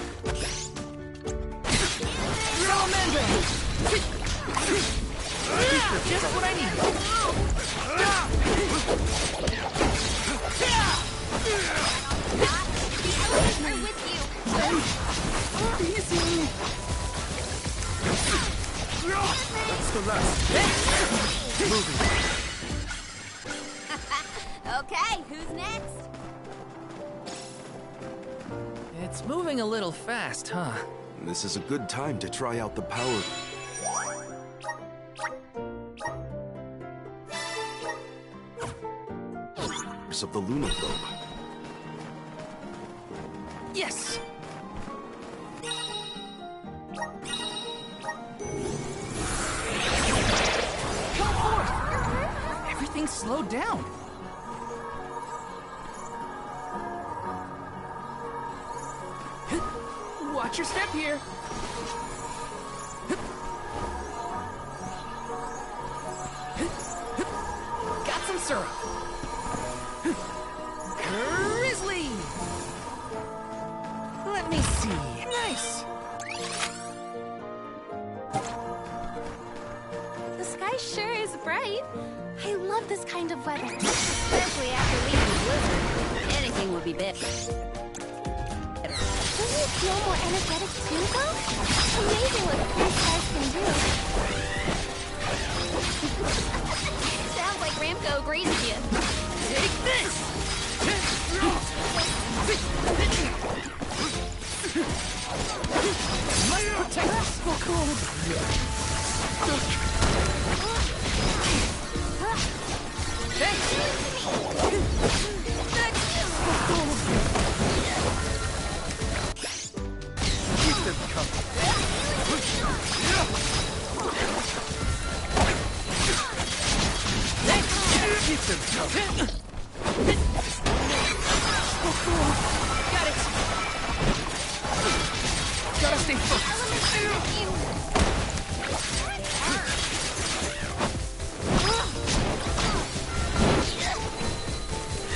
Just what I need. That's the last. Moving. Okay, who's next? It's moving a little fast, huh? This is a good time to try out the power. Of the lunar globe. Yes! Come forth! Everything slowed down. Watch your step here. Got some syrup. Grizzly! Let me see. Nice! The sky sure is bright. I love this kind of weather. Especially after leaving the blizzard. Anything would be better. Don't you feel more energetic too, though? It's amazing what clear skies can do. Sounds like Ramco agrees with you. Take this! Must protect us! Oh, cool. Keep them coming. Keep them coming. Got it! Gotta stay focused.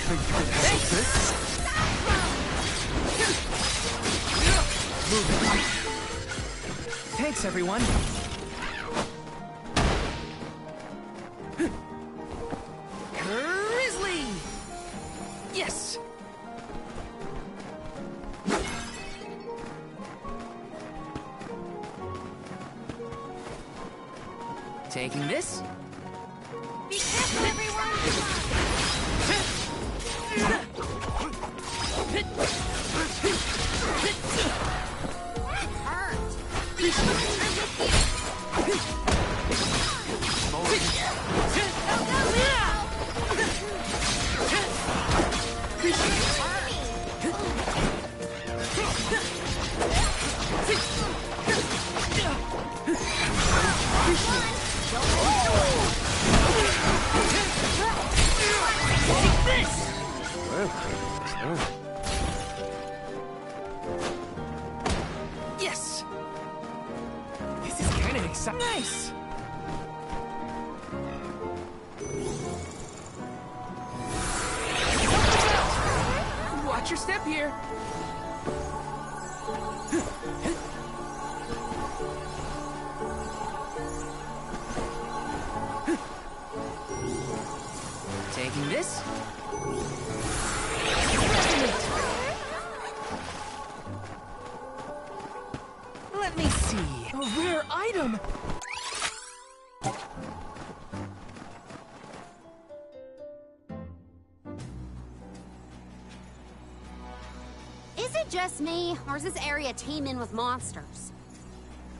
Think you can handle this? Moving. Thanks, everyone. Grizzly! Yes! Taking this. Be careful, everyone! Take this! Yes! This is kind of exciting. Nice! Watch your step here. Taking this. Let me see. A rare item. Is it just me, or is this area teeming with monsters?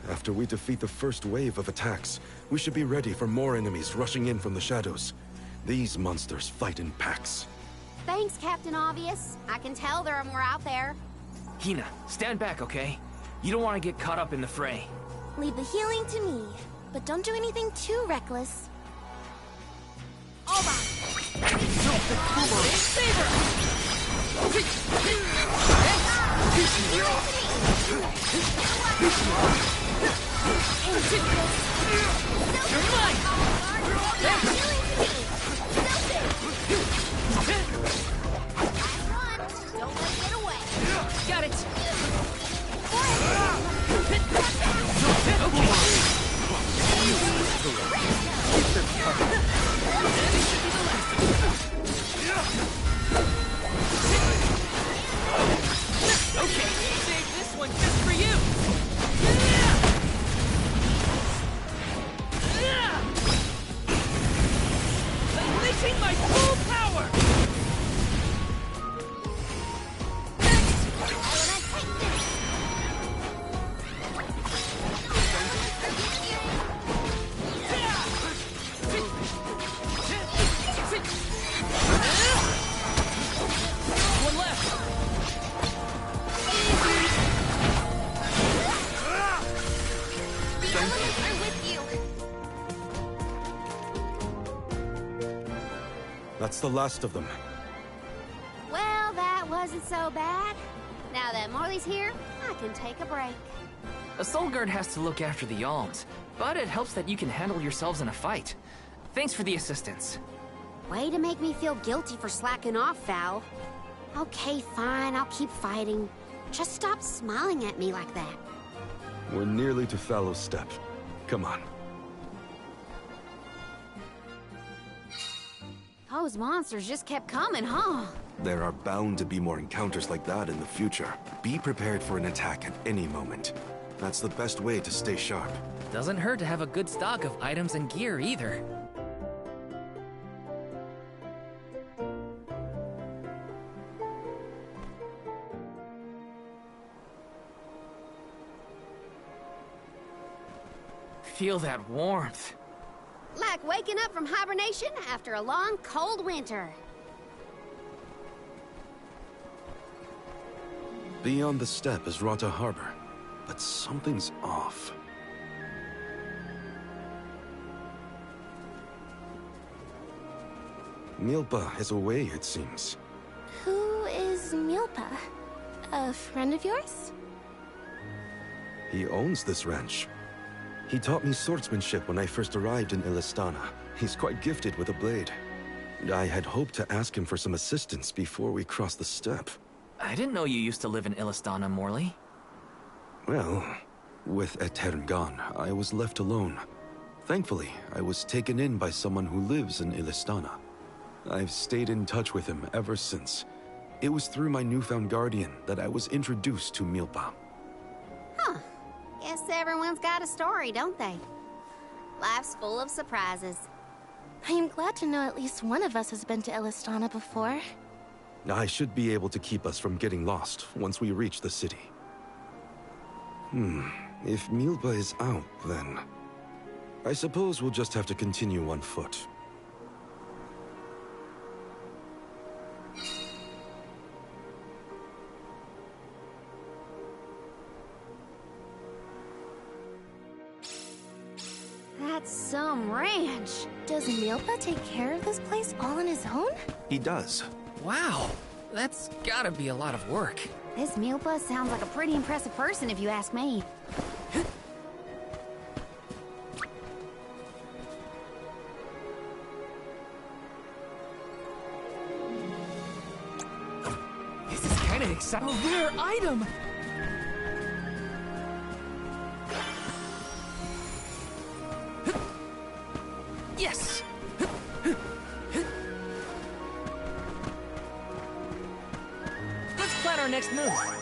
After we defeat the first wave of attacks, we should be ready for more enemies rushing in from the shadows. These monsters fight in packs. Thanks, Captain Obvious. I can tell there are more out there. Hina, stand back, okay? You don't want to get caught up in the fray. Leave the healing to me, but don't do anything too reckless. All right. You're mine! Don't let it get away. Got it! Okay, save this one just for you! Unleashing my full power! One left! The elements are with you. That's the last of them. Well, that wasn't so bad. Now that Morley's here, I can take a break. A soul guard has to look after the alms, but it helps that you can handle yourselves in a fight. Thanks for the assistance. Way to make me feel guilty for slacking off, Val. Okay, fine, I'll keep fighting. Just stop smiling at me like that. We're nearly to Fallow's Step. Come on. Those monsters just kept coming, huh? There are bound to be more encounters like that in the future. Be prepared for an attack at any moment. That's the best way to stay sharp. Doesn't hurt to have a good stock of items and gear either. Feel that warmth. Like waking up from hibernation after a long, cold winter. Beyond the steppe is Rata Harbor, but something's off. Milpa is away, it seems. Who is Milpa? A friend of yours? He owns this ranch. He taught me swordsmanship when I first arrived in Illistana. He's quite gifted with a blade. I had hoped to ask him for some assistance before we crossed the steppe. I didn't know you used to live in Illistana, Morley. Well, with Etern gone, I was left alone. Thankfully, I was taken in by someone who lives in Illistana. I've stayed in touch with him ever since. It was through my newfound guardian that I was introduced to Milpa. Huh. Guess everyone's got a story, don't they? Life's full of surprises. I am glad to know at least one of us has been to Illistana before. I should be able to keep us from getting lost once we reach the city. If Milpa is out, then I suppose we'll just have to continue on foot. That's some ranch. Does Milpa take care of this place all on his own? He does. Wow. That's gotta be a lot of work. This mule bus sounds like a pretty impressive person if you ask me. This is kind of exciting. A rare item! Yes! Let's plan our next move.